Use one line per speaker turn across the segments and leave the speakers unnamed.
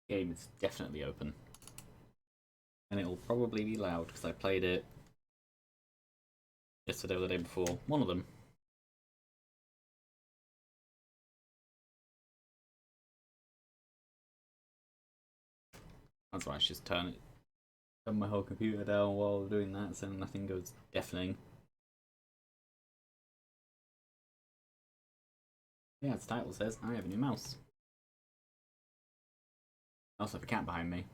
Game is definitely open. And it'll probably be loud because I played it yesterday or the day before. One of them. That's why I should just turn my whole computer down while doing that so nothing goes deafening. Yeah, its title says I have a new mouse. I also have a cat behind me.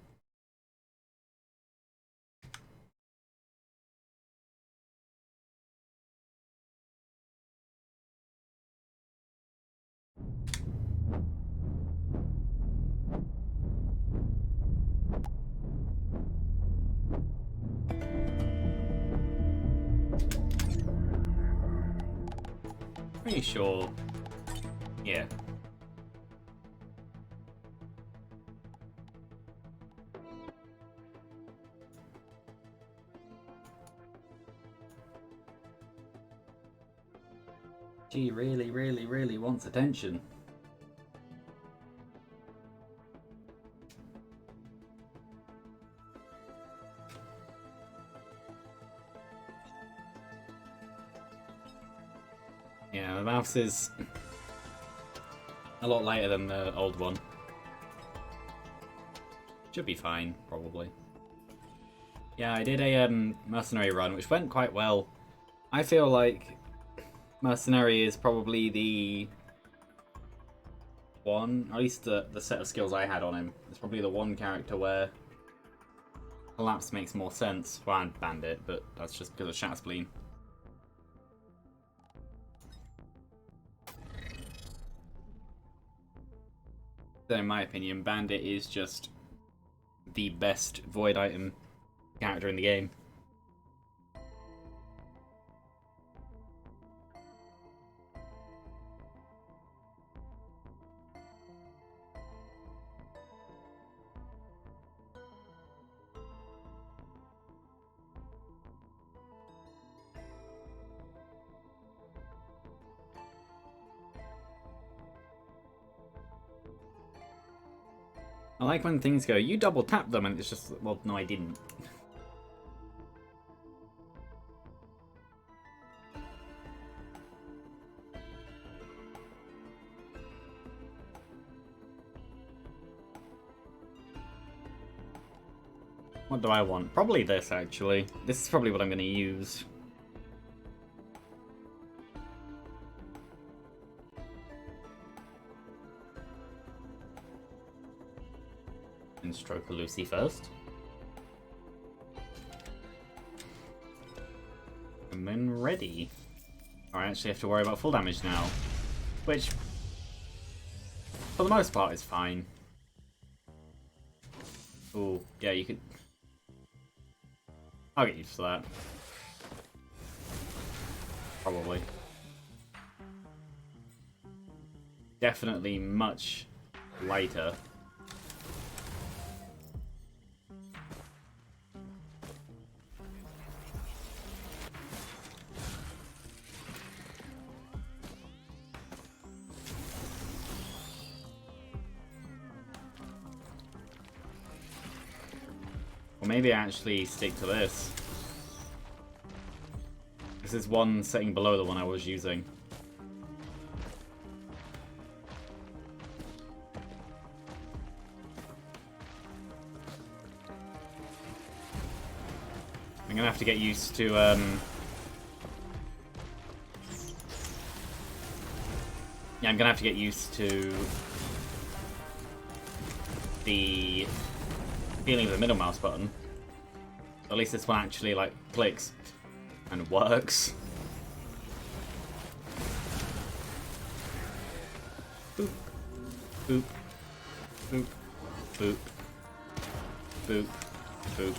Pretty sure. Yeah. She really, really, really wants attention. Yeah, the mouse is a lot lighter than the old one. Should be fine, probably. Yeah, I did a mercenary run, which went quite well. I feel like mercenary is probably the one, at least the set of skills I had on him. It's probably the one character where collapse makes more sense. Well, and bandit, but that's just because of Shatterspleen. So in my opinion, bandit is just the best void item character in the game. I like when things go, you double tap them, and it's just, well, no, I didn't. What do I want? Probably this, actually. This is probably what I'm going to use. And stroke a Lucy first. And then ready. I actually have to worry about full damage now. Which, for the most part, is fine. Oh, yeah, you could... I'll get used to that. Probably. Definitely much lighter. Or maybe I actually stick to this. This is one setting below the one I was using. I'm gonna have to get used to yeah, I'm gonna have to get used to the feeling of the middle mouse button. At least this one actually like clicks and works. Boop, boop, boop, boop, boop, boop.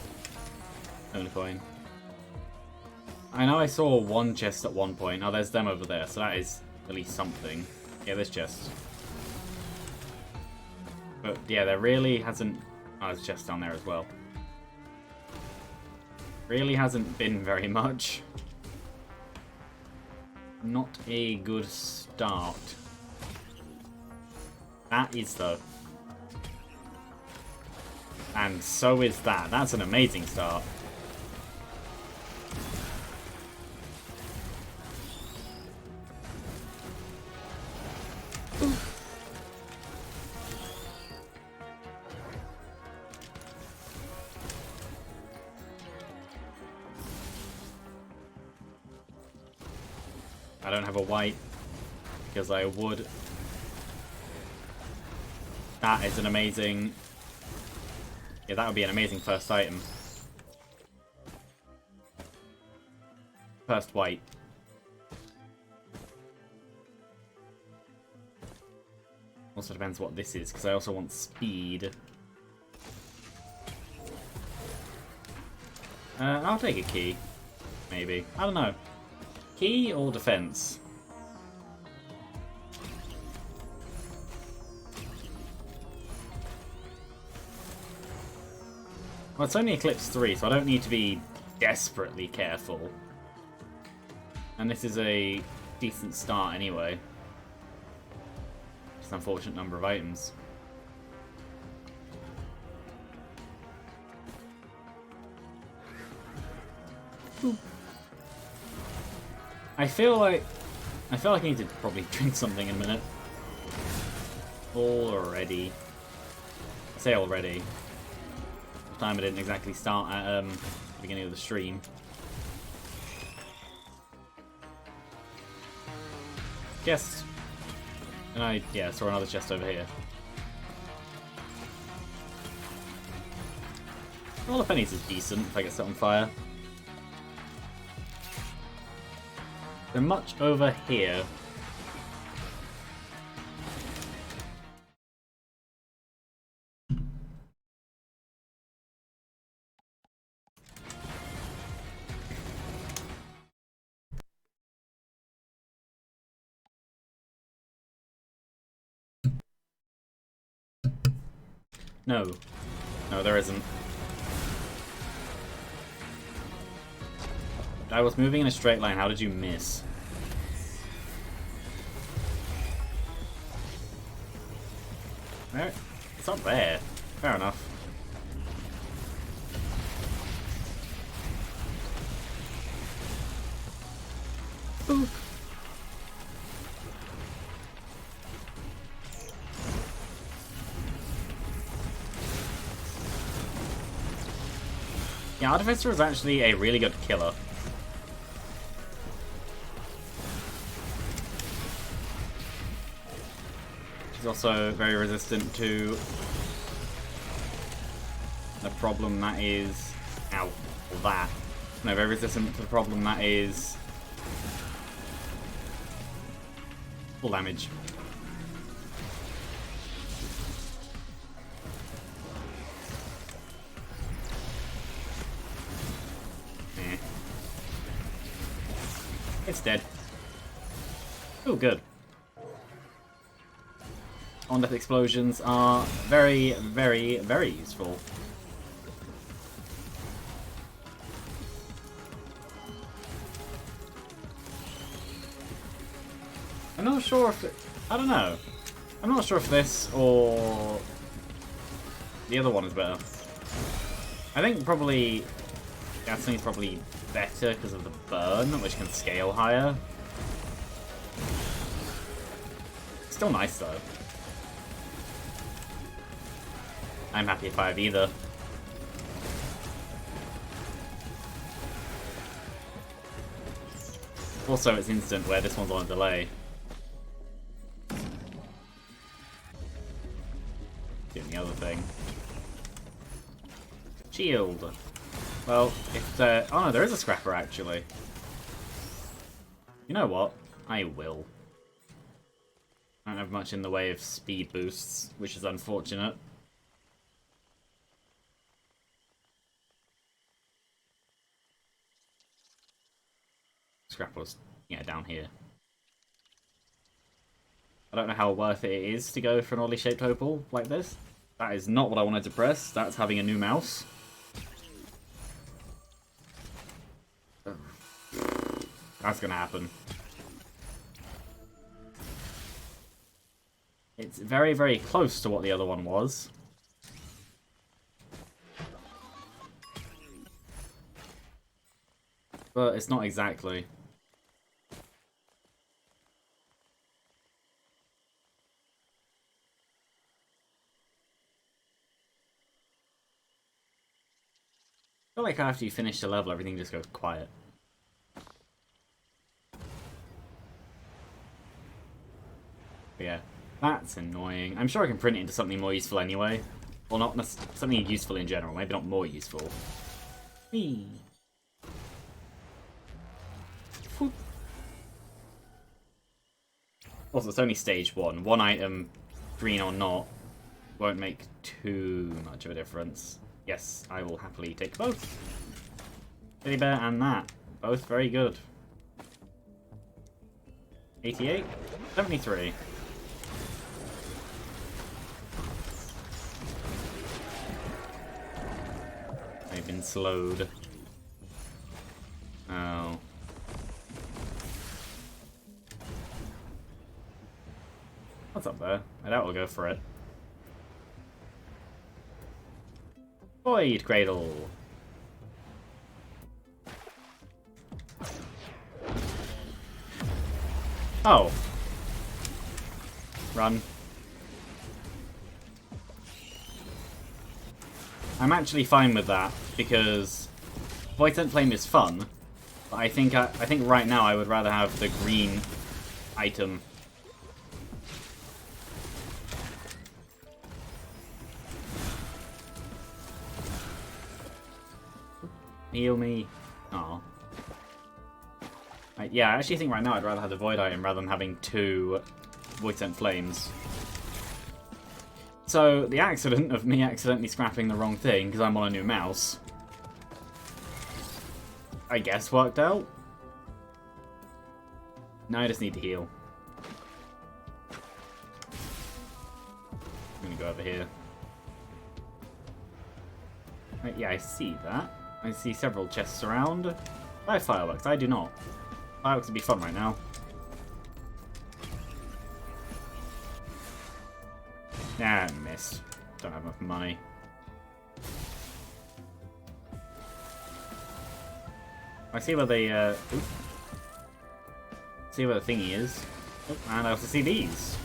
Only coin. I know I saw one chest at one point. Oh, there's them over there, so that is at least something. Yeah, this chest. But yeah, there really hasn't... Oh, there's a chest down there as well. Really hasn't been very much. Not a good start. That is though. And so is that. That's an amazing start. I don't have a white because I would. That is an amazing... Yeah, that would be an amazing first item. First white. Also depends what this is, because I also want speed. I'll take a key. Maybe. I don't know. Key or defense? Well, it's only Eclipse 3, so I don't need to be desperately careful. And this is a decent start anyway. Just an unfortunate number of items. Ooh. I feel like I need to probably drink something in a minute. Already. I say already. This time I didn't exactly start at the beginning of the stream. Chest. And I saw another chest over here. All the pennies is decent if I get set on fire. They're much over here. No. No, there isn't. I was moving in a straight line. How did you miss? There, it's not there. Fair enough. Boop. Yeah, Artificer is actually a really good killer. She's also very resistant to the problem that is... Ow. Or that. No, very resistant to the problem that is... full damage. Eh. It's dead. Oh, good. On-death explosions are very, very, very useful. I'm not sure if I don't know. I'm not sure if this or the other one is better. I think probably Gasolina's probably better because of the burn, which can scale higher. Still nice though. I'm happy if I have either. Also, it's instant where this one's on a delay. Doing the other thing. Shield. Well, if oh no, there is a scrapper actually. You know what? I will. I don't have much in the way of speed boosts, which is unfortunate. Scrapper's, yeah, down here. I don't know how worth it is to go for an oddly shaped opal like this. That is not what I wanted to press. That's having a new mouse. That's gonna happen. It's very, very close to what the other one was. But it's not exactly. I feel like after you finish the level, everything just goes quiet. But yeah, that's annoying. I'm sure I can print it into something more useful anyway. Well, not something useful in general, maybe not more useful. Whee. Also, it's only stage 1. One item, green or not, won't make too much of a difference. Yes, I will happily take both. Teddy bear and that. Both very good. 88? 73. I've been slowed. Oh. What's up there? I doubt we'll go for it. Void Cradle! Oh. Run. I'm actually fine with that, because Voidsent Flame is fun, but I think right now I would rather have the green item. Heal me. Aw. Yeah, I actually think right now I'd rather have the Void item rather than having 2 Voidsent Flames. So, the accident of me accidentally scrapping the wrong thing because I'm on a new mouse, I guess worked out. Now I just need to heal. I'm gonna go over here. Right, yeah, I see that. I see several chests around. I have fireworks, I do not. Fireworks would be fun right now. Nah, missed. Don't have enough money. I see where the see where the thingy is. Oh, and I also see these.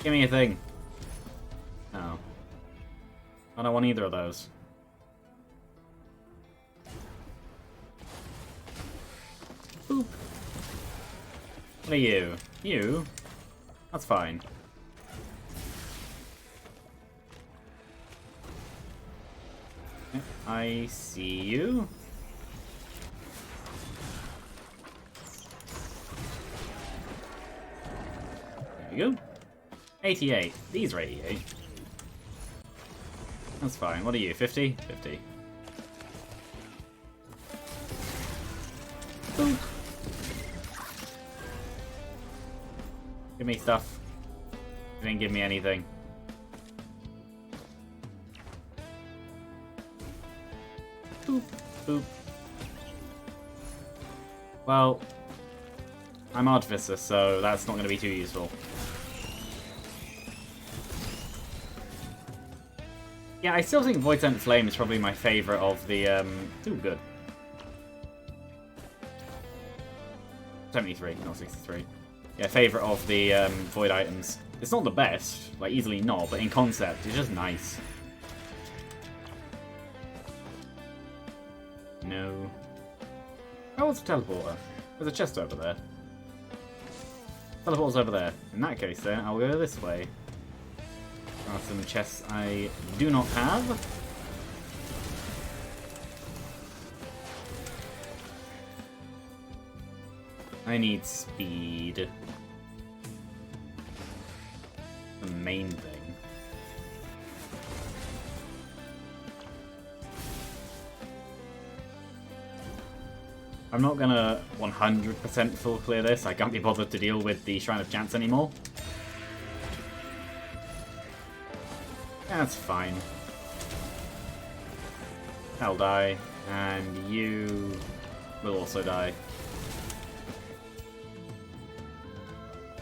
Give me a thing. No. I don't want either of those. Boop. What are you? You? That's fine. I see you. There you go. 88. These are 88. That's fine. What are you? 50? 50. Boop. Give me stuff. You didn't give me anything. Boop. Boop. Well, I'm Artificer, so that's not going to be too useful. Yeah, I still think Voidsent Flame is probably my favourite of the, Ooh, good. 73, not 63. Yeah, favourite of the Void items. It's not the best, like easily not, but in concept, it's just nice. No. Oh, it's a teleporter. There's a chest over there. Teleporter's over there. In that case then, I'll go this way. There are some chests I do not have. I need speed. The main thing. I'm not gonna 100% full clear this. I can't be bothered to deal with the Shrine of Chance anymore. That's fine. I'll die, and you will also die.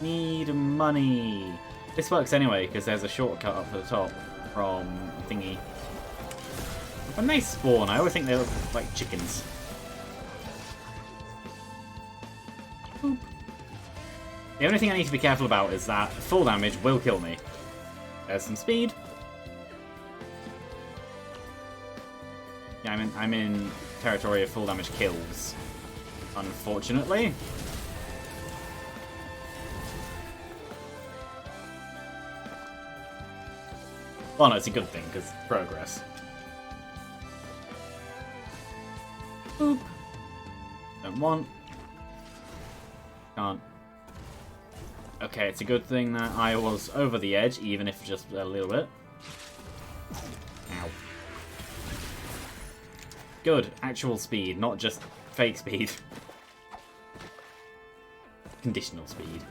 Need money. This works anyway, because there's a shortcut up at the top from thingy. When they spawn, I always think they look like chickens. Boop. The only thing I need to be careful about is that full damage will kill me. There's some speed. Yeah, I'm in territory of full damage kills, unfortunately. Well, no, it's a good thing, because progress. Boop. Don't want. Can't. Okay, it's a good thing that I was over the edge, even if just a little bit. Ow. Good. Actual speed, not just fake speed. Conditional speed.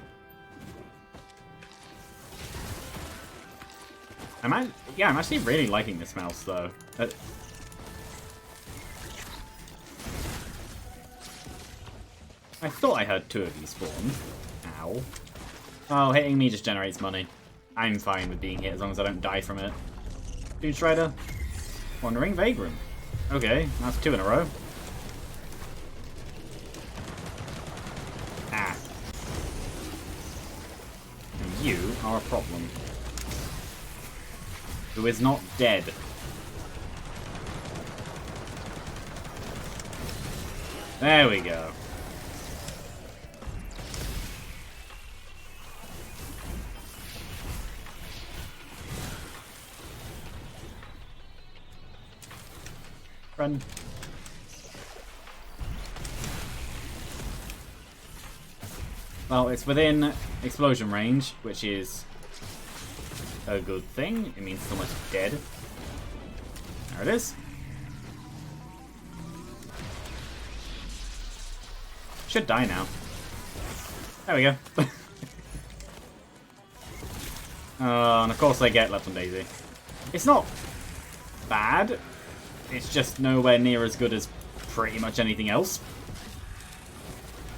I'm actually really liking this mouse, though. I thought I heard 2 of you spawn. Ow. Oh, hitting me just generates money. I'm fine with being hit as long as I don't die from it. Dune Strider. Wandering Vagrant. Okay, that's 2 in a row. Ah. And you are a problem. Who is not dead. There we go. Run. Well, it's within explosion range, which is a good thing. It means someone's dead. There it is. Should die now. There we go. And of course they get left on Daisy. It's not bad. It's just nowhere near as good as pretty much anything else.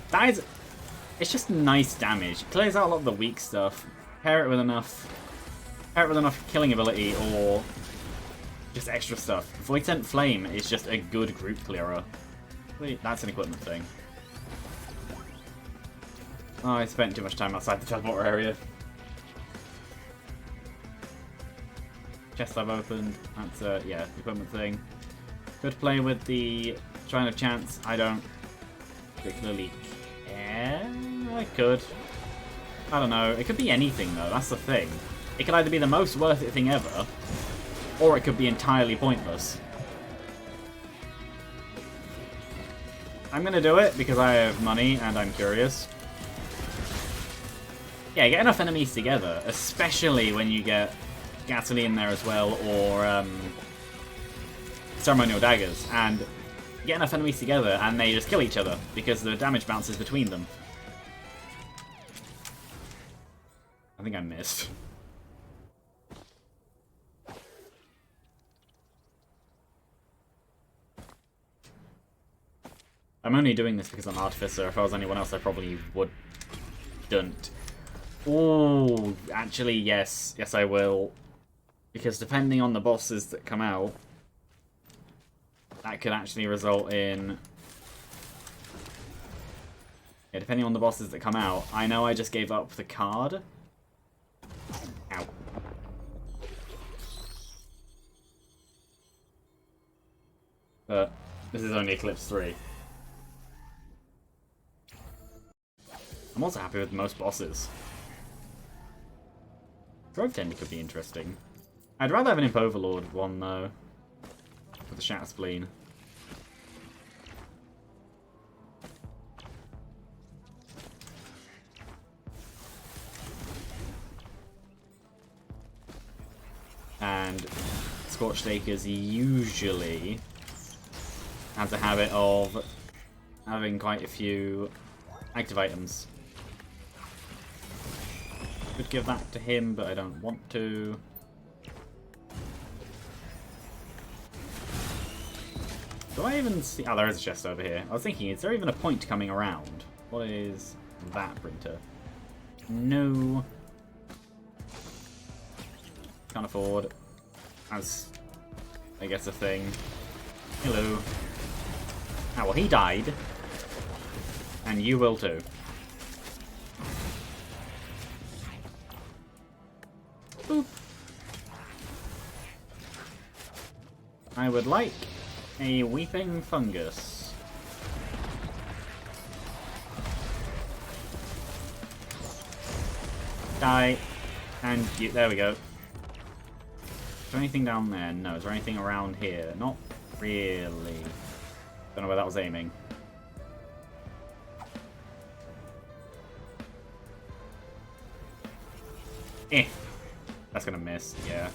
That is... It's just nice damage. It clears out a lot of the weak stuff. Pair it with enough killing ability or just extra stuff. Void Sent Flame is just a good group clearer. That's an equipment thing. Oh, I spent too much time outside the teleporter area. Chest I've opened. That's a, yeah, equipment thing. Could play with the Shrine of Chance. I don't particularly care. I could. I don't know. It could be anything, though. That's the thing. It could either be the most worth it thing ever, or it could be entirely pointless. I'm going to do it because I have money and I'm curious. Yeah, get enough enemies together, especially when you get Gasoline in there as well, or Ceremonial Daggers, and get enough enemies together and they just kill each other because the damage bounces between them. I think I missed. I'm only doing this because I'm Artificer. If I was anyone else, I probably wouldn't. Oh, actually, yes. Yes, I will. Because depending on the bosses that come out, that could actually result in... Yeah, depending on the bosses that come out, I know I just gave up the card. Ow. But this is only Eclipse 3. I'm also happy with most bosses. Grove Tender could be interesting. I'd rather have an Imp Overlord one, though. For the Shatter Spleen. And Scorched Acres usually has a habit of having quite a few active items. Could give that to him, but I don't want to. Do I even see... Oh, there is a chest over here. I was thinking, is there even a point coming around? What is that, Printer? No. Can't afford. As I guess, a thing. Hello. Ah, well, he died. And you will too. Boop. I would like a weeping fungus. Die. And you, there we go. Is there anything down there? No. Is there anything around here? Not really. Don't know where that was aiming. Eh. That's gonna miss, yeah.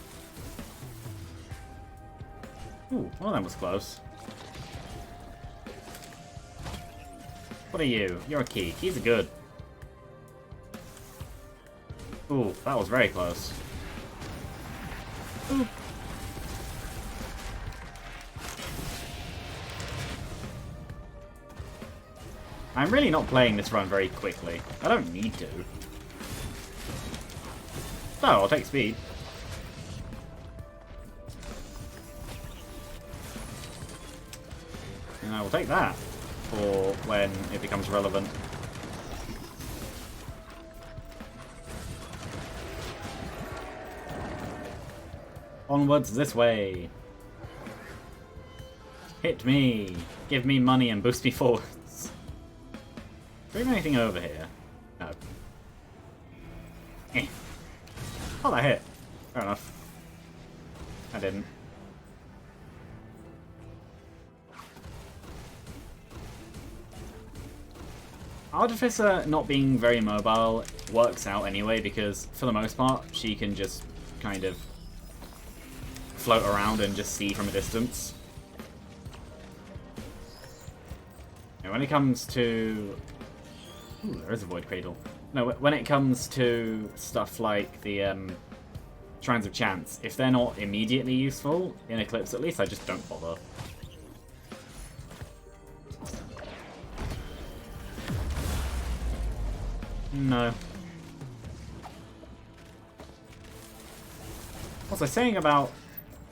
Ooh, well that was close. What are you? You're a key. Keys are good. Ooh, that was very close. Ooh. I'm really not playing this run very quickly. I don't need to. No, I'll take speed. And I will take that for when it becomes relevant. Onwards this way. Hit me. Give me money and boost me forwards. Is there anything over here? No. Eh. Oh, that hit. Fair enough. I didn't. Artificer not being very mobile works out anyway because, for the most part, she can just kind of float around and just see from a distance. And when it comes to... Ooh, there is a Void Cradle. No, when it comes to stuff like the Shrines of Chance, if they're not immediately useful, in Eclipse at least, I just don't bother. No. What's I saying about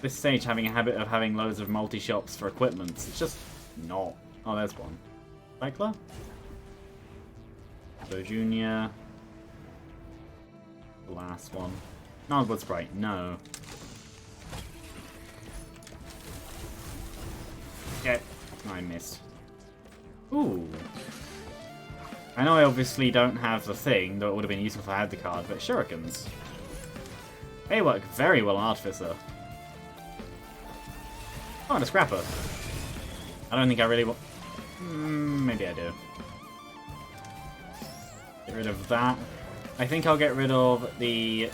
this stage having a habit of having loads of multi-shops for equipment? It's just not. Oh, there's one. Cycler? So Junior. The last one. Gnarled Sprite, no. Okay. I missed. Ooh. I know I obviously don't have the thing, though it would have been useful if I had the card, but shurikens. They work very well on Artificer. Oh, and a Scrapper. I don't think I really want... maybe I do. Get rid of that. I think I'll get rid of the...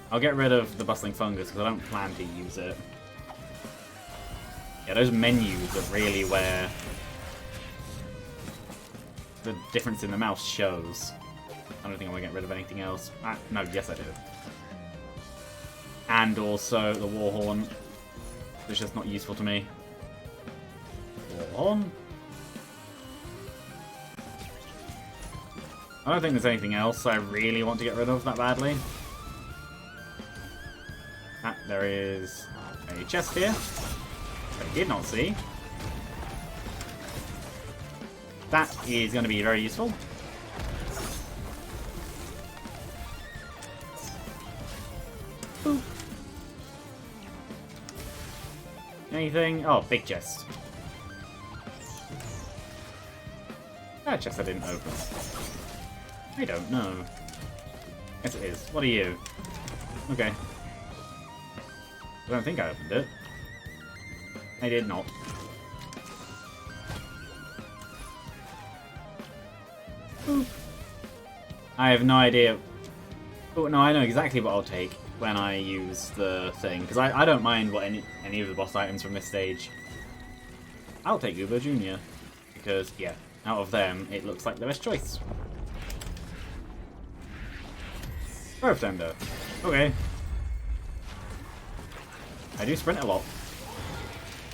I'll get rid of the Bustling Fungus, because I don't plan to use it. Yeah, those menus are really where the difference in the mouse shows. I don't think I'm going to get rid of anything else. No, yes I do. And also the Warhorn, which is not useful to me. Warhorn? I don't think there's anything else I really want to get rid of that badly. There is a chest here, which I did not see. That is going to be very useful. Boop. Anything? Oh, big chest. That chest I didn't open. I don't know. Yes, it is. What are you? Okay. I don't think I opened it. I did not. Boop. I have no idea. Oh, no, I know exactly what I'll take when I use the thing, because I don't mind what any of the boss items from this stage. I'll take Uber Jr. because, yeah, out of them, it looks like the best choice. Earth Tender. Okay. I do sprint a lot.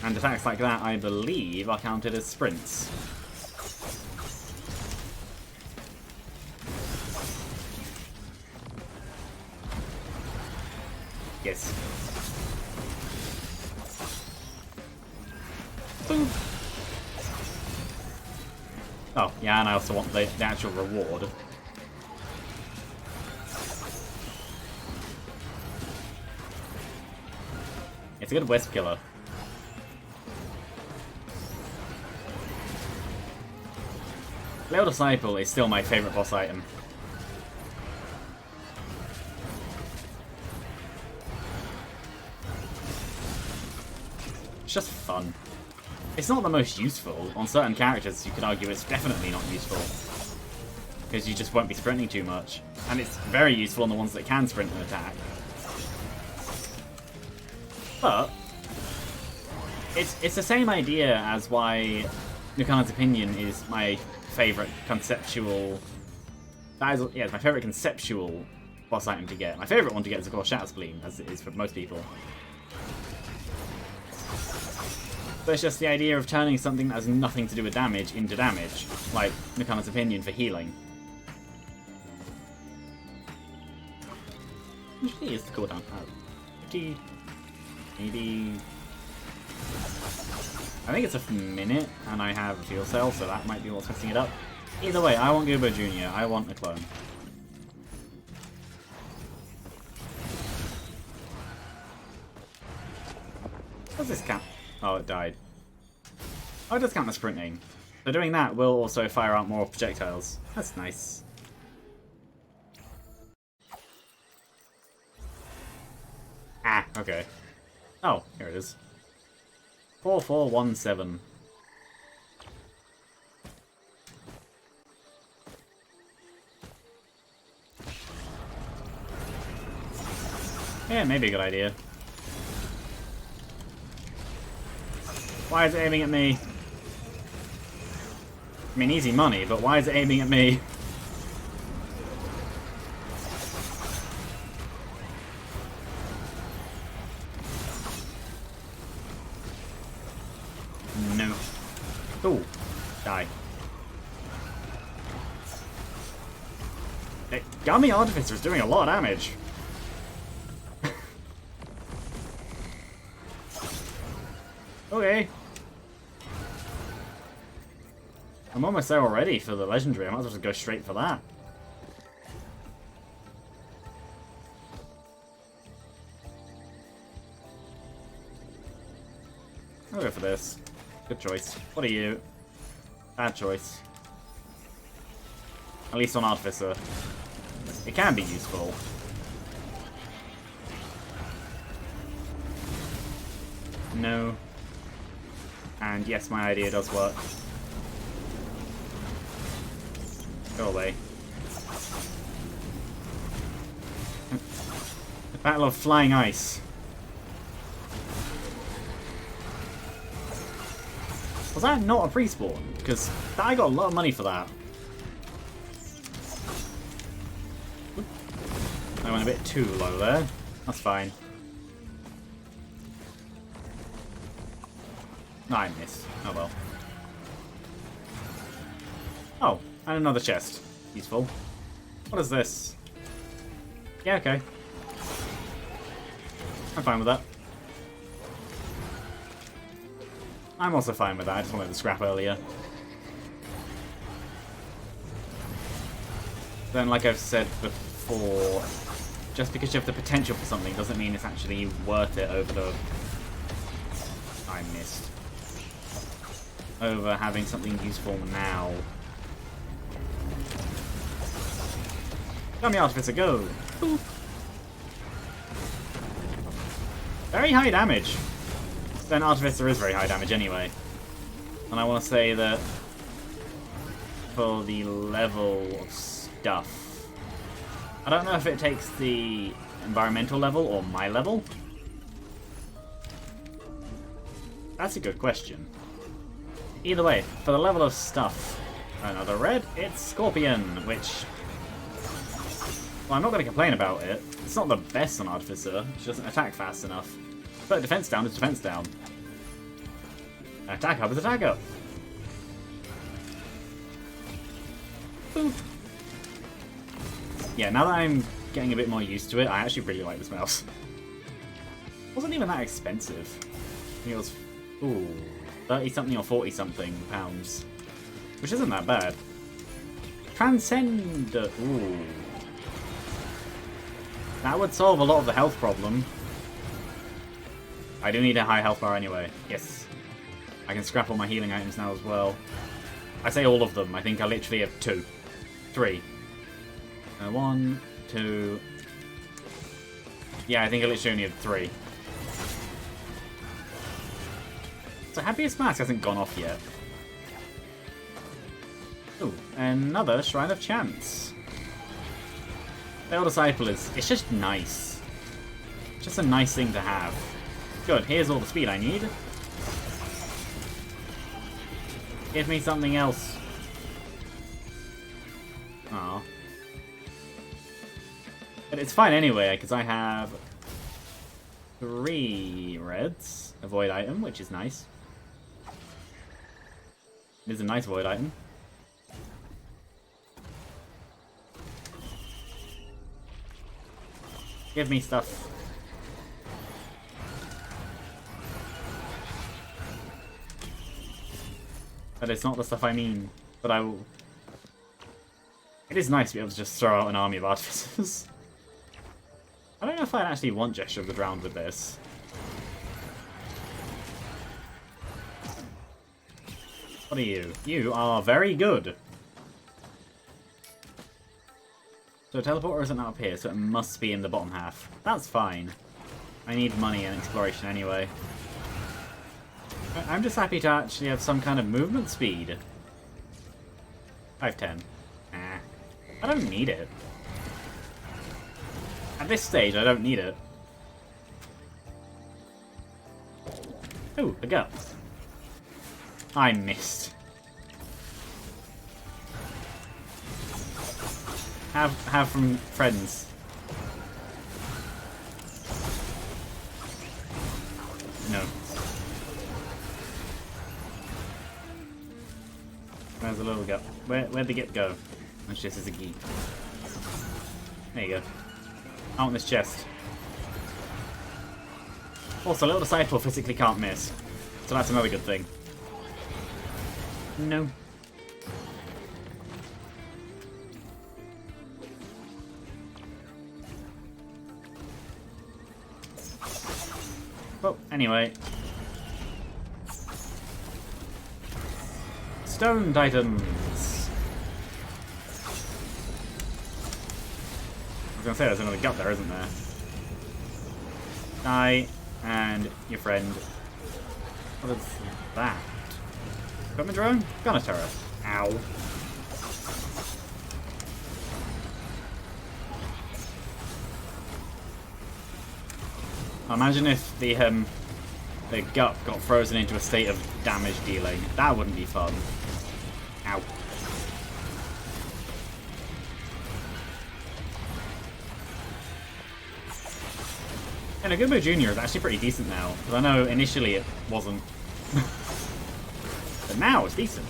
And attacks like that, I believe, are counted as sprints. Yes. Oh, yeah, and I also want the actual reward. It's a good Wisp killer. Leo Disciple is still my favourite boss item. It's just fun. It's not the most useful. On certain characters, you could argue it's definitely not useful. Because you just won't be sprinting too much. And it's very useful on the ones that can sprint and attack. But it's the same idea as why Nukan's Opinion is my favourite conceptual... it's my favourite conceptual boss item to get. My favourite one to get is, of course, Shatterspleen, as it is for most people. But it's just the idea of turning something that has nothing to do with damage into damage, like Nukan's Opinion for healing. Which is the cooldown? 50... maybe... I think it's a minute, and I have a fuel cell, so that might be what's messing it up. Either way, I want Goobo Jr., I want a clone. What's this count? Oh, it died. Oh, it does count as sprinting. So doing that will also fire out more projectiles. That's nice. Ah, okay. Oh, here it is. 4417. Yeah, maybe a good idea. Why is it aiming at me? I mean, easy money, but why is it aiming at me? No. Ooh. Die. Hey, Gummy Artificer is doing a lot of damage. Okay. I'm almost there already for the legendary. I might as well just go straight for that. I'll go for this. Good choice. What are you? Bad choice. At least on Artificer. It can be useful. No. And yes, my idea does work. Go away. The Battle of Flying Ice. Was that not a pre-spawn? Because I got a lot of money for that. I went a bit too low there. That's fine. No, I missed. Oh well. Oh, and another chest. Useful. What is this? Yeah, okay. I'm fine with that. I'm also fine with that. I just wanted to scrap earlier. Then, like I've said before, just because you have the potential for something doesn't mean it's actually worth it over the... I missed. Over having something useful now. Come here, Artificer, go! Boop. Very high damage. Then Artificer is very high damage anyway. And I want to say that for the level of stuff, I don't know if it takes the environmental level or my level. That's a good question. Either way, for the level of stuff, another red, it's Scorpion, which... well, I'm not going to complain about it. It's not the best on Artificer, she doesn't attack fast enough. But defense down is defense down. Attack up is attack up. Boop. Yeah, now that I'm getting a bit more used to it, I actually really like this mouse. Wasn't even that expensive. I think it was, ooh, 30 something or 40 something pounds. which isn't that bad. Transcend. Ooh. That would solve a lot of the health problem. I do need a high health bar anyway. Yes. I can scrap all my healing items now as well. I say all of them. I think I literally have 2. 3. 1, 2... Yeah, I think I literally only have 3. So Happiest Mask hasn't gone off yet. Ooh, another Shrine of Chance. Veiled Disciple is... It's just nice. Just a nice thing to have. Good, here's all the speed I need. Give me something else. Aw. But it's fine anyway, because I have 3 reds. A void item, which is nice. It is a nice void item. Give me stuff. But it's not the stuff I mean. But I will... It is nice to be able to just throw out an army of artificers. I don't know if I actually want Gesture of the Drowned with this. What are you? You are very good. So teleporter isn't up here, so it must be in the bottom half. That's fine. I need money and exploration anyway. I'm just happy to actually have some kind of movement speed. 510. Nah. I don't need it. At this stage, I don't need it. Ooh, a gut. I missed. Have from friends. No. Where's the little gut? Where'd the gut go? Oh, this is a geek. There you go. I want this chest. Also, Little Disciple physically can't miss. So that's another good thing. No. Well, anyway. Stone Titans. I was gonna say there's another gut there, isn't there? Die, and your friend. What is that? Equipment drone? Gunner turret. Ow. Imagine if the gut got frozen into a state of damage dealing. That wouldn't be fun. Ow. And Agumbo Jr. is actually pretty decent now, because I know initially it wasn't. But now it's decent.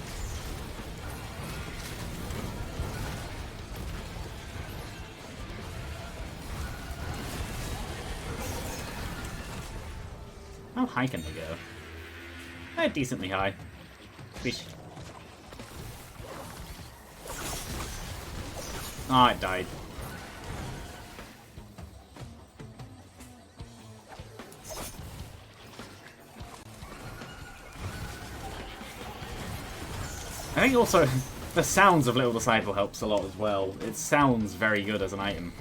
How high can they go? Decently high. Bish. Ah, it died. I think also the sounds of Little Disciple helps a lot as well. It sounds very good as an item.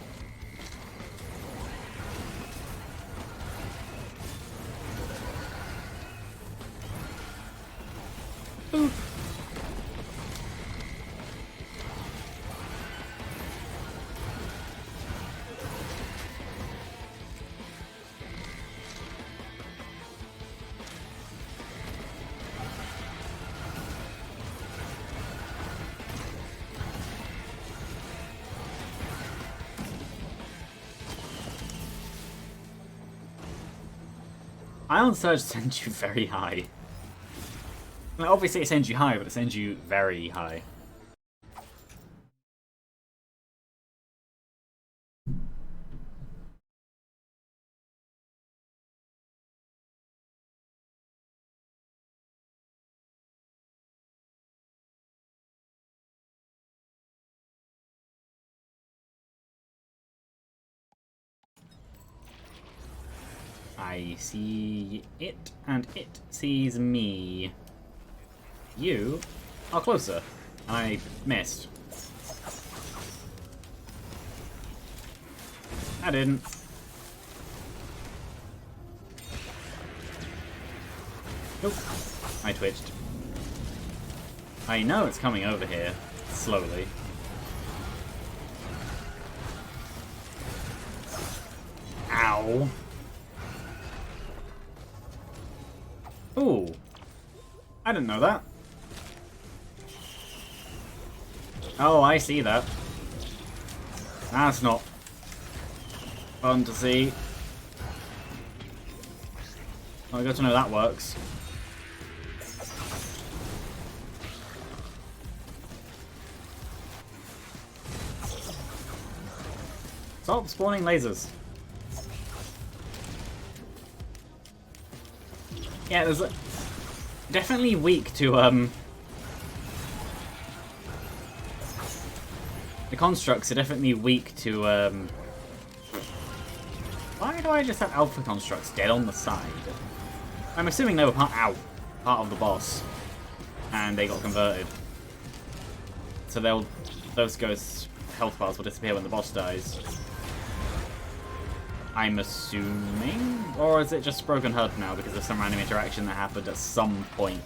Ooh. Ion Surge sends you very high. Like, obviously it sends you high, but it sends you very high. I see it, and it sees me. You are closer. I missed. I didn't. Nope. I twitched. I know it's coming over here. Slowly. Ow. Ooh. I didn't know that. Oh, I see that. That's not fun to see. Well, good to know that works. Stop spawning lasers. Yeah, there's definitely weak to the constructs are definitely weak to why do I just have alpha constructs dead on the side? I'm assuming they were part of the boss, and they got converted. So those ghosts' health bars will disappear when the boss dies. I'm assuming? Or is it just Broken HUD now because of some random interaction that happened at some point?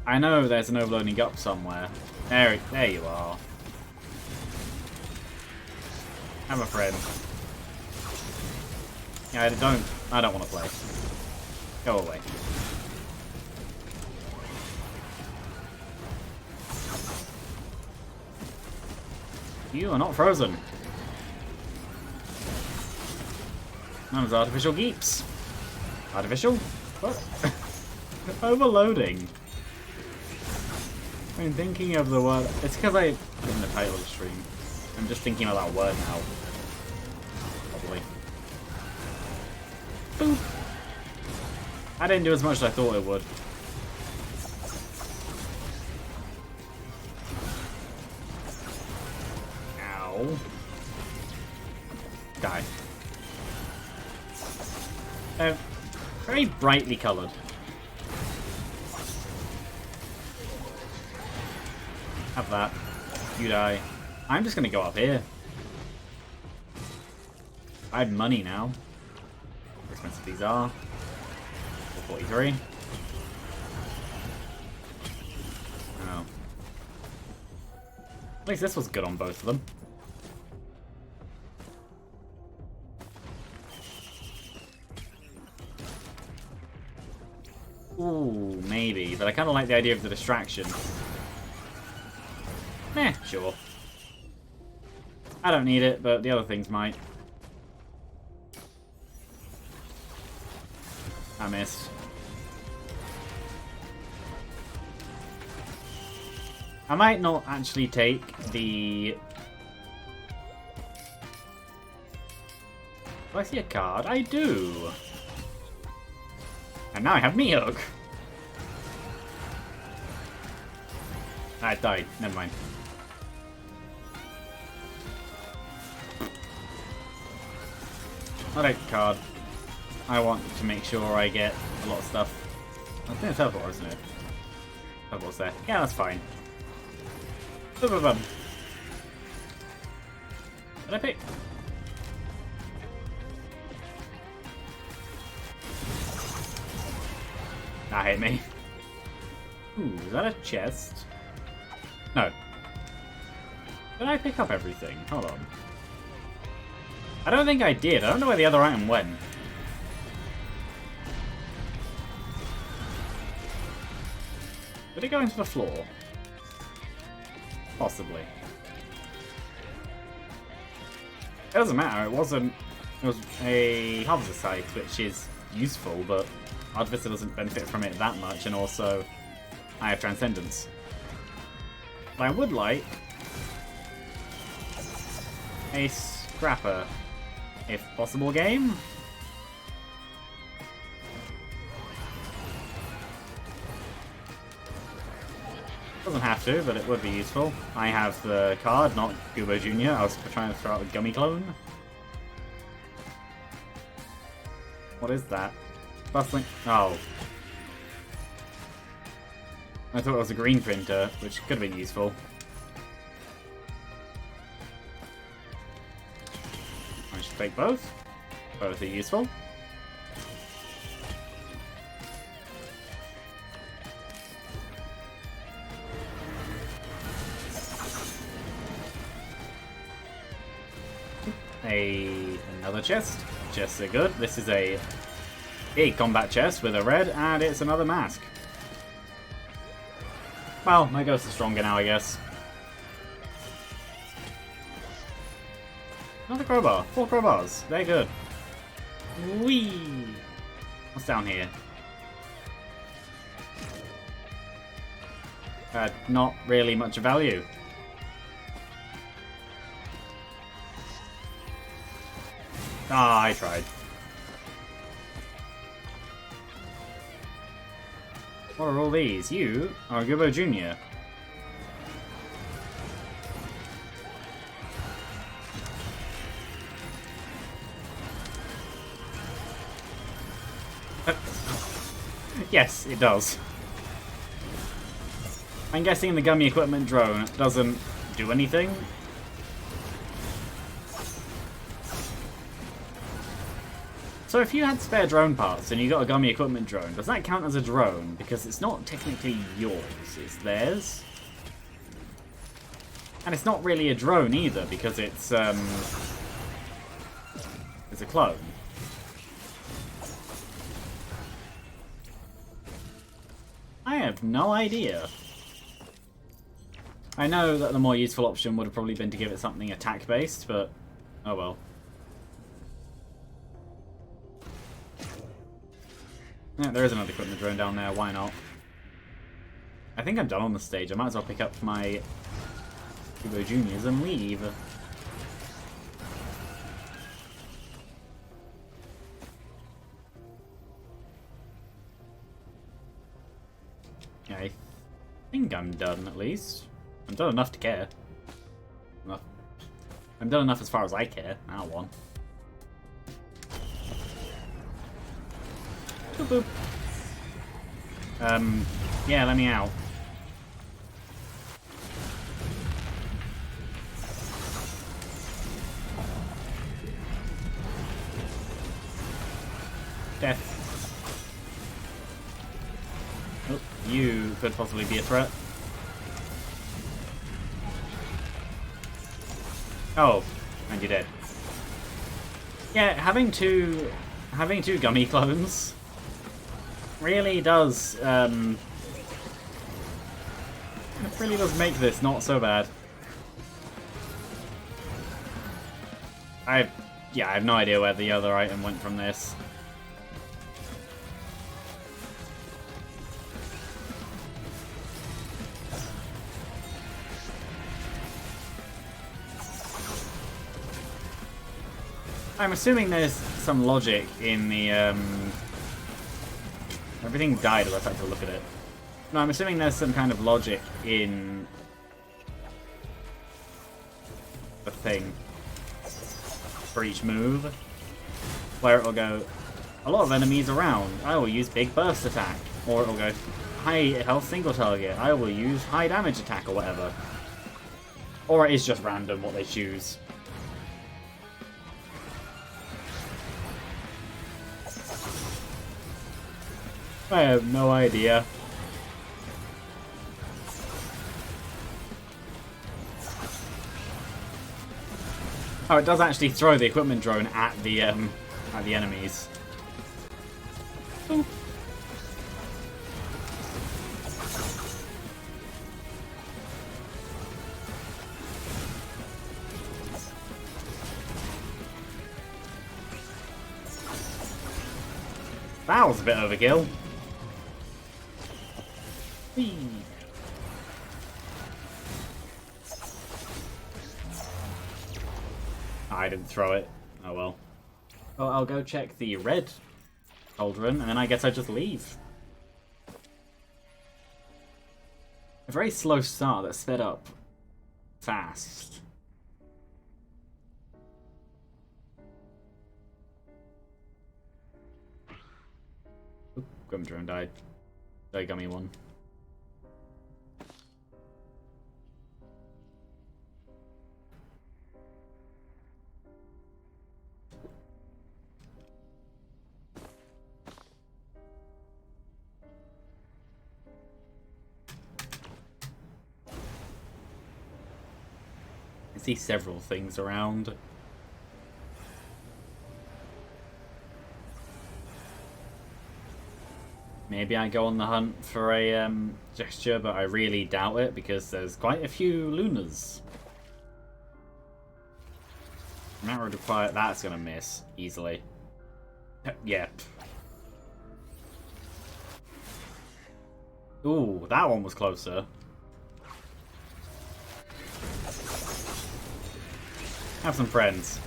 I know there's an overloading up somewhere. There you are. Have a friend. Yeah, I don't want to play. Go away. You are not frozen. That was artificial geeps. Artificial? What? Overloading. I'm thinking of the word. It's because I put in the title of the stream. I'm just thinking of that word now. Probably. Boop. I didn't do as much as I thought it would. Ow. Die. They're very brightly coloured. Have that. You die. I'm just gonna go up here. I have money now. How expensive these are. 443. Oh. At least this was good on both of them. Ooh, maybe. But I kind of like the idea of the distraction. Eh, sure. I don't need it, but the other things might. I missed. I might not actually take the... Do I see a card? I do! And now I have Mihawk! I died. Never mind. I'll take the card. I want to make sure I get a lot of stuff. I think it's teleport, isn't it? Teleport's there. Yeah, that's fine. Did I pick? That hit me. Ooh, is that a chest? No. Did I pick up everything? Hold on. I don't think I did. I don't know where the other item went. Did it go into the floor? Possibly. It doesn't matter. It was a harvester site, which is useful, but Artificer doesn't benefit from it that much, and also I have Transcendence. But I would like a Scrapper, if possible, game. Doesn't have to, but it would be useful. I have the card, not Goobo Jr. I was trying to throw out the Gummy Clone. What is that? Bustling. Oh. I thought it was a green printer, which could have been useful. I should take both. Both are useful. Another chest. Chests are good. This is a big combat chest with a red, and it's another mask. Well, my ghosts are stronger now, I guess. Another crowbar. 4 crowbars. They're good. Whee! What's down here? Not really much value. Ah, I tried. What are all these? You are Gubbo Jr. Yes, it does. I'm guessing the gummy equipment drone doesn't do anything. So if you had spare drone parts and you got a gummy equipment drone, does that count as a drone? Because it's not technically yours, it's theirs. And it's not really a drone either, because it's a clone. I have no idea. I know that the more useful option would have probably been to give it something attack-based, but oh well. Yeah, there is another equipment drone down there, why not? I think I'm done on the stage. I might as well pick up my Gubbo Juniors and leave. Yeah, I think I'm done at least. I'm done enough to care. I'm done enough as far as I care. Now one. Boop, boop. Yeah, let me out. Death. Oh, you could possibly be a threat. Oh, and you're dead. Yeah, having two gummy clones really does make this not so bad. I have no idea where the other item went from this. I'm assuming there's some logic in the everything died as I tried to look at it. No, I'm assuming there's some kind of logic in the thing for each move, where it'll go, a lot of enemies around, I will use big burst attack, or it'll go, high health single target, I will use high damage attack or whatever. Or it is just random what they choose. I have no idea. Oh, it does actually throw the equipment drone at the enemies. Ooh. That was a bit overkill. Whee. I didn't throw it. Oh well. Well, I'll go check the red cauldron, and then I guess I just leave. A very slow start that sped up fast. Grim Drone died. Gummy one. I see several things around. Maybe I go on the hunt for a gesture, but I really doubt it because there's quite a few Lunas. That would require. That's gonna miss easily. Yeah. Ooh, that one was closer. Have some friends.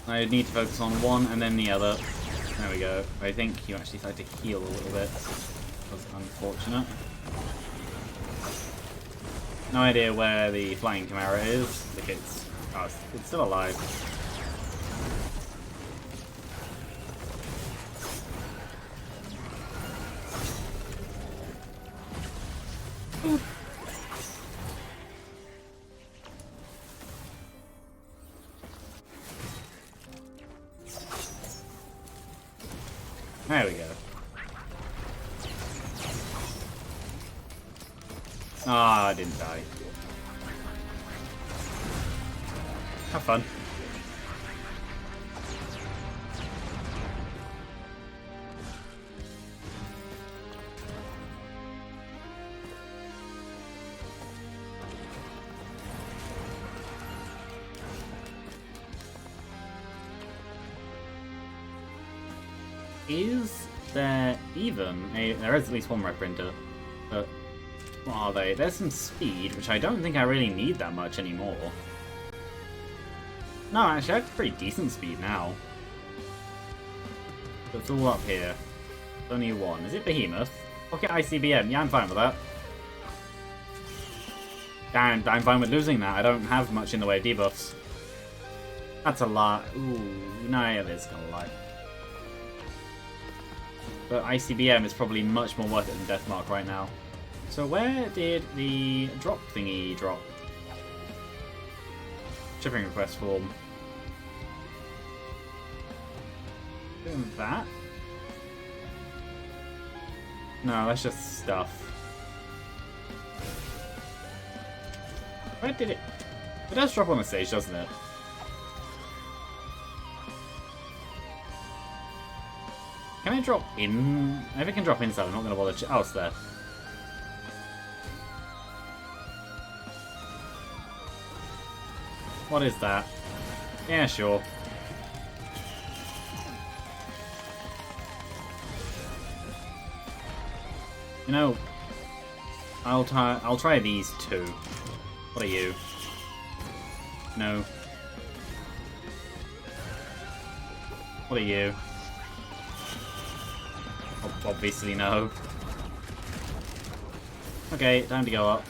I need to focus on one and then the other. There we go. I think you actually tried to heal a little bit. That was unfortunate. No idea where the flying Chimera is. I think it's... Oh, it's still alive. Ooh. There we go. Ah, I didn't die. Have fun. Is there even there is at least one red printer, but what are they? There's some speed, which I don't think I really need that much anymore. No, actually I have pretty decent speed now. But it's all up here. There's only one. Is it Behemoth? Pocket ICBM. Yeah, I'm fine with that. And I'm fine with losing that. I don't have much in the way of debuffs. That's a lot. Ooh, no, it is gonna lie. But ICBM is probably much more worth it than Deathmark right now. So where did the drop thingy drop? Shipping request form. Doing that? No, that's just stuff. Where did it... It does drop on the stage, doesn't it? Can I drop in? If it can drop inside, I'm not going to bother. Oh, it's there. What is that? Yeah, sure. You know, I'll try these two. What are you? No. What are you? Obviously no. Okay, time to go up.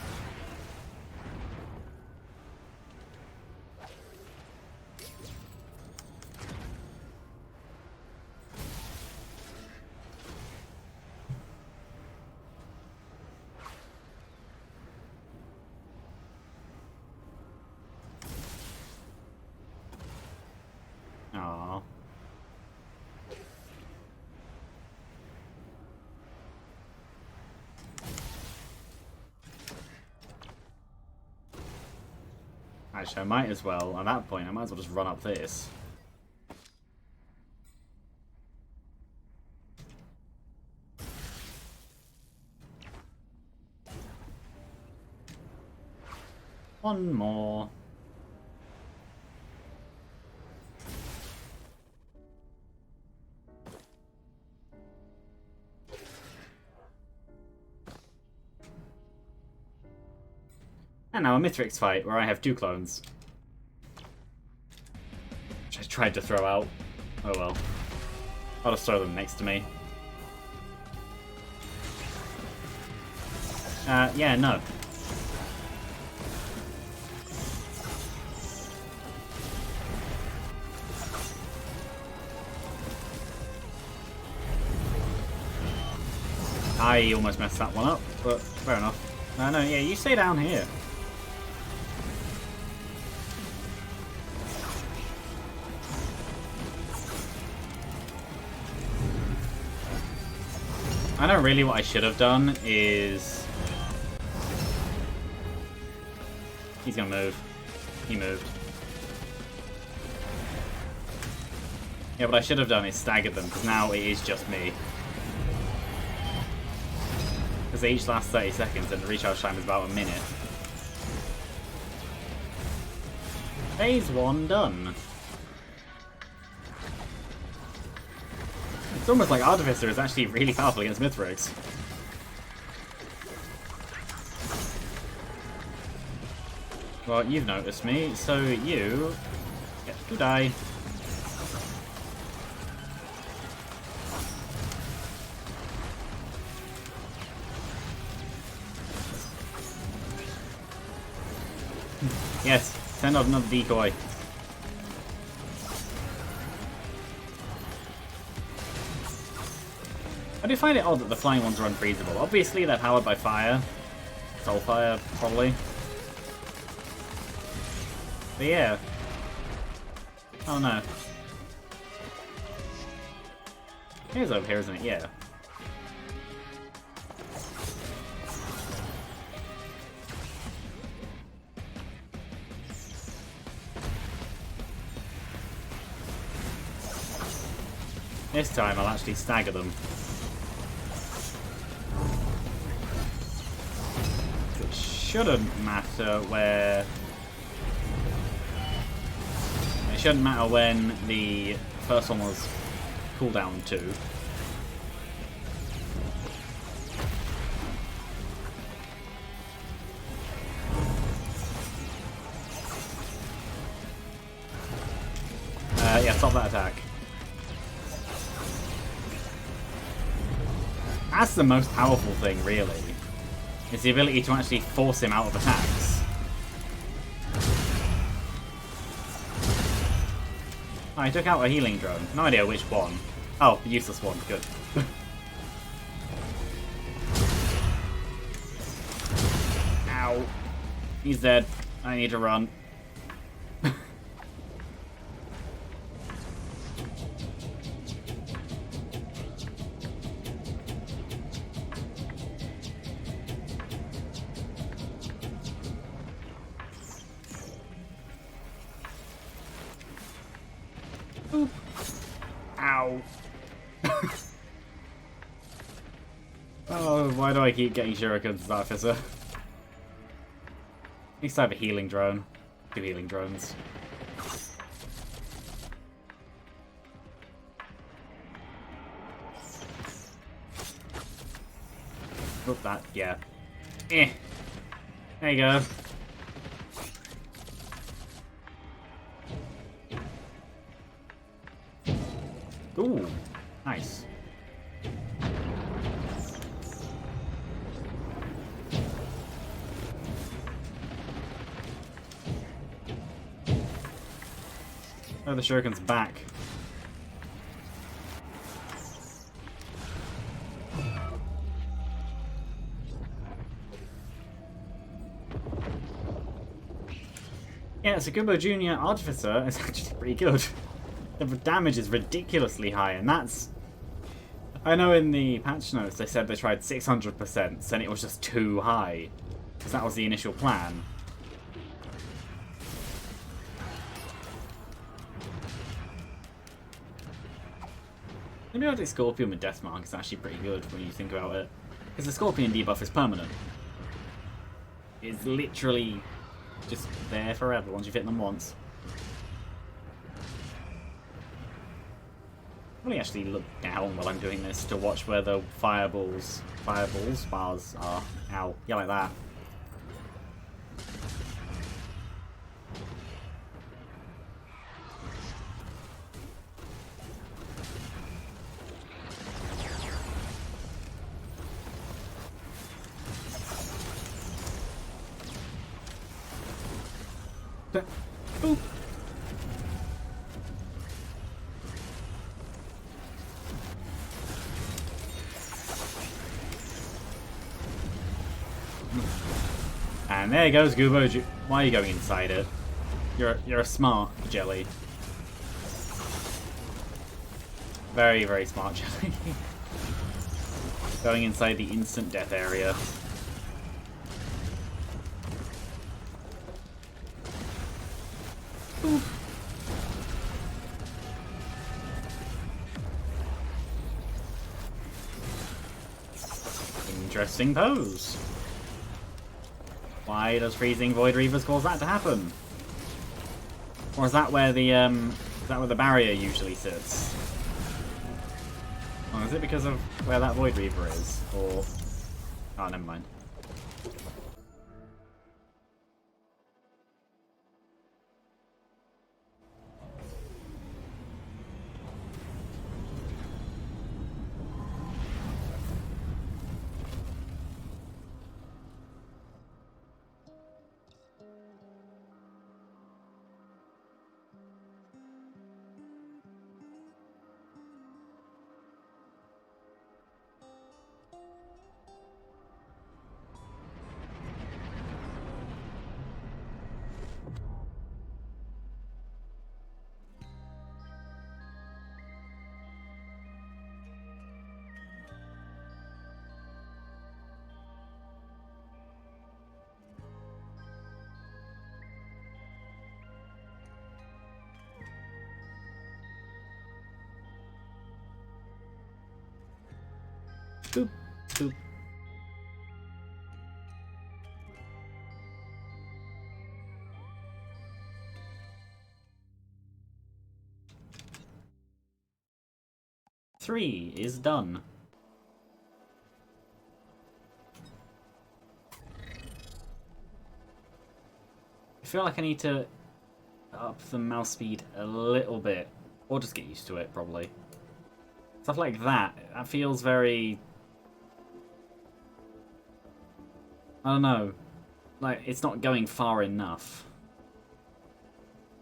Aww. Actually, I might as well, at that point, I might as well just run up this. One more. And now a Mithrix fight, where I have two clones. Which I tried to throw out. Oh well. I'll just throw them next to me. Yeah, no. I almost messed that one up, but fair enough. No, yeah, you stay down here. I know really what I should have done is... He's gonna move. He moved. Yeah, what I should have done is staggered them, because now it is just me. Because they each last 30 seconds and the recharge time is about a minute. Phase 1 done. It's almost like Artificer is actually really powerful against Mithriks. Well, you've noticed me, so you get to die. Yes, send out another decoy. I do find it odd that the flying ones are unfreezable. Obviously, they're powered by fire. Soulfire, probably. But yeah. Oh no. Here's over here, isn't it? Yeah. This time I'll actually stagger them. It shouldn't matter where... It shouldn't matter when the first one was cooldown 2. Yeah, stop that attack. That's the most powerful thing, really. It's the ability to actually force him out of attacks. Oh, I took out a healing drone. No idea which one. Oh, the useless one. Good. Ow. He's dead. I need to run. Ow. Oh, why do I keep getting shurikens as Artificer? At least I have a healing drone. 2 healing drones. Oh, that, yeah. Eh. There you go. Ooh, nice. Oh, the shuriken's back. Yeah, Sakubo Jr. Artificer is actually pretty good. The damage is ridiculously high, and that's... I know in the patch notes they said they tried 600%, and it was just too high. Because that was the initial plan. Maybe I think Scorpion with Deathmark is actually pretty good when you think about it. Because the Scorpion debuff is permanent. It's literally just there forever once you've hit them once. Let me actually look down while I'm doing this to watch where the fireballs bars are. Ow. Yeah, like that. Boop. And there goes Gubo. Why are you going inside it? You're a smart jelly. Very, very smart jelly. Going inside the instant death area. Ooh. Interesting pose. Why does freezing Void Reavers cause that to happen? Or is that where the barrier usually sits? Or is it because of where that Void Reaver is? Or oh, never mind. Boop, boop. Three is done. I feel like I need to up the mouse speed a little bit, or just get used to it, probably. Stuff like that, that feels very... I don't know. Like, it's not going far enough.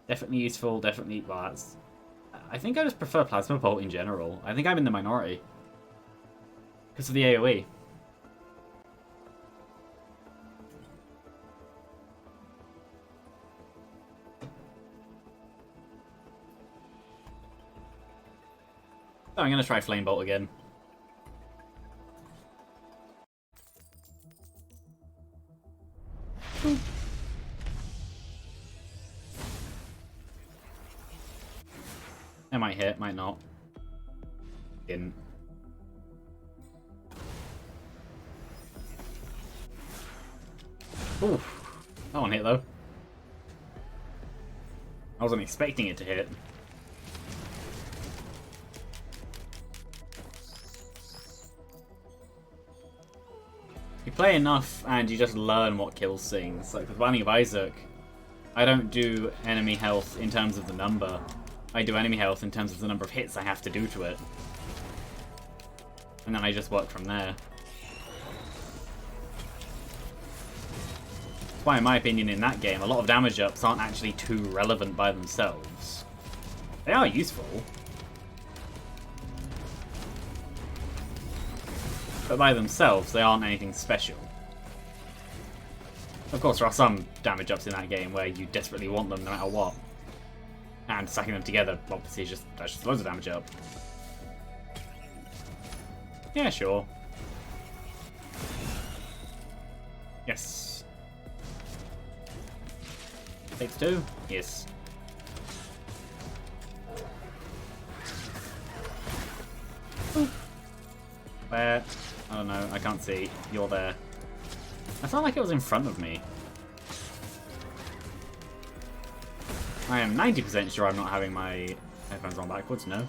Definitely useful, definitely... Well, that's... I think I just prefer Plasma Bolt in general. I think I'm in the minority. Because of the AoE. Oh, I'm going to try Flame Bolt again. Ooh. It might hit, might not. Didn't. Ooh. That one hit, though. I wasn't expecting it to hit. You play enough and you just learn what kills things. Like with Binding of Isaac, I don't do enemy health in terms of the number. I do enemy health in terms of the number of hits I have to do to it. And then I just work from there. That's why, in my opinion, in that game, a lot of damage ups aren't actually too relevant by themselves. They are useful. But by themselves, they aren't anything special. Of course, there are some damage ups in that game where you desperately want them no matter what. And stacking them together, obviously, that's just loads of damage up. Yeah, sure. Yes. Takes two? Yes. Ooh. Where? I don't know, I can't see. You're there. I felt like it was in front of me. I am 90% sure I'm not having my headphones on backwards, no.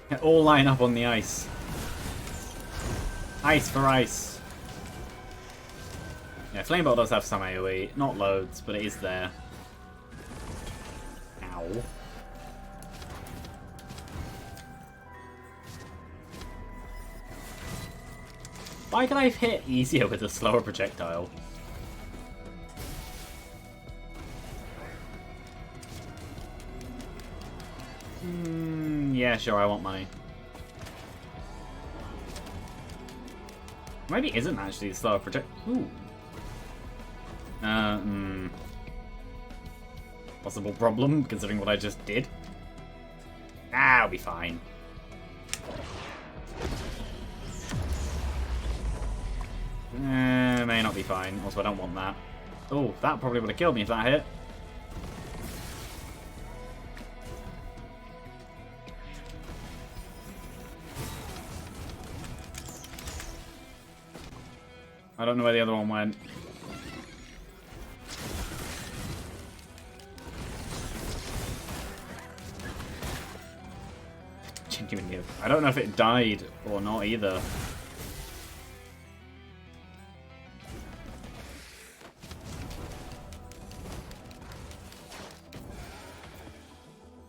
They all line up on the ice. Ice for ice. Yeah, Flame Bolt does have some AoE. Not loads, but it is there. Ow. Why could I have hit easier with a slower projectile? Yeah, sure, I want money. Maybe it isn't actually a slower project. Ooh. Possible problem, considering what I just did. I'll be fine. May not be fine. Also, I don't want that. Oh, that probably would have killed me if that hit. I don't know where the other one went. Genuinely, I don't know if it died or not either.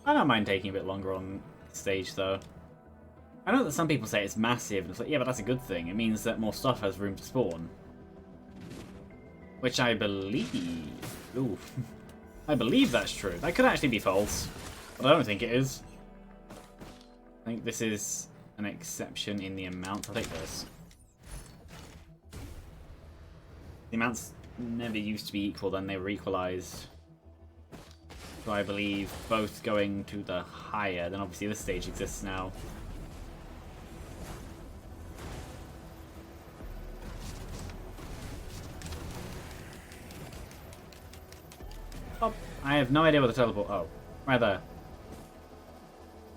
I don't mind taking a bit longer on stage though. I know that some people say it's massive, and it's like, yeah, but that's a good thing. It means that more stuff has room to spawn. Which I believe... Ooh. I believe that's true. That could actually be false, but I don't think it is. I think this is an exception in the amount. I'll take this. The amounts never used to be equal, then they were equalized. So I believe both going to the higher, then obviously this stage exists now. Oh, I have no idea where the teleport... Oh, right there.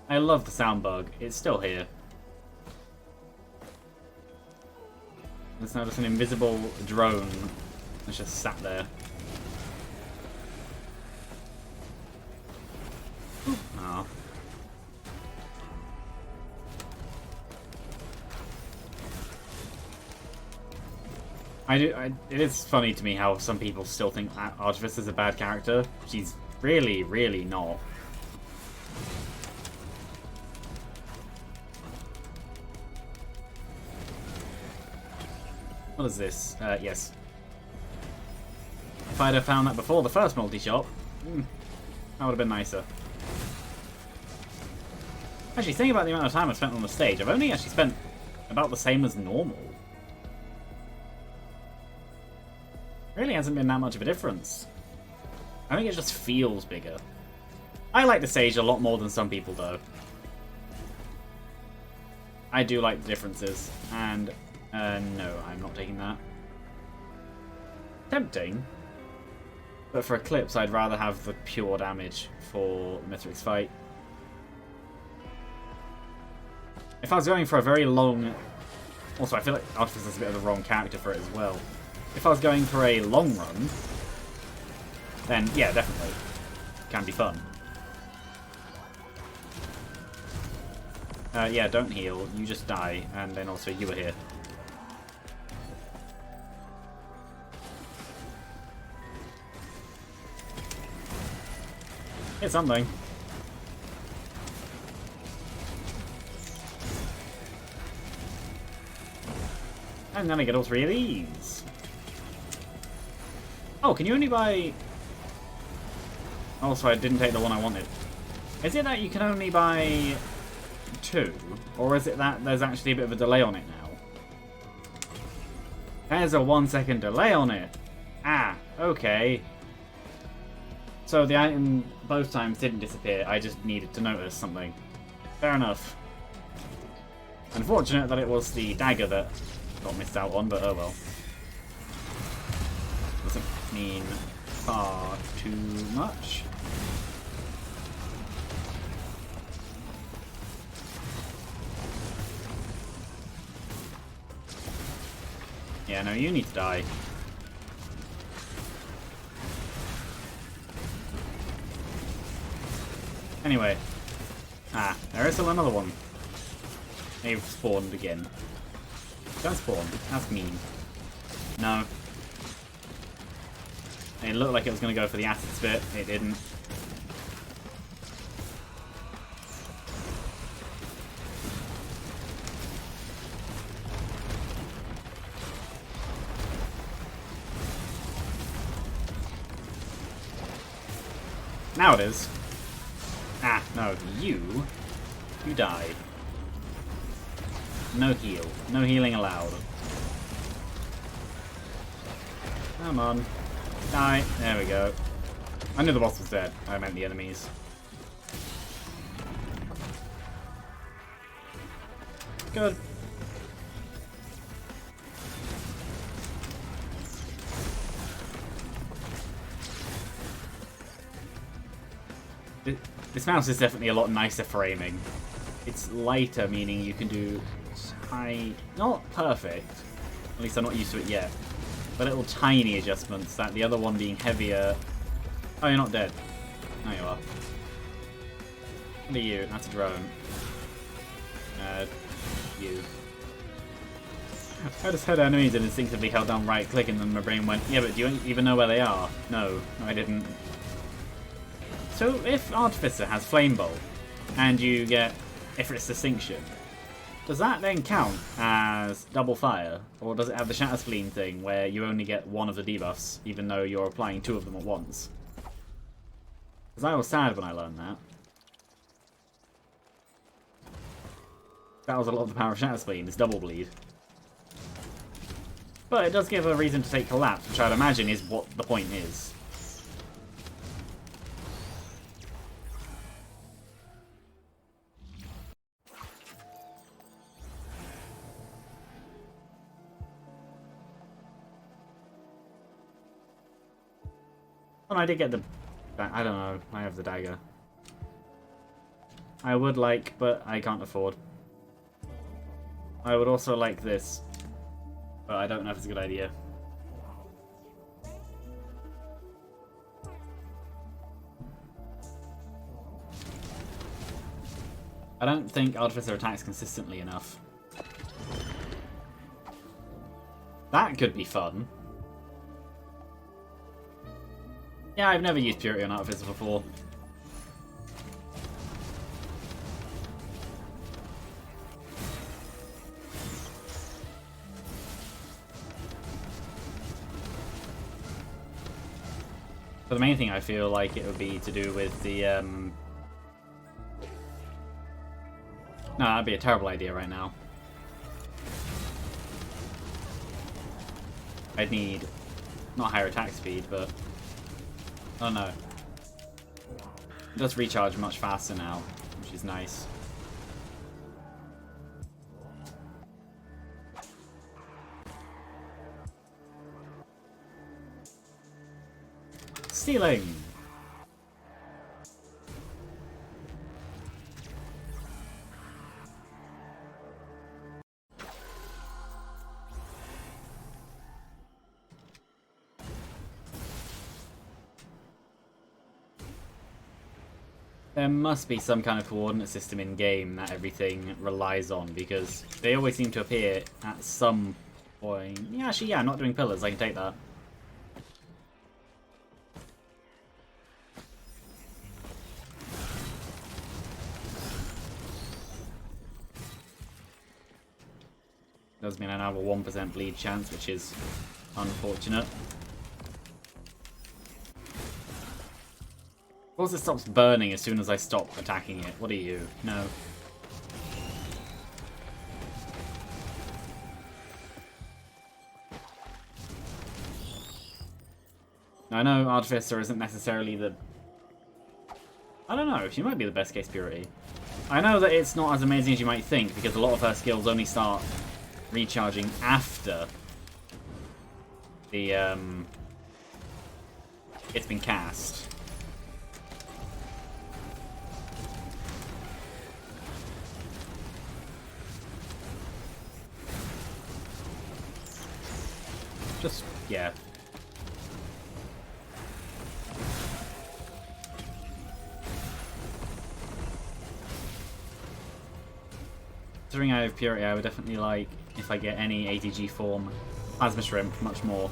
I love the sound bug. It's still here. It's now just an invisible drone that's just sat there. Oh. It is funny to me how some people still think Artifice is a bad character. She's really, really not. What is this? Yes. If I'd have found that before the first multi-shot, that would have been nicer. Actually, thinking about the amount of time I've spent on the stage, I've only actually spent about the same as normal. Really hasn't been that much of a difference. I think it just feels bigger. I like the stage a lot more than some people, though. I do like the differences, and no, I'm not taking that. Tempting, but for Eclipse, I'd rather have the pure damage for Mithric's fight. If I was going for a very long... Also, I feel like Artifice is a bit of the wrong character for it as well. If I was going for a long run, then yeah, definitely. Can be fun. Yeah, don't heal. You just die, and then also you are here. Hit something. And then I get all three of these. Oh, can you only buy... Also, I didn't take the one I wanted. Is it that you can only buy 2? Or is it that there's actually a bit of a delay on it now? There's a 1-second delay on it. Ah, okay. So the item both times didn't disappear, I just needed to notice something. Fair enough. Unfortunate that it was the dagger that got missed out on, but oh well. Doesn't mean far too much. Yeah, no, you need to die. Anyway. Ah, there is still another one. They've spawned again. Don't spawn. That's mean. No. It looked like it was going to go for the acid spit. It didn't. Now it is. Ah, no, you die. No heal. No healing allowed. Come on. Die. There we go. I knew the boss was dead. I meant the enemies. Good. This mouse is definitely a lot nicer for aiming. It's lighter, meaning you can do high... Not perfect. At least I'm not used to it yet. But little tiny adjustments, that the other one being heavier... Oh, you're not dead. No, you are. What are you? That's a drone. You. I just heard enemies and instinctively held down right click and then my brain went, yeah, but do you even know where they are? No, I didn't. So if Artificer has Flame Bolt and you get Ifrit's Distinction, does that then count as double fire? Or does it have the Shatter Spleen thing where you only get one of the debuffs even though you're applying two of them at once? Because I was sad when I learned that. That was a lot of the power of Shatter Spleen, this double bleed. But it does give a reason to take Collapse, which I'd imagine is what the point is. Oh, I did get the... I don't know, I have the dagger. I would like, but I can't afford. I would also like this, but I don't know if it's a good idea. I don't think Artificer attacks consistently enough. That could be fun. Yeah, I've never used Purity on Artificer before. But the main thing I feel like it would be to do with the, No, that'd be a terrible idea right now. I'd need, not higher attack speed, but... Oh no. It does recharge much faster now, which is nice. Stealing! There must be some kind of coordinate system in-game that everything relies on, because they always seem to appear at some point. Yeah, actually, yeah, not doing pillars, I can take that. Does mean I now have a 1% bleed chance, which is unfortunate. Of course it stops burning as soon as I stop attacking it. What are you? No. I know Artificer isn't necessarily the... I don't know, she might be the best case Purity. I know that it's not as amazing as you might think, because a lot of her skills only start recharging after the, it's been cast. Just, yeah. Considering I have Purity, I would definitely like, if I get any ATG form, Plasma Shrimp much more.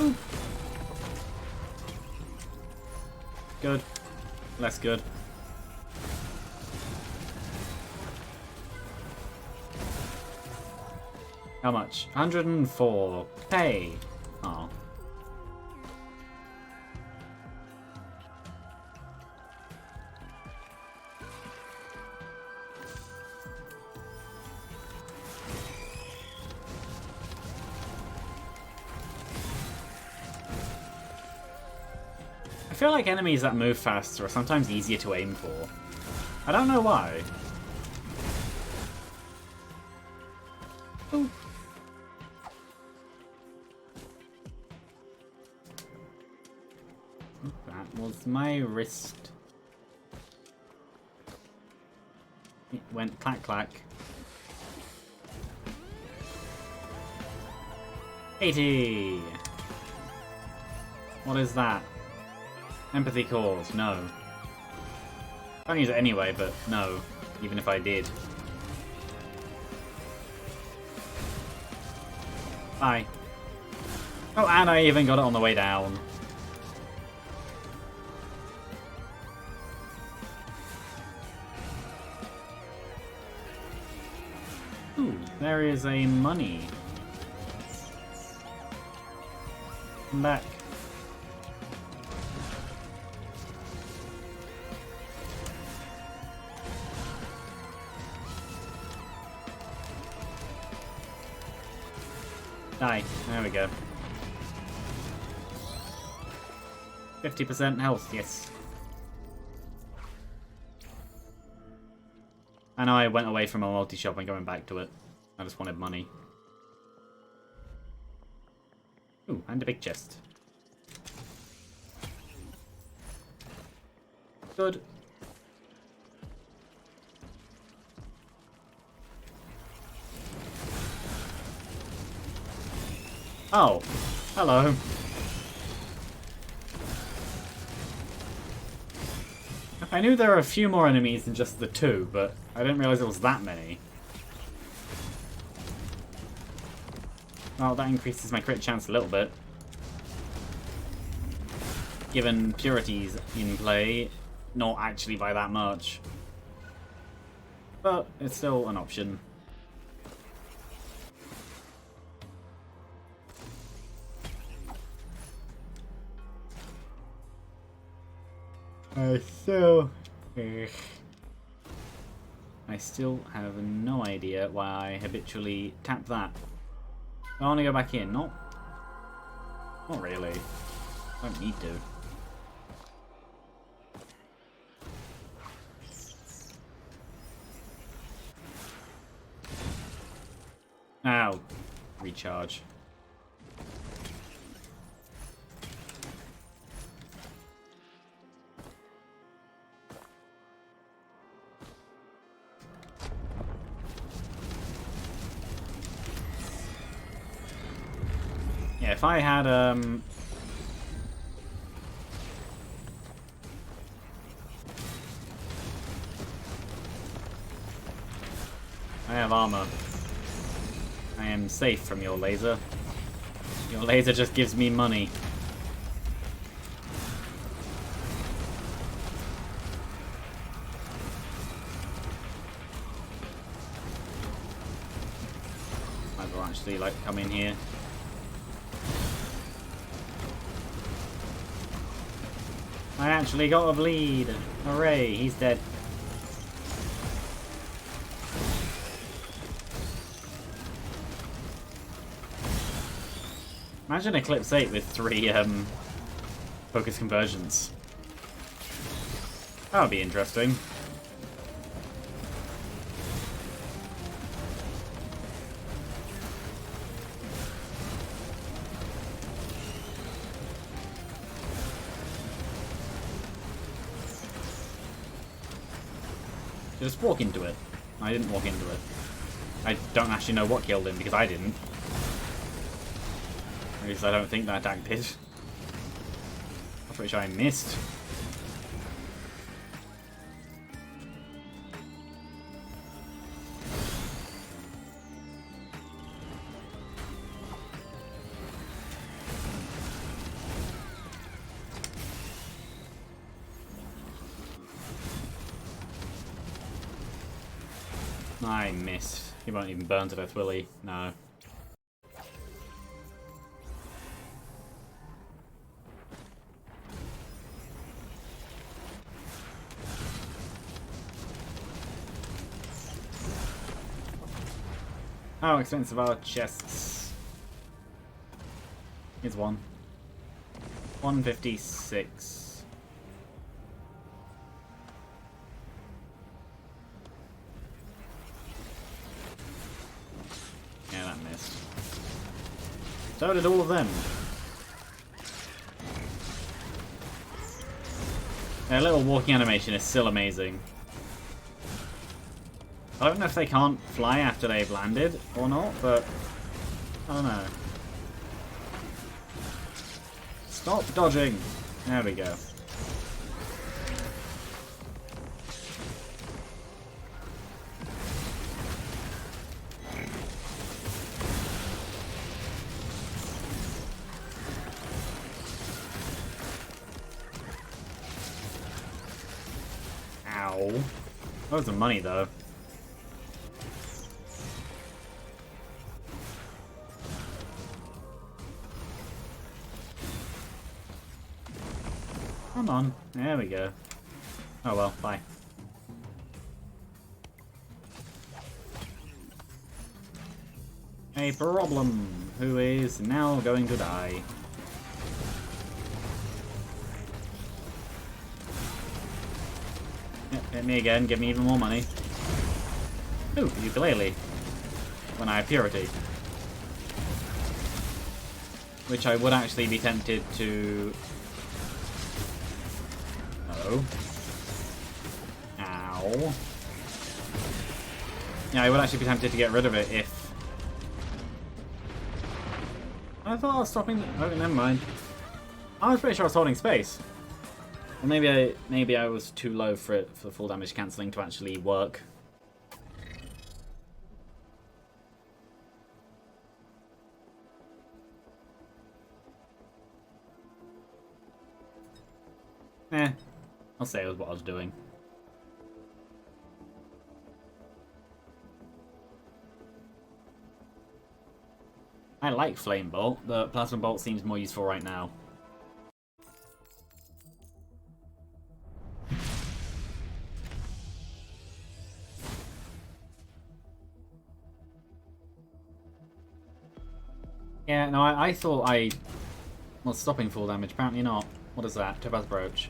Ooh. Good. Less good. How much? 104. Pay. Oh. I feel like enemies that move faster are sometimes easier to aim for. I don't know why. Ooh. That was my wrist. It went clack clack. 80! What is that? Empathy cores, no. Don't use it anyway, but no, even if I did. Bye. Oh, and I even got it on the way down. Ooh, there is a money. Come back. Die. There we go. 50% health, yes. I know I went away from a multi-shop and going back to it. I just wanted money. Ooh, and a big chest. Good. Oh, hello. I knew there were a few more enemies than just the two, but I didn't realise it was that many. Well, that increases my crit chance a little bit. Given Purity's in play, not actually by that much. But it's still an option. I still have no idea why I habitually tap that. I want to go back in. Not really. Don't need to. Ow. Recharge. Yeah, if I had, I have armor. I am safe from your laser. Your laser just gives me money. I will actually, like, come in here. I actually got a bleed. Hooray, he's dead. Imagine Eclipse 8 with 3 focus conversions. That would be interesting. Just walk into it. I didn't walk into it. I don't actually know what killed him because I didn't. At least I don't think that attack did. I'm pretty sure I missed. I missed. He won't even burn to death, will he? No. How expensive are chests? Here's one. 156. Yeah, that missed. So did all of them. Their little walking animation is still amazing. I don't know if they can't fly after they've landed or not, but I don't know. Stop dodging! There we go. Ow. Loads of money though. Come on. There we go. Oh well, bye. A problem who is now going to die. Yep, hit me again, give me even more money. Ooh, ukulele. When I have purity. Which I would actually be tempted to... Oh. Ow. Yeah, I would actually be tempted to get rid of it if... I thought I was stopping... Oh, never mind. I was pretty sure I was holding space. Or maybe I was too low for full damage cancelling to actually work. I'll say it was what I was doing. I like Flame Bolt, but Plasma Bolt seems more useful right now. Yeah, no, I thought I was stopping full damage. Apparently not. What is that? Topaz Brooch.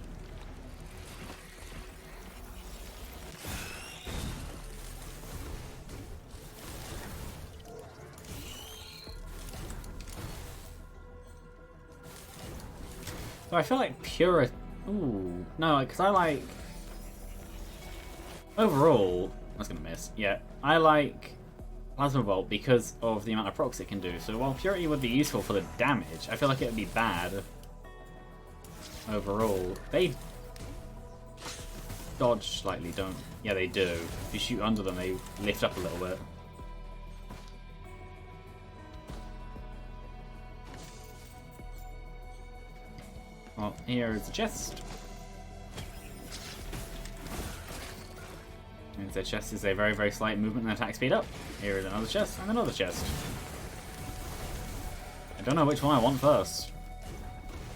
So I feel like pure... Ooh. No, because I like... Overall... I was going to miss. Yeah. I like Plasma Bolt because of the amount of procs it can do. So while Purity would be useful for the damage, I feel like it would be bad overall. They dodge slightly, don't... Yeah, they do. If you shoot under them, they lift up a little bit. Well, here is the chest. And the chest is a very, very slight movement and attack speed up. Here is another chest and another chest. I don't know which one I want first.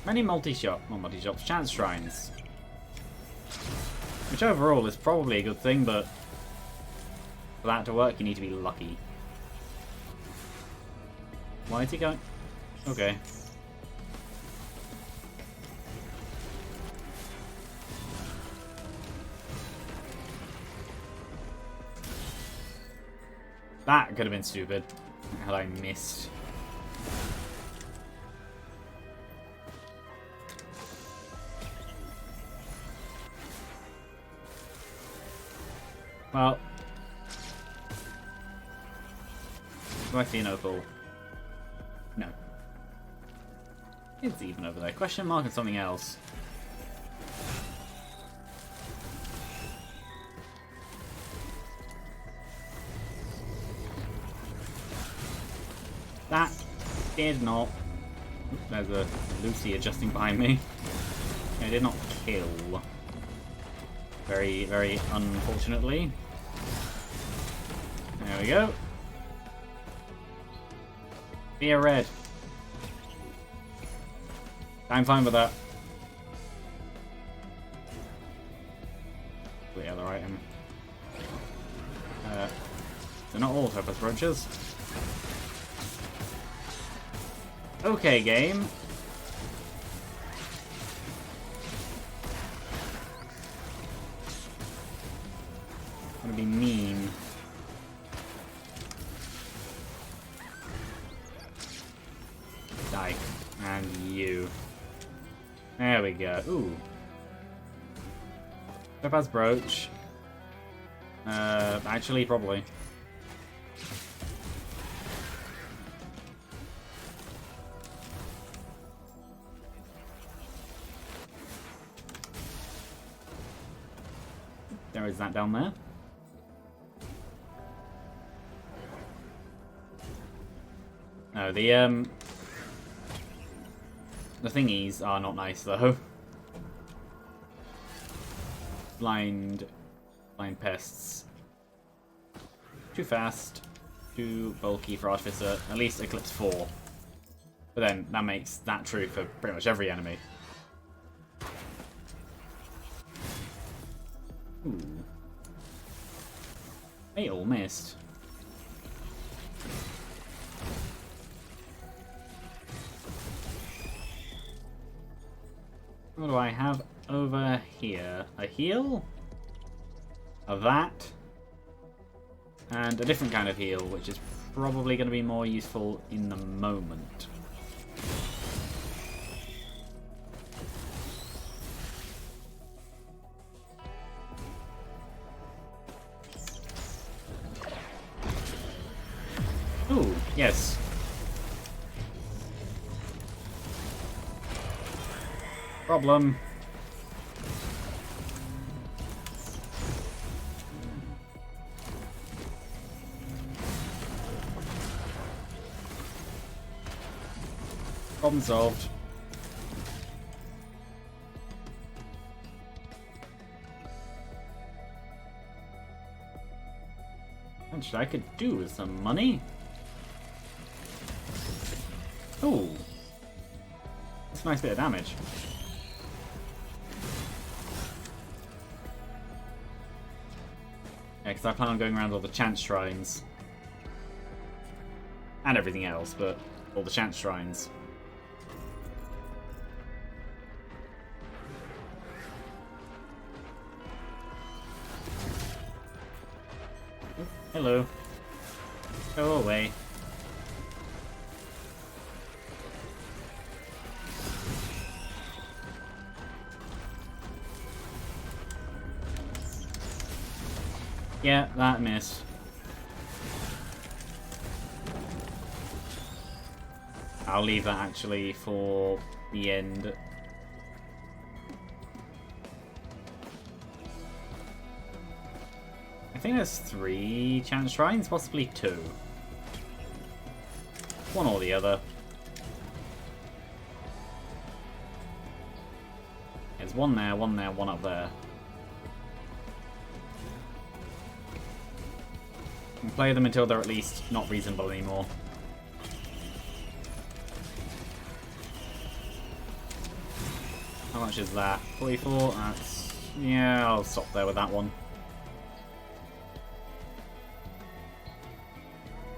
Many multi-shops, chance shrines. Which overall is probably a good thing, but for that to work, you need to be lucky. Why is he going? Okay. That could have been stupid had I missed. Well, do I see an opal? No. It's even over there. Question mark and something else. That did not... Oops, there's a Lucy adjusting behind me. It did not kill. Very, very unfortunately. There we go. Be a red. I'm fine with that. The other item. They're not all Topaz Brooches. Okay, game. I'm gonna be mean. Die. And you. There we go. Ooh. Topaz brooch. Actually, probably. There is that down there. No, the thingies are not nice though. Blind pests. Too fast, too bulky for Artificer. At least Eclipse 4. But then that makes that true for pretty much every enemy. Ooh. They all missed. What do I have over here? A heal? A that? And a different kind of heal, which is probably going to be more useful in the moment. Ooh, yes. Problem. Problem solved. What I could do with some money? Ooh. That's a nice bit of damage. Yeah, because I plan on going around all the chance shrines. And everything else, but all the chance shrines. Hello. Go away. Yeah, that missed. I'll leave that actually for the end. I think there's 3 chance shrines, possibly 2. One or the other. There's one there, one up there. And play them until they're at least not reasonable anymore. How much is that? 44? That's... yeah, I'll stop there with that one.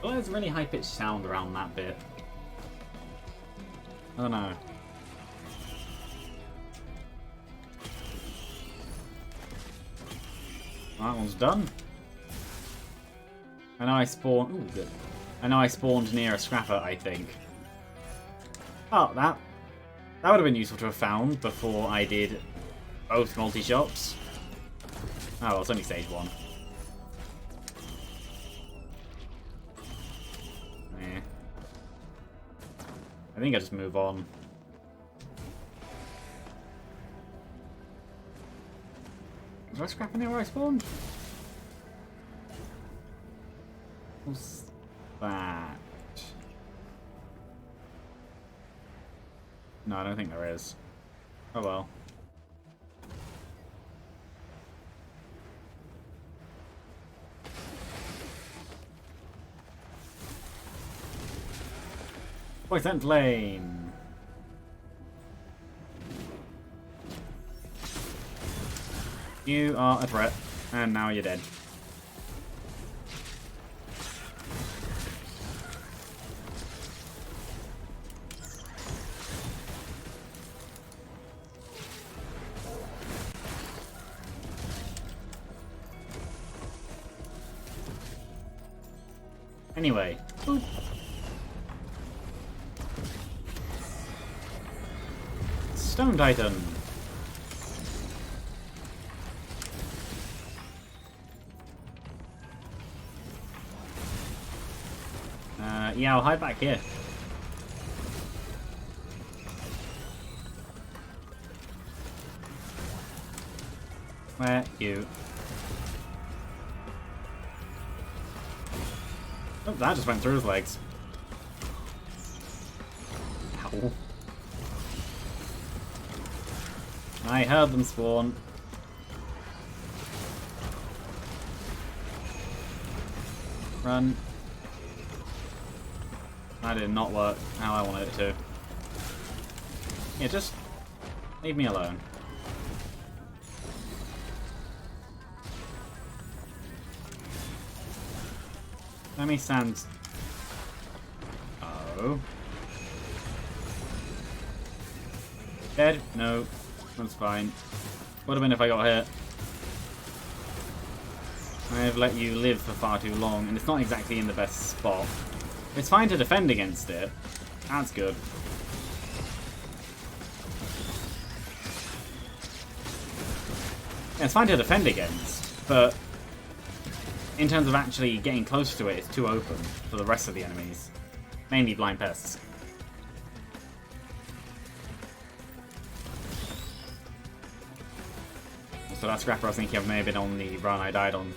Oh, there's a really high-pitched sound around that bit. I don't know. That one's done. I know I spawned... ooh, good. I know I spawned near a scrapper, I think. Oh, that would have been useful to have found before I did both multi-shops. Oh, well, it's only stage 1. Eh. I think I just move on. Was there a scrapper near where I spawned? What's that? No, I don't think there is. Oh well. Poison flame. You are a threat, and now you're dead. Anyway. Boop. Stone Titan. Yeah, I'll hide back here. Where you? Oh, that just went through his legs. Ow. I heard them spawn. Run. That did not work how I wanted it to. Yeah, just leave me alone. Let me stand. Oh. Dead? No. That's fine. Would have been if I got hit. I have let you live for far too long, and it's not exactly in the best spot. It's fine to defend against it. That's good. Yeah, it's fine to defend against, but in terms of actually getting close to it, it's too open for the rest of the enemies. Mainly blind pests. So that scrapper I was thinking of may have been on the run I died on.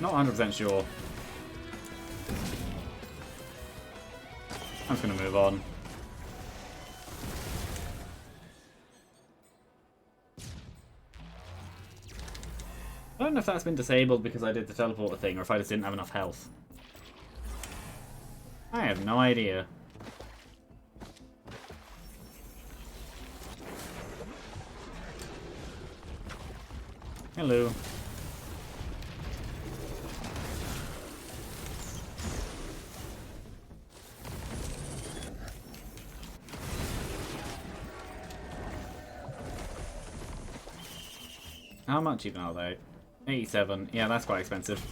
Not 100% sure. I'm just going to move on. I don't know if that's been disabled because I did the teleporter thing or if I just didn't have enough health. I have no idea. Hello. How much even are they? 87. Yeah, that's quite expensive.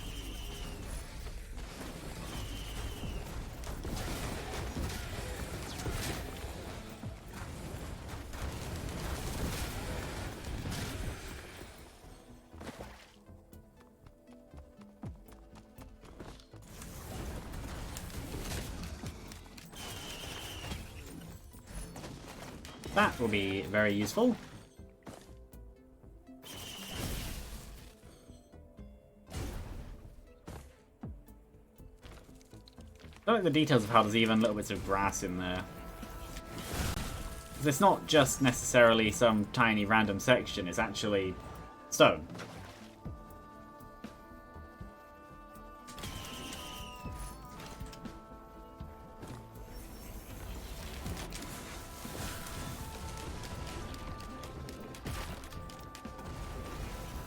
That will be very useful. I like the details of how there's even little bits of grass in there. It's not just necessarily some tiny random section, it's actually stone.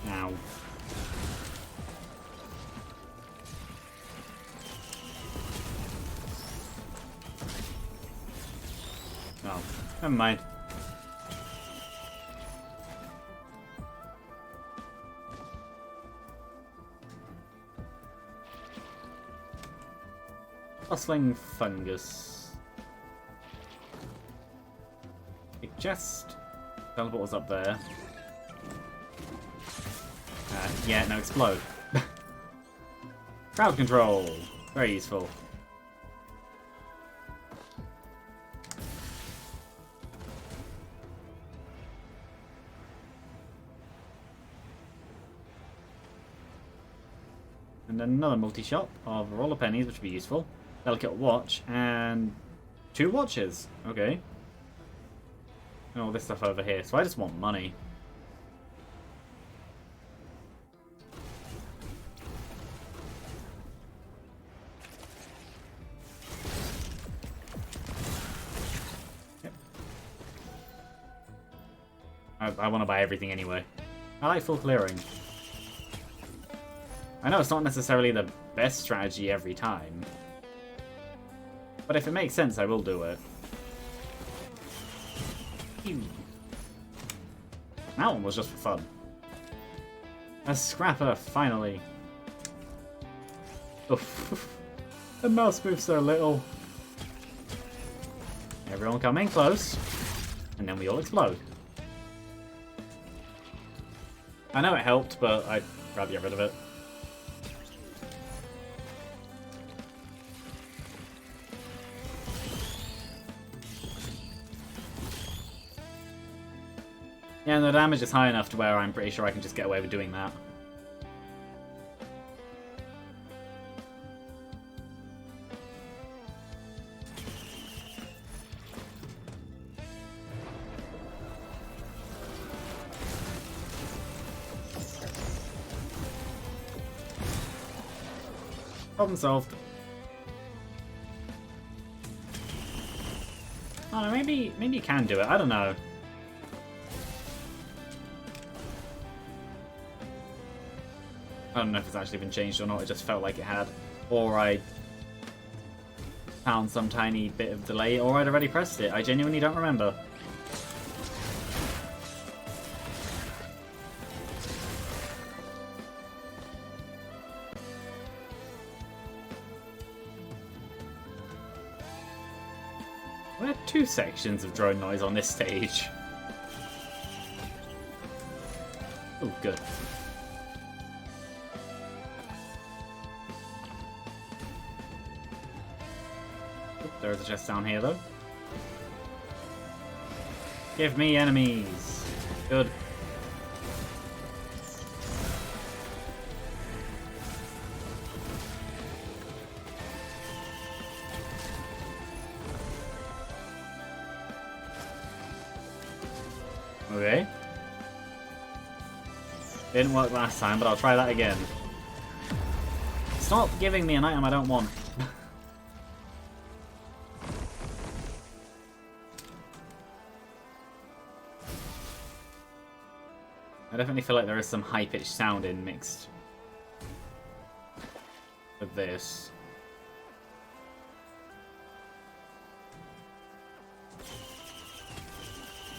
Ow. Oh, never mind. Bustling fungus. Big chest. Teleport was up there. Yeah, no, explode. Crowd control. Very useful. And another multi-shop of roller pennies, which would be useful. Delicate watch, and 2 watches. Okay. And all this stuff over here. So I just want money. Yep. I want to buy everything anyway. I like full clearing. I know it's not necessarily the best strategy every time. But if it makes sense, I will do it. Phew. That one was just for fun. A scrapper, finally. Oof. The mouse moves so little. Everyone come in close, and then we all explode. I know it helped, but I'd rather get rid of it. Yeah, the damage is high enough to where I'm pretty sure I can just get away with doing that. Problem solved. Oh no, maybe you can do it. I don't know. I don't know if it's actually been changed or not. It just felt like it had, or I found some tiny bit of delay, or I'd already pressed it. I genuinely don't remember. We had 2 sections of drone noise on this stage. Oh, good. Oh, there's a chest down here, though. Give me enemies. Good. Okay. Didn't work last time, but I'll try that again. Stop giving me an item I don't want. I definitely feel like there is some high-pitched sound in mixed with this.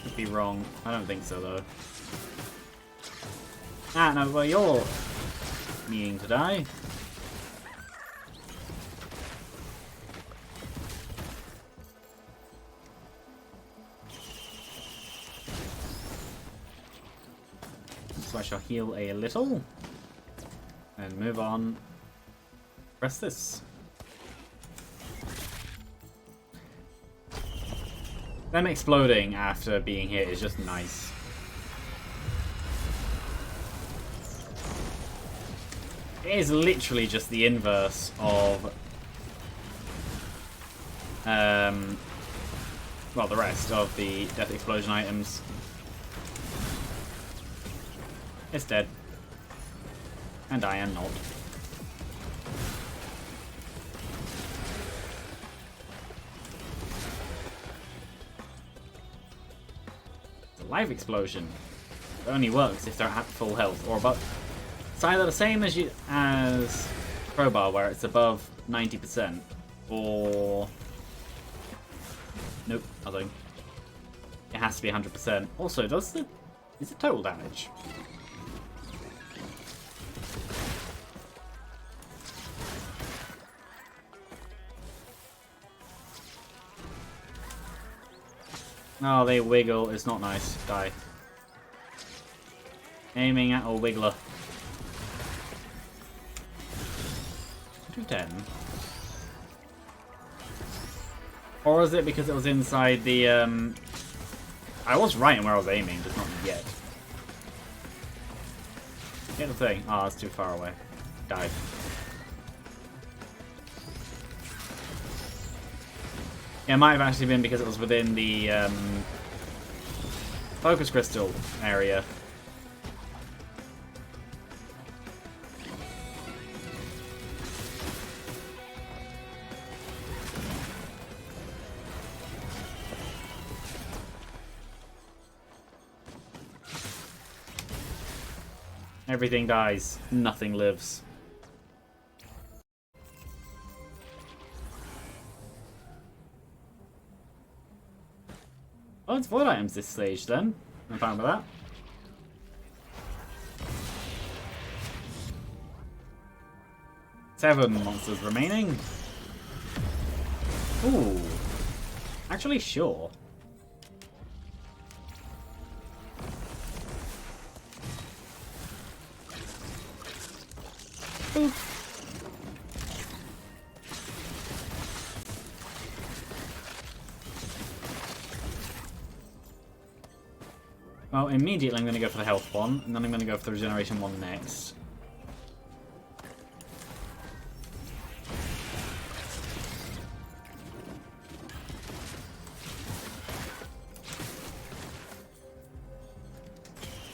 Could be wrong. I don't think so, though. Ah, no, well, you're needing to die. So I shall heal a little. And move on. Press this. Them exploding after being hit is just nice. It is literally just the inverse of well, the rest of the death explosion items. It's dead. And I am not. Life explosion. It only works if they're at full health or above. It's either the same as crowbar, where it's above 90%, or nope, nothing. It has to be 100%. Also, is it total damage? Oh, they wiggle. It's not nice. Die. Aiming at a wiggler. 210. Or is it because it was inside the, I was right in where I was aiming, just not yet. Get the thing. Oh, it's too far away. Die. Yeah, it might have actually been because it was within the focus crystal area. Everything dies. Nothing lives. Oh, it's void items this stage then. I'm fine with that. 7 monsters remaining. Ooh. Actually, sure. Boop. Well, immediately I'm going to go for the health one, and then I'm going to go for the regeneration one next.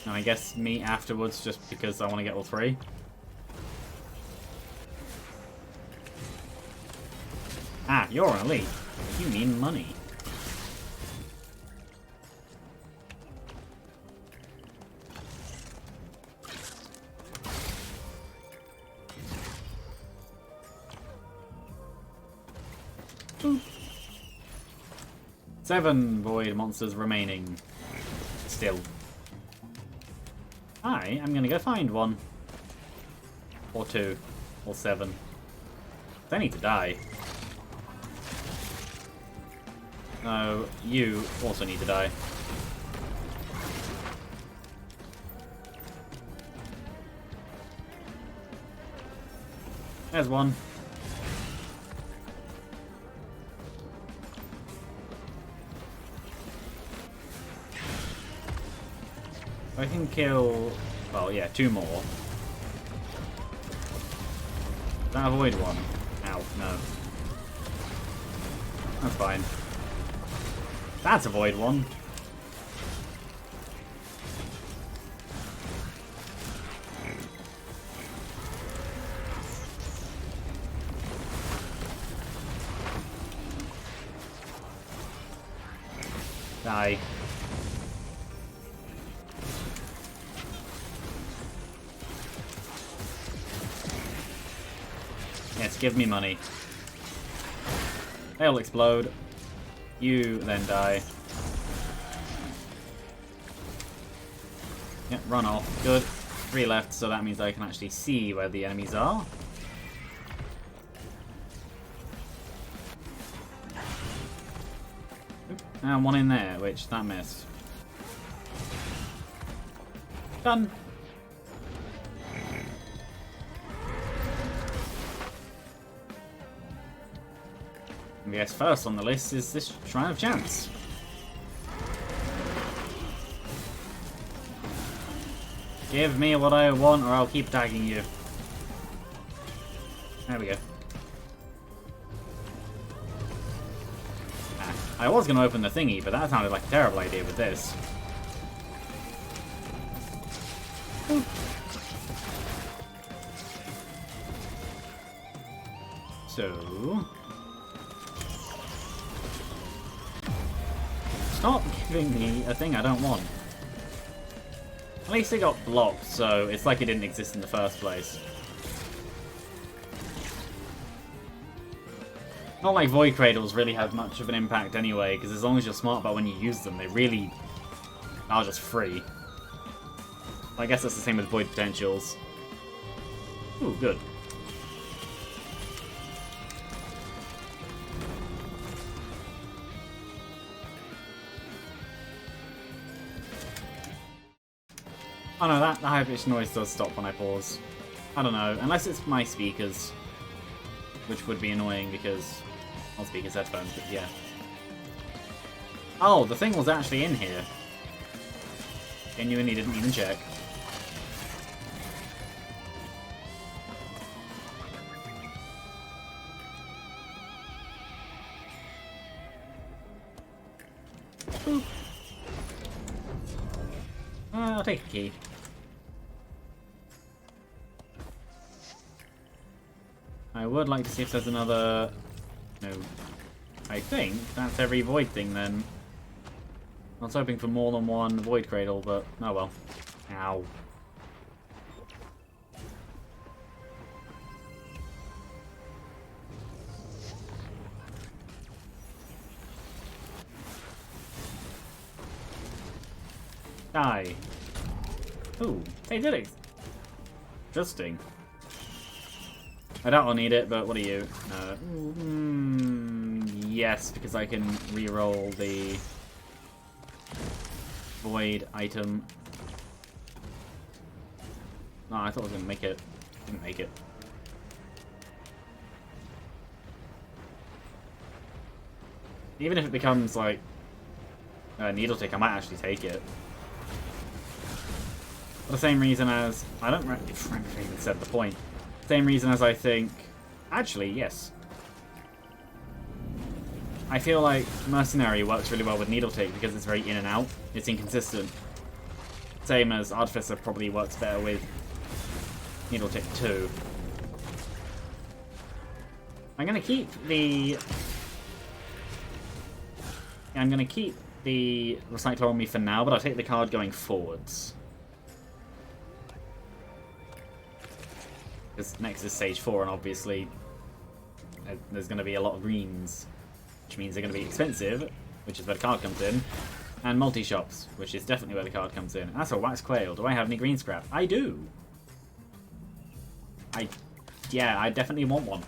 And I guess meat afterwards, just because I want to get all 3. Ah, you're an elite. You mean money. Boop. 7 void monsters remaining. Still. I am gonna go find 1. Or 2. Or 7. They need to die. No, you also need to die. There's 1. I can kill... well, yeah, 2 more. Does that avoid 1? Ow, no. That's fine. That's avoid 1. Die. Yes, give me money. They'll explode. You then die. Yep, run off. Good. 3 left, so that means I can actually see where the enemies are. Oop. And 1 in there, which that missed. Done. And yes, first on the list is this Shrine of Chance. Give me what I want or I'll keep tagging you. There we go. Ah, I was going to open the thingy, but that sounded like a terrible idea with this. Ooh. So... stop giving me a thing I don't want. At least it got blocked, so it's like it didn't exist in the first place. Not like Void Cradles really have much of an impact anyway, because as long as you're smart about when you use them, they really are just free. I guess that's the same with Void Potentials. Ooh, good. Oh no, that high-pitched noise does stop when I pause. I don't know, unless it's my speakers, which would be annoying because on speakers, headphones, but yeah. Oh, the thing was actually in here. Genuinely didn't even check. Boop. I'll take a key. I would like to see if there's another... no. I think that's every Void thing then. I was hoping for more than one Void Cradle, but oh well. Ow. Die. Ooh, they did it. Interesting. I doubt I'll need it, but what are you? Yes, because I can re-roll the void item. No, I thought I was going to make it. Didn't make it. Even if it becomes, like, Needle Tick, I might actually take it. For the same reason as... I don't remember if I even said the point. Same reason as I think... Actually, yes. I feel like Mercenary works really well with Needle Tick because it's very in and out. It's inconsistent. Same as Artificer probably works better with Needle Tick too. I'm going to keep the... I'm going to keep the Recycler on me for now, but I'll take the card going forwards. Because next is Stage 4, and obviously there's going to be a lot of greens, which means they're going to be expensive, which is where the card comes in, and multi-shops, which is definitely where the card comes in. That's a Wax Quail. Do I have any green scrap? I do! Yeah, I definitely want one.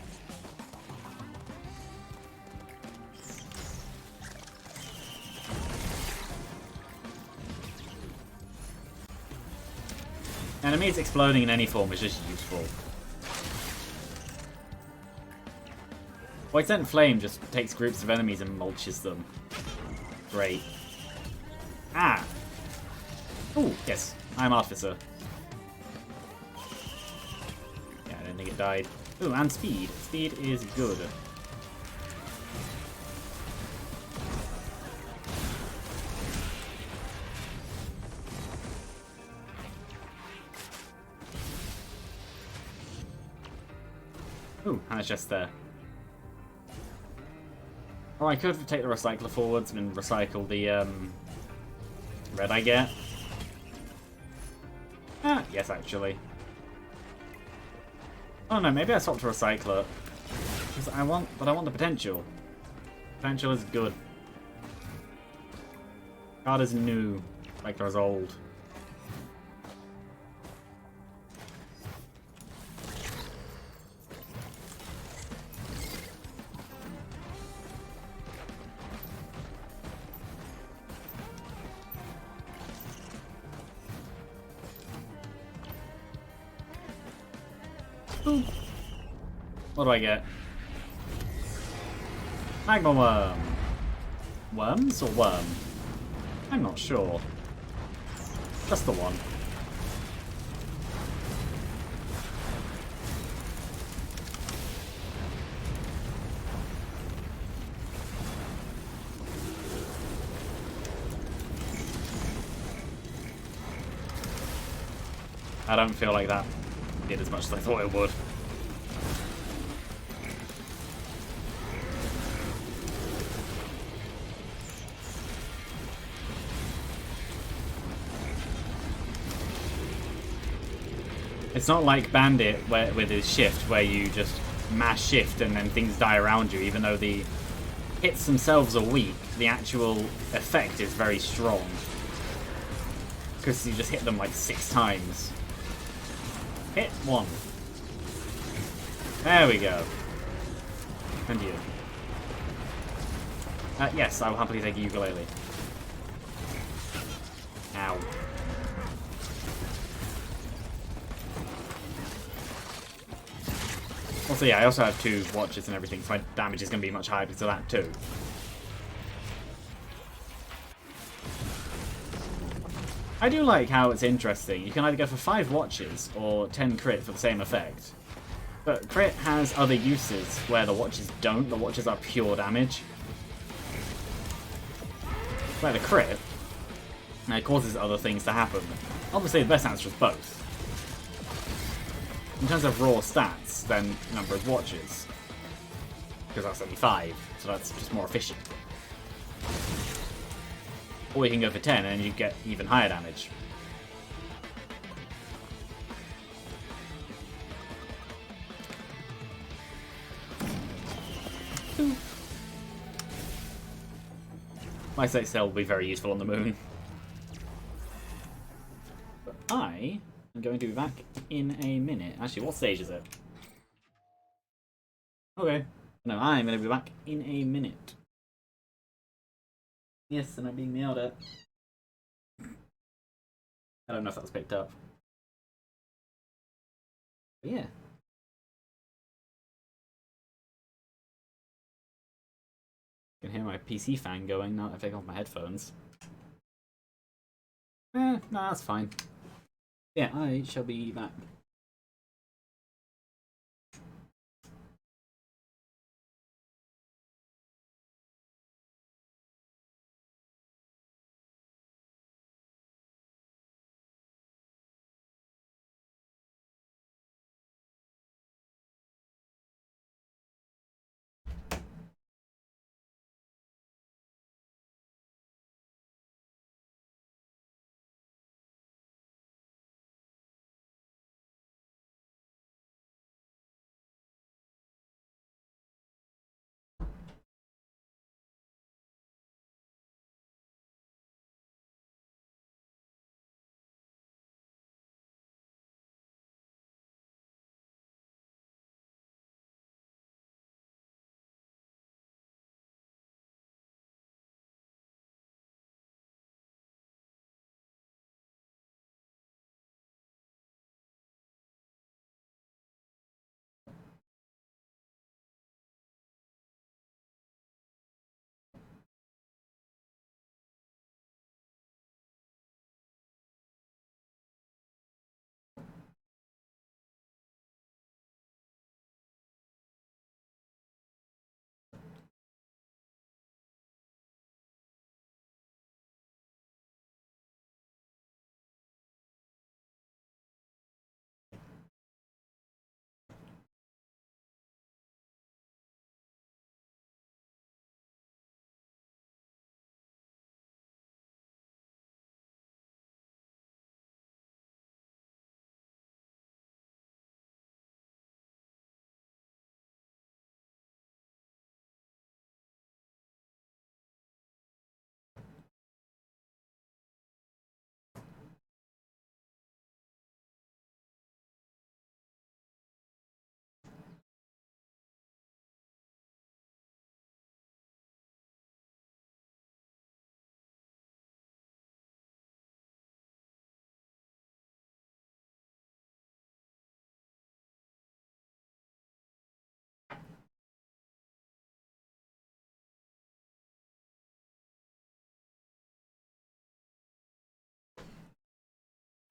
Enemies exploding in any form is just useful. Void-Sent Flame just takes groups of enemies and mulches them. Great. Ah! Ooh, yes. I'm Artificer. Yeah, I didn't think it died. Ooh, and speed. Speed is good. Ooh, and it's just there. Oh, I could take the Recycler forwards and recycle the red I get. Ah, yes, actually. Oh no, maybe I swapped to Recycler. Because I want the potential. Potential is good. Card is new. Recycler is old. Ooh. What do I get? Magma Worm. Worms or worm? I'm not sure. Just the one. I don't feel like that did as much as I thought it would. It's not like Bandit where, with his shift, where you just mash shift and then things die around you, even though the hits themselves are weak, the actual effect is very strong. Because you just hit them like 6 times. Hit 1. There we go. And you. Yes, I will happily take a ukulele. Ow. Also, yeah, I also have 2 watches and everything, so my damage is going to be much higher because of that too. I do like how it's interesting. You can either go for 5 watches or 10 crit for the same effect. But crit has other uses where the watches don't. The watches are pure damage. Where the crit, it causes other things to happen. Obviously, the best answer is both. In terms of raw stats, then number of watches. Because that's only 5, so that's just more efficient. Or you can go for 10 and you get even higher damage. My Sight Cell will be very useful on the moon. But I am going to be back in a minute. Actually, what stage is it? Okay. No, I'm going to be back in a minute. Yes, and I'm being yelled at. I don't know if that was picked up. But yeah. I can hear my PC fan going now that I've taken off my headphones. No, that's fine. Yeah, I shall be back.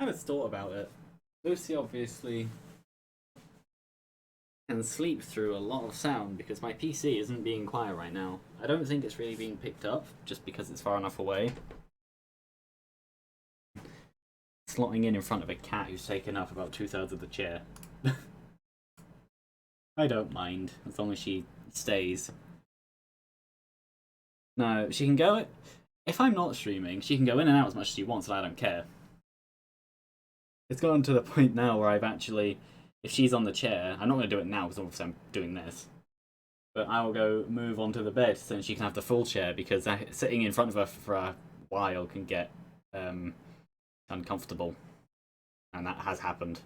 I haven't thought about it. Lucy obviously can sleep through a lot of sound because my PC isn't being quiet right now. I don't think it's really being picked up just because it's far enough away. Slotting in front of a cat who's taken up about 2/3 of the chair. I don't mind as long as she stays. No, she can go. If I'm not streaming, she can go in and out as much as she wants, and I don't care. It's gotten to the point now where I've actually, if she's on the chair, I'm not going to do it now because obviously I'm doing this. But I will go move onto the bed so she can have the full chair because sitting in front of her for a while can get uncomfortable, and that has happened.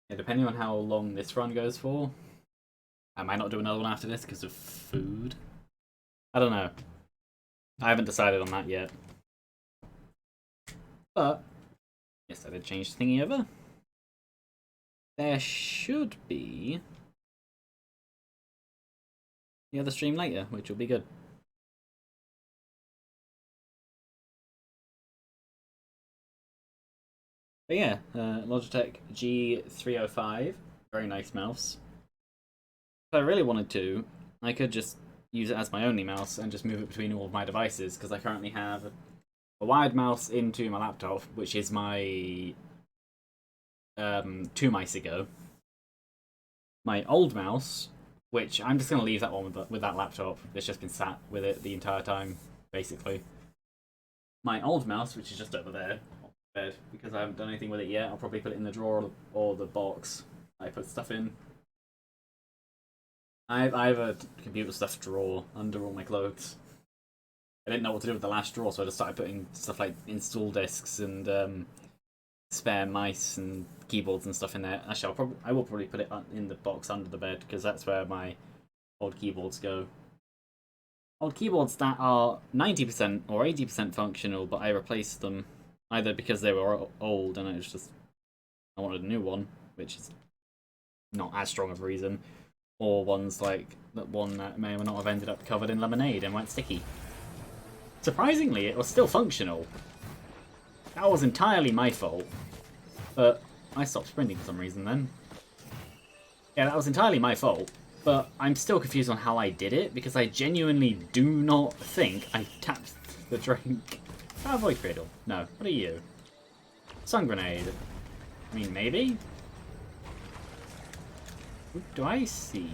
Yeah, depending on how long this run goes for, I might not do another one after this because of food. I don't know. I haven't decided on that yet. But yes, I did change the thingy over. There should be the other stream later, which will be good. But yeah, Logitech G305, very nice mouse. If I really wanted to, I could just use it as my only mouse and just move it between all of my devices because I currently have a wired mouse into my laptop, which is my 2 mice ago. My old mouse, which I'm just going to leave that one with that laptop. It's just been sat with it the entire time, basically. My old mouse, which is just over there on the bed, because I haven't done anything with it yet. I'll probably put it in the drawer or the box I put stuff in. I have a computer stuff drawer under all my clothes. I didn't know what to do with the last drawer, so I just started putting stuff like install discs and spare mice and keyboards and stuff in there. Actually, I will probably put it in the box under the bed because that's where my old keyboards go. Old keyboards that are 90% or 80% functional, but I replaced them either because they were old and I wanted a new one, which is not as strong of a reason, or ones like that one that may or may not have ended up covered in lemonade and went sticky. Surprisingly, it was still functional. That was entirely my fault, but I stopped sprinting for some reason then. Yeah, that was entirely my fault, but I'm still confused on how I did it, because I genuinely do not think I tapped the drink. Oh, Void Cradle. No, what are you? Sun Grenade. I mean, maybe? What do I see?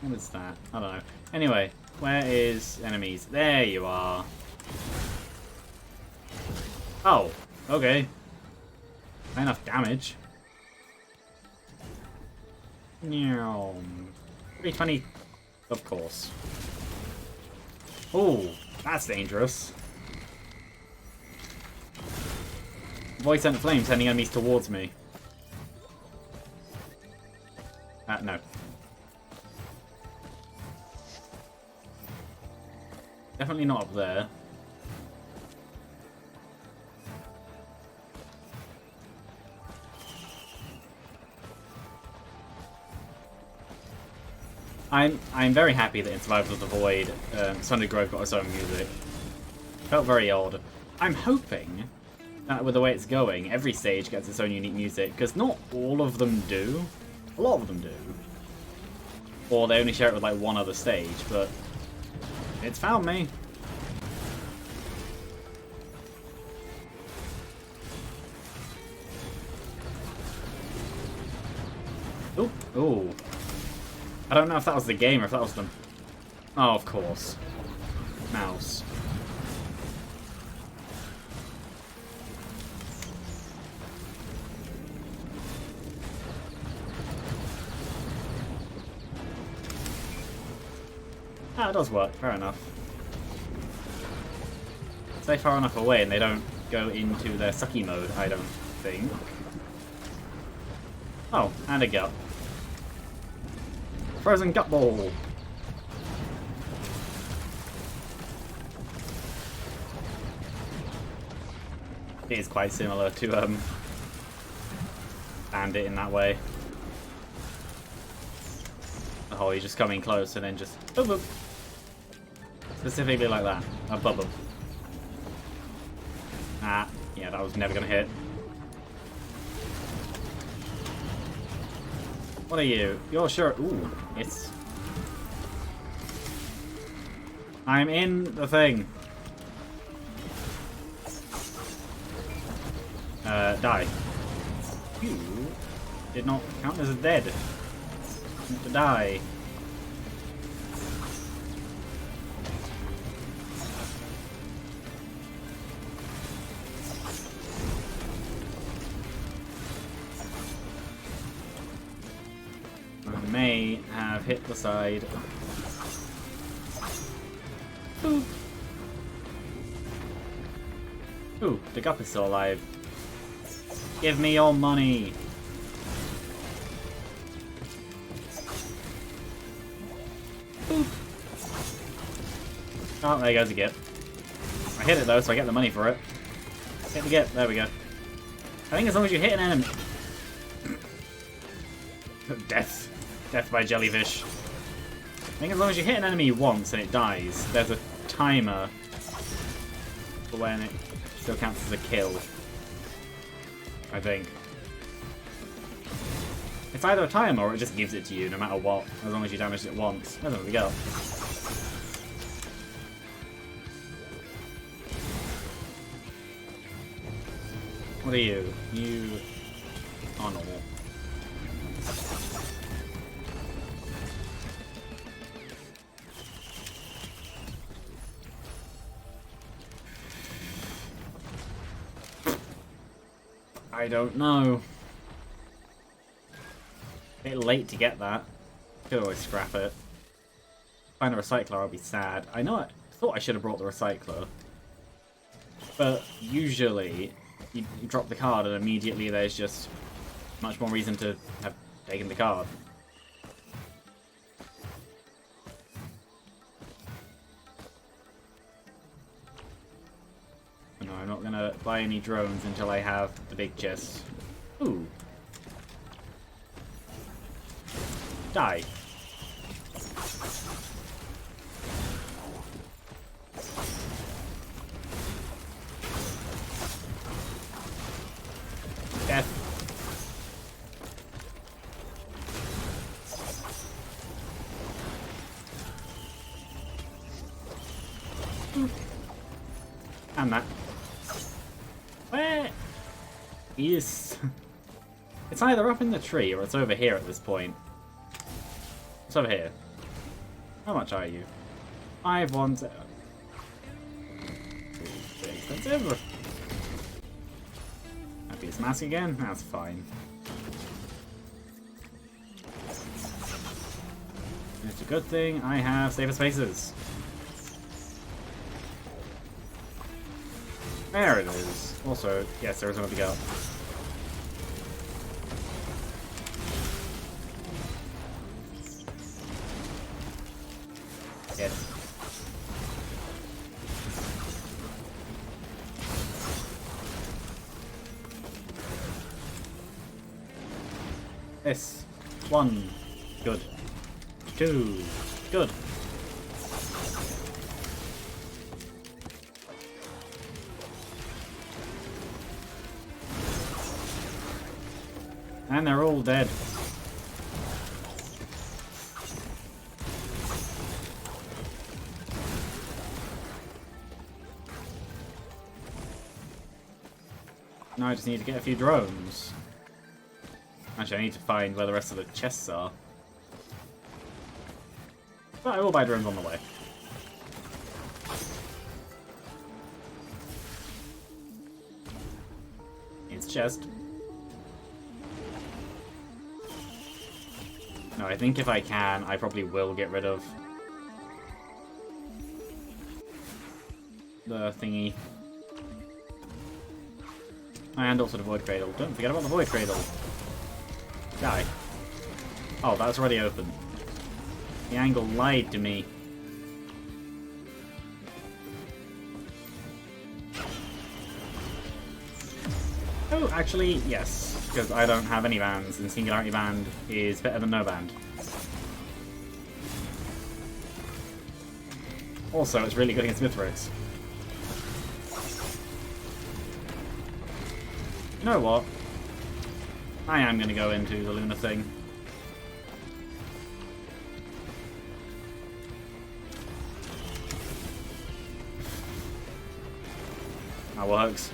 What is that? I don't know. Anyway, where is enemies? There you are. Oh, okay. Not enough damage. 320, of course. Oh, that's dangerous. Void Sent Flame sending enemies towards me. No. Definitely not up there. I'm very happy that in Survivors of the Void, Sundered Grove got its own music. Felt very odd. I'm hoping that with the way it's going, every stage gets its own unique music, because not all of them do. A lot of them do. Or they only share it with like one other stage, but it's found me. Ooh, ooh. I don't know if that was the game or if that was them. Oh, of course. Mouse. Ah, it does work. Fair enough. Stay far enough away and they don't go into their sucky mode, I don't think. Oh, and a gut. Frozen Gut Ball! It is quite similar to Bandit in that way. Oh, you just come in close and then just boop boop. Specifically like that. A bubble. Ah, yeah, that was never gonna hit. What are you? You're sure. Ooh, it's. I'm in the thing. Die. You did not count as dead. Need to die. I may have hit the side. Ooh. Ooh, the Gup is still alive. Give me your money. Boop. Oh, there goes the Gip. I hit it though, so I get the money for it. Hit the Gip, there we go. I think as long as you hit an enemy... Death. Death by jellyfish. I think as long as you hit an enemy once and it dies, there's a timer for when it still counts as a kill. I think. It's either a timer or it just gives it to you no matter what, as long as you damage it once. There we go. What are you? You are normal. I don't know. A bit late to get that. Could always scrap it. Find a recycler, I'll be sad. I know I thought I should have brought the recycler. But usually, you drop the card and immediately there's just much more reason to have taken the card. No, I'm not gonna buy any drones until I have the big chest. Ooh. Die. Death. And that. Where? He is. It's either up in the tree or it's over here at this point. It's over here. How much are you? 5 1. Expensive. His mask again? That's fine. It's a good thing I have safer spaces. There it is. Also, yes, there is another girl. Yes. This. 1. Good. 2. Good. And they're all dead. Now I just need to get a few drones. Actually, I need to find where the rest of the chests are. But I will buy drones on the way. It's chest. No, I think if I can, I probably will get rid of the thingy. And also the Void Cradle. Don't forget about the Void Cradle. Die. Oh, that's already open. The angle lied to me. Oh, actually, yes. Because I don't have any bands, and Singularity Band is better than no band. Also, it's really good against Mithrix. You know what? I am going to go into the Luna thing. That works.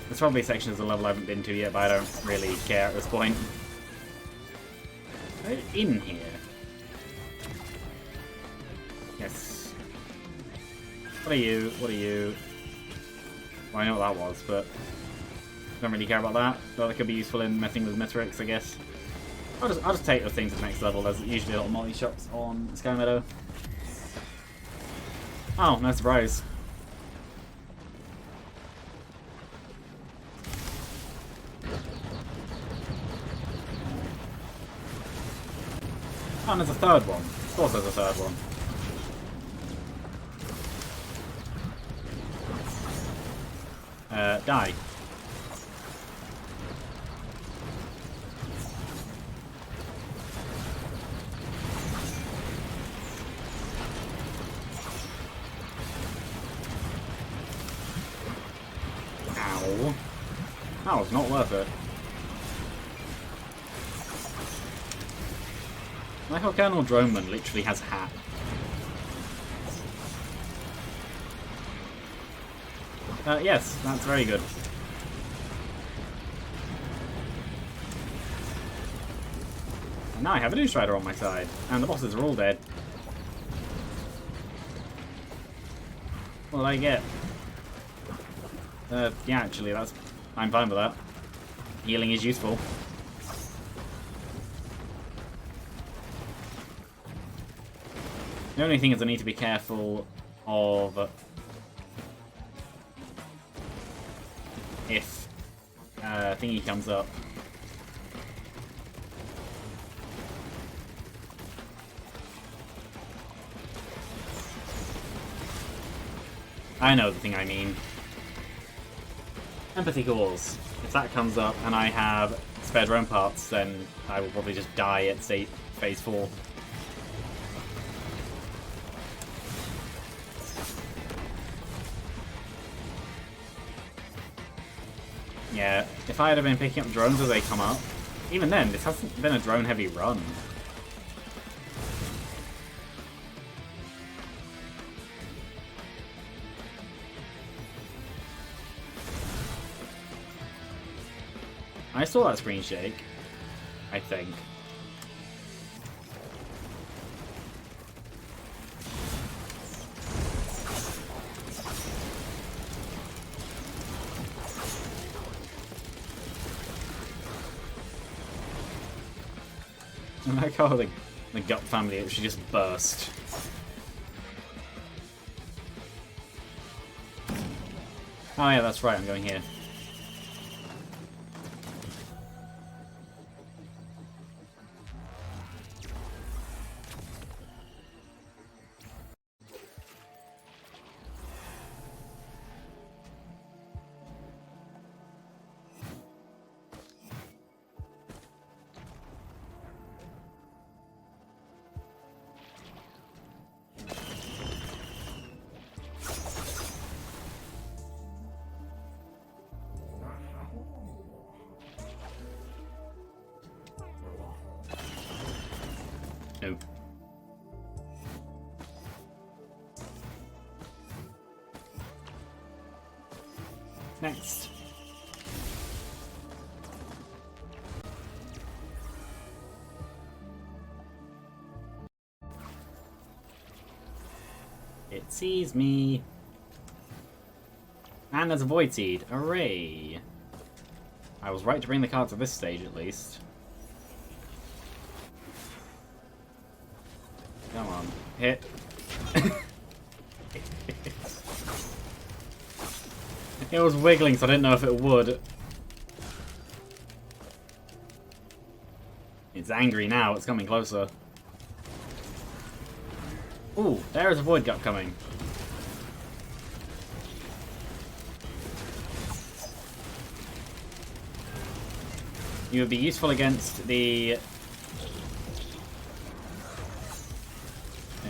There's probably sections of the level I haven't been to yet, but I don't really care at this point. In here. Yes. What are you? What are you? Well, I know what that was, but don't really care about that. Though that could be useful in messing with Mithrix, I guess. I'll just take those things to the next level. There's usually a lot of molly shops on Sky Meadow. Oh, no surprise. Oh, and there's a third one. Of course there's a third one. Die. Ow. That was not worth it. I like how Colonel Droneman literally has a hat. Yes, that's very good. And now I have a new Strider on my side, and the bosses are all dead. What did I get? Yeah, actually, I'm fine with that. Healing is useful. The only thing is I need to be careful of if thingy comes up. I know the thing I mean. Empathy Cores. If that comes up and I have spare drone parts, then I will probably just die at phase 4. Yeah, if I had been picking up drones as they come up, even then, this hasn't been a drone-heavy run. I saw that screen shake, I think. I like how the gut family actually just burst. Oh yeah, that's right, I'm going here. No. Next. It sees me. And there's a Void Seed. Hooray! I was right to bring the card to this stage, at least. Come on. Hit. It was wiggling, so I didn't know if it would. It's angry now. It's coming closer. Ooh, there is a Void Gut coming. You would be useful against the...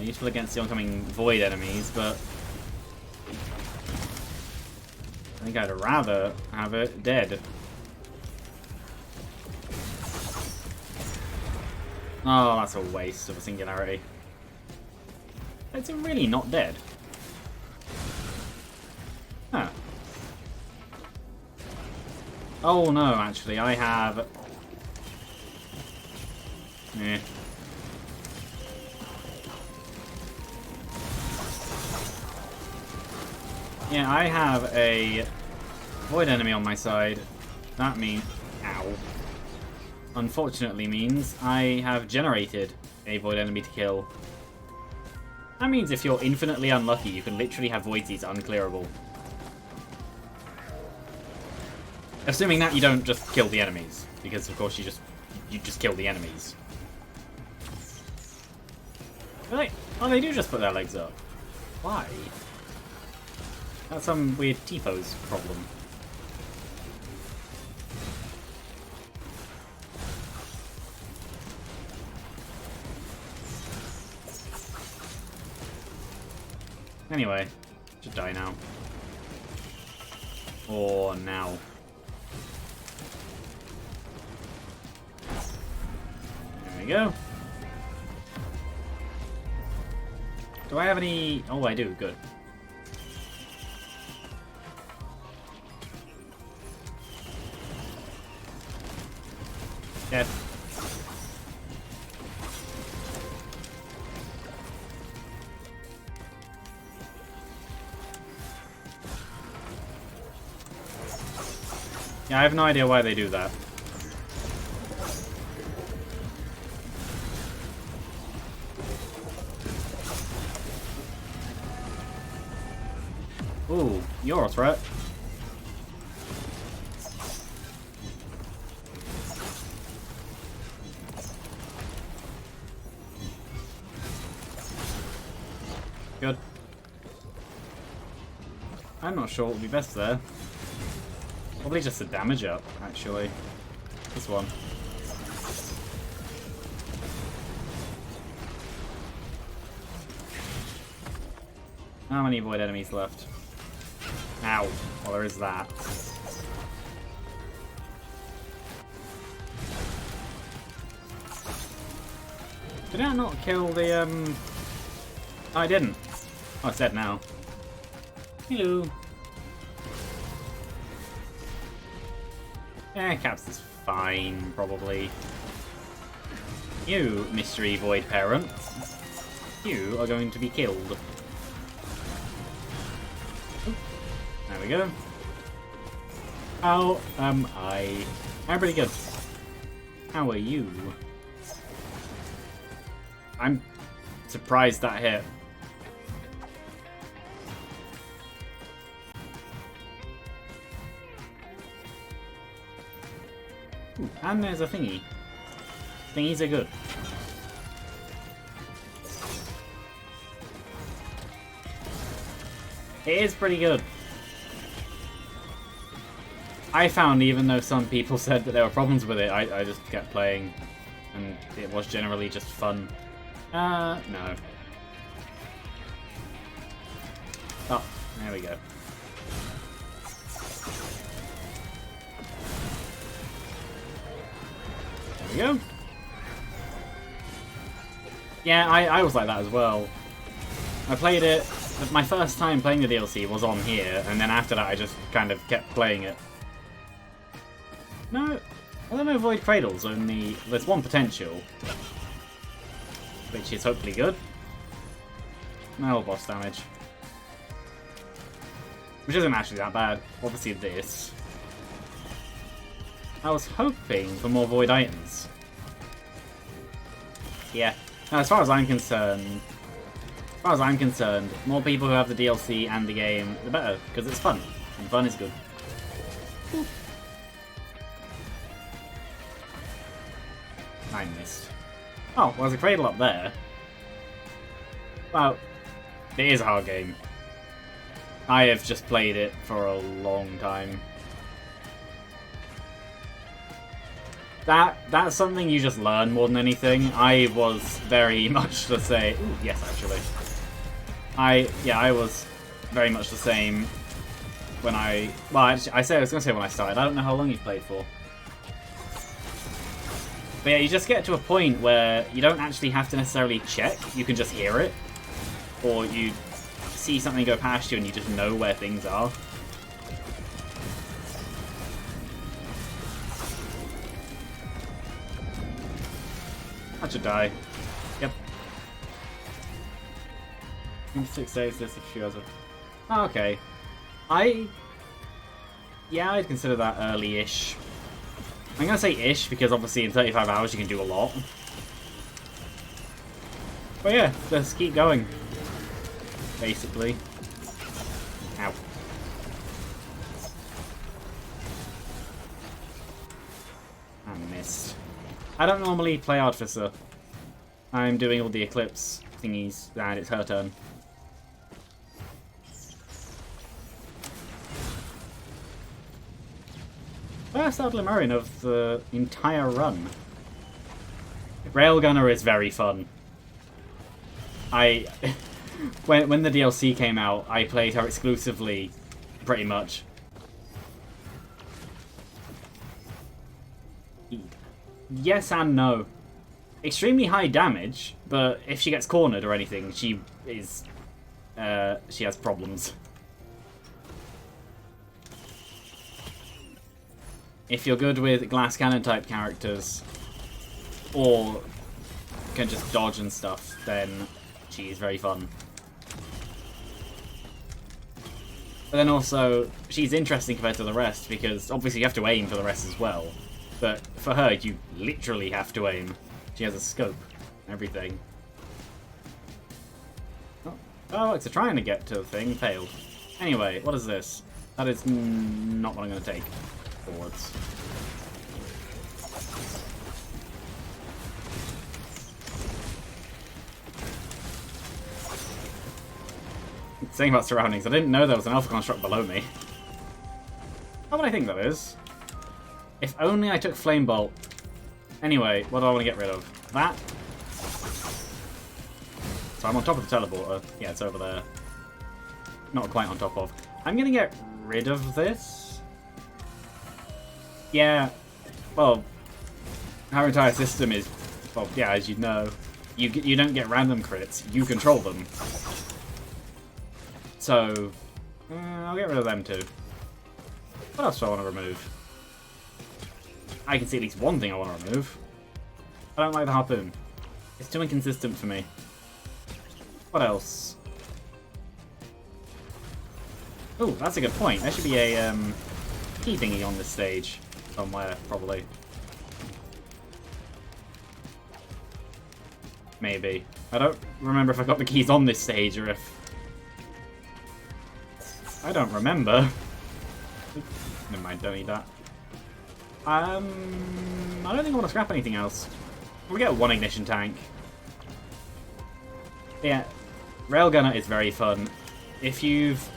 useful against the oncoming Void enemies, but... I think I'd rather have it dead. Oh, that's a waste of a singularity. It's really not dead. Huh. Oh no, actually, I have... Eh. Yeah, I have a Void enemy on my side. That means... Ow. Unfortunately means I have generated a Void enemy to kill. That means if you're infinitely unlucky, you can literally have Void Seeds unclearable. Assuming that you don't just kill the enemies, because of course you just kill the enemies. Oh, they do just put their legs up. Why? That's some weird T-pose problem. Anyway, just die now. Or now. There we go. Do I have any... Oh, I do. Good. Dead. Yeah, I have no idea why they do that. Ooh, you're a threat. Good. I'm not sure what would be best there. Probably just a damage up, actually. This one. How many void enemies left? Ow. Well, there is that. Did I not kill the, Oh, I didn't. Oh, it's dead now. Hello. Yeah, Caps is fine, probably. You, mystery void parent. You are going to be killed. There we go. How am I? I'm pretty good. How are you? I'm surprised that hit. Ooh, and there's a thingy. Thingies are good. It is pretty good. I found, even though some people said that there were problems with it, I just kept playing, and it was generally just fun. No. Oh, there we go. There we go. Yeah, I was like that as well. I played it, my first time playing the DLC was on here, and then after that I just kind of kept playing it. No, I don't know, Void Cradle's only... There's one potential, which is hopefully good. No boss damage. Which isn't actually that bad. Obviously this. I was hoping for more Void items. Yeah. Now, as far as I'm concerned, more people who have the DLC and the game, the better, because it's fun. And fun is good. Ooh. I missed. Oh, well, there's a cradle up there. Well, it is a hard game. I have just played it for a long time. That's something you just learn more than anything. I was very much the same. Ooh, yes, actually. I was very much the same when I... Well, actually, I was going to say when I started. I don't know how long you've played for. But yeah, you just get to a point where you don't actually have to necessarily check. You can just hear it. Or you see something go past you and you just know where things are. I should die. Yep. 6 days, this a few hours. Oh, okay. Yeah, I'd consider that early-ish. I'm gonna say ish because obviously in 35 hours you can do a lot. But yeah, let's keep going. Basically. Ow. I missed. I don't normally play Artificer. I'm doing all the Eclipse thingies, and it's her turn. First Limerian of the entire run. Railgunner is very fun. When the DLC came out, I played her exclusively, pretty much. Yes and no. Extremely high damage, but if she gets cornered or anything, she has problems. If you're good with glass cannon type characters, or can just dodge and stuff, then she is very fun. But then also, she's interesting compared to the rest, because obviously you have to aim for the rest as well. But for her, you literally have to aim. She has a scope and everything. Oh, it's trying to get to the thing. Failed. Anyway, what is this? That is not what I'm going to take forwards. Saying about surroundings, I didn't know there was an alpha construct below me. How would I think that is? If only I took Flame Bolt. Anyway, what do I want to get rid of? That? So I'm on top of the teleporter. Yeah, it's over there. Not quite on top of. I'm going to get rid of this. Yeah. Well, our entire system is... Well, yeah, as you know. You don't get random crits. You control them. So, I'll get rid of them too. What else do I want to remove? I can see at least one thing I want to remove. I don't like the harpoon. It's too inconsistent for me. What else? Oh, that's a good point. There should be a key thingy on this stage somewhere, probably. Maybe. I don't remember if I got the keys on this stage or if... I don't remember. Never mind, don't need that. I don't think I want to scrap anything else. We get one ignition tank. Yeah, Railgunner is very fun. If you've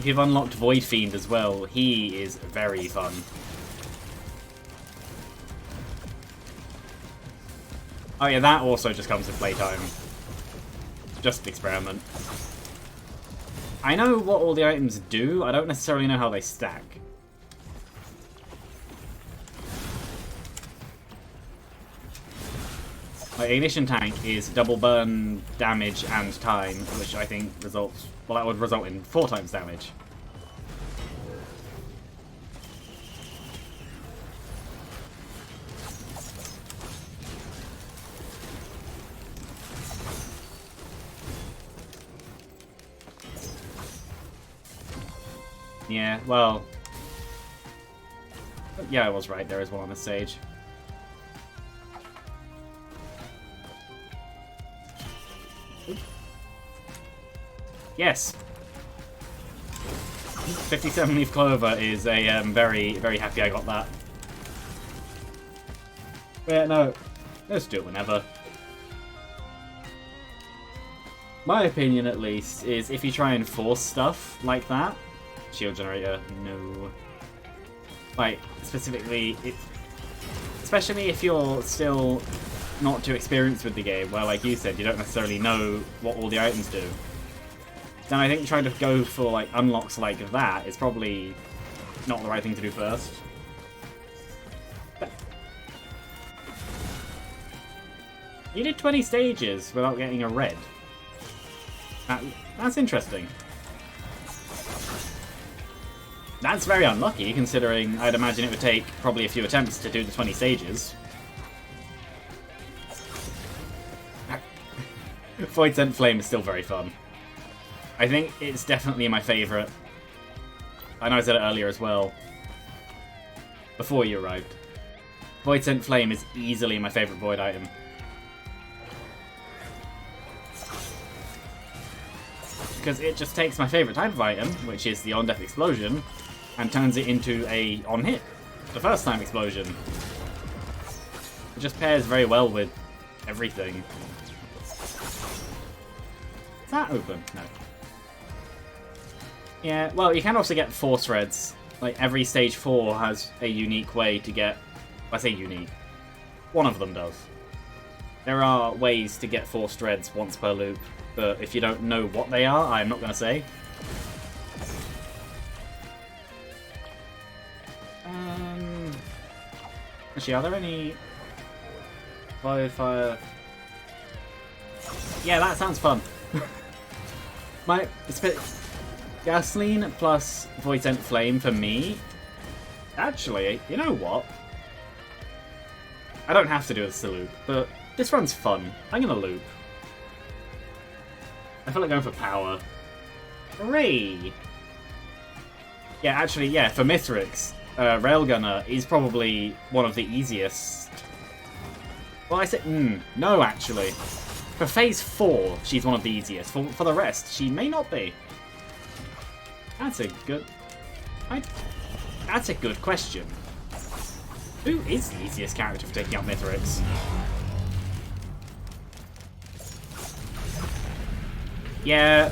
unlocked Void Fiend as well, he is very fun. Oh yeah, that also just comes with playtime. Just an experiment. I know what all the items do, I don't necessarily know how they stack. Like, Ignition Tank is double burn, damage, and time, which I think results... Well, that would result in 4 times damage. Yeah, well... Yeah, I was right, there is one on the stage. Yes! 57 Leaf Clover is a very, very happy I got that. But yeah, no, let's do it whenever. My opinion, at least, is if you try and force stuff like that, shield generator, no. Like, specifically, especially if you're still not too experienced with the game, where, like you said, you don't necessarily know what all the items do. Then I think trying to go for, like, unlocks like that is probably not the right thing to do first. But you did 20 stages without getting a red. That's interesting. That's very unlucky, considering I'd imagine it would take probably a few attempts to do the 20 stages. Voidsent Flame is still very fun. I think it's definitely my favourite. I know I said it earlier as well, before you arrived. Voidsent Flame is easily my favourite Void item. Because it just takes my favourite type of item, which is the on-death explosion, and turns it into a on-hit, the first time explosion. It just pairs very well with everything. Is that open? No. Yeah, well, you can also get Force Reds. Like, every stage 4 has a unique way to get... I say unique. One of them does. There are ways to get Force Reds once per loop, but if you don't know what they are, I'm not going to say. Actually, are there any... Fire... Yeah, that sounds fun. It's a bit... Gasoline plus Voidsent Flame for me. Actually, you know what? I don't have to do this to loop, but this run's fun. I'm gonna loop. I feel like going for power. Hooray! Yeah, actually, yeah, for Mithrix, Railgunner is probably one of the easiest. Well, I said, no, actually. For Phase 4, she's one of the easiest. For the rest, she may not be. That's a good... That's a good question. Who is the easiest character for taking out Mithrix? Yeah,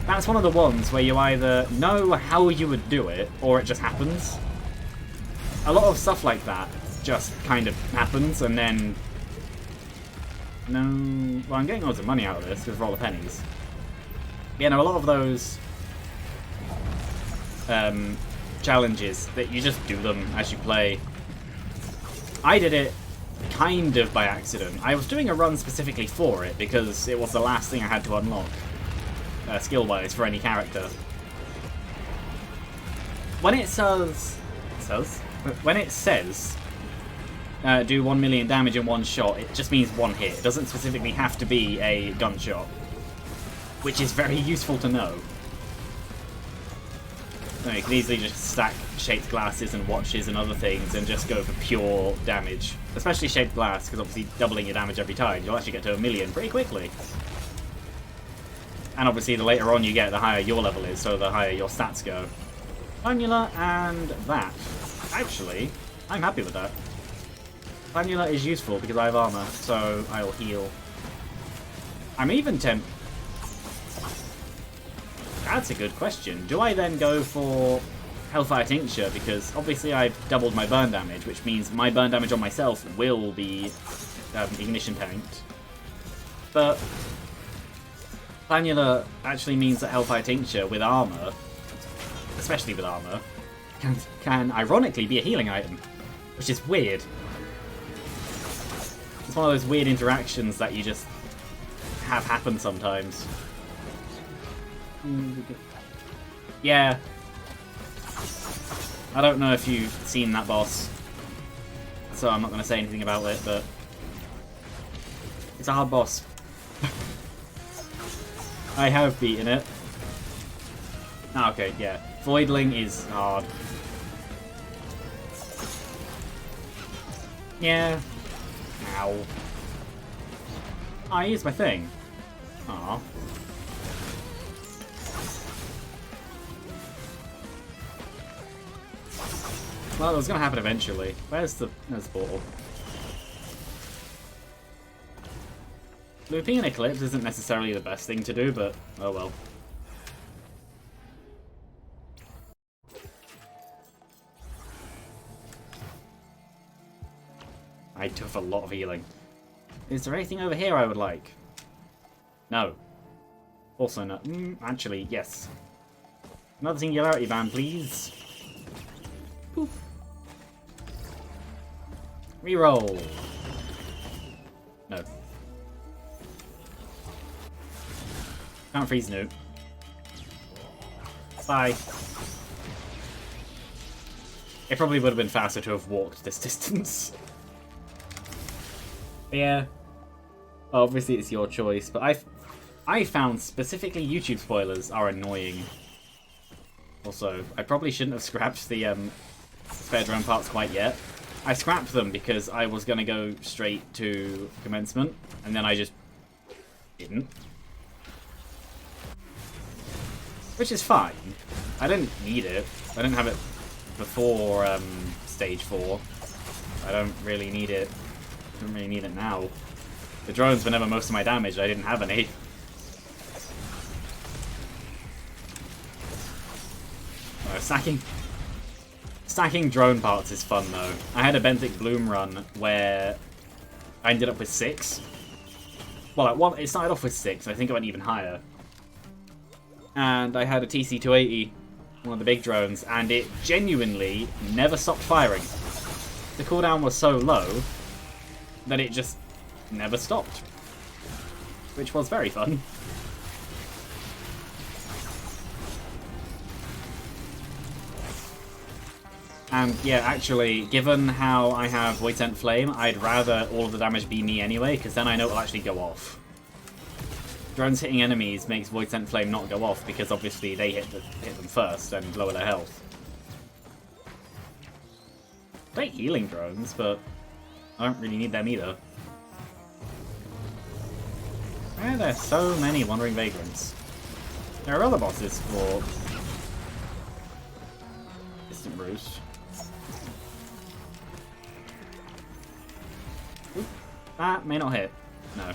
that's one of the ones where you either know how you would do it, or it just happens. A lot of stuff like that just kind of happens, and then... No... Well, I'm getting loads of money out of this, with Roll of Pennies. Yeah, no, a lot of those... challenges, that you just do them as you play. I did it kind of by accident. I was doing a run specifically for it, because it was the last thing I had to unlock. Skill-wise, for any character. When it says... When it says... do 1 million damage in one shot, it just means one hit. It doesn't specifically have to be a gunshot. Which is very useful to know. No, you can easily just stack shaped glasses and watches and other things and just go for pure damage. Especially shaped glass, because obviously doubling your damage every time, you'll actually get to 1 million pretty quickly. And obviously the later on you get, the higher your level is, so the higher your stats go. Planula and that. Actually, I'm happy with that. Planula is useful because I have armor, so I'll heal. I'm even tempted... That's a good question. Do I then go for Hellfire Tincture? Because obviously I've doubled my burn damage, which means my burn damage on myself will be ignition tanked. But Planula actually means that Hellfire Tincture with armor, especially with armor, can ironically be a healing item, which is weird. It's one of those weird interactions that you just have happen sometimes. Yeah. I don't know if you've seen that boss, so I'm not going to say anything about it, but it's a hard boss. I have beaten it. Ah, okay, yeah. Voidling is hard. Yeah. Ow. I used my thing. Aw. Well, it was going to happen eventually. There's the portal. Looping an Eclipse isn't necessarily the best thing to do, but oh well. I took a lot of healing. Is there anything over here I would like? No. Also no. Actually, yes. Another Singularity Band, please. Boop. Reroll. No. Can't freeze Newt. Bye. It probably would have been faster to have walked this distance. But yeah. Obviously it's your choice, but I found specifically YouTube spoilers are annoying. Also, I probably shouldn't have scrapped the spare drone parts quite yet. I scrapped them because I was going to go straight to commencement, and then I just didn't. Which is fine. I didn't need it. I didn't have it before stage 4. I don't really need it. I don't really need it now. The drones were never most of my damage. I didn't have any. Stacking drone parts is fun though. I had a Benthic Bloom run where I ended up with 6. Well, it started off with 6. I think it went even higher. And I had a TC-280, one of the big drones, and it genuinely never stopped firing. The cooldown was so low that it just never stopped, which was very fun. And yeah, actually, given how I have Void Sent Flame, I'd rather all of the damage be me anyway, because then I know it'll actually go off. drones hitting enemies makes Void Sent Flame not go off because obviously they hit them first and lower their health. Great healing drones, but I don't really need them either. Why are there so many Wandering Vagrants? There are other bosses for Distant Roost. Oop, that may not hit. No.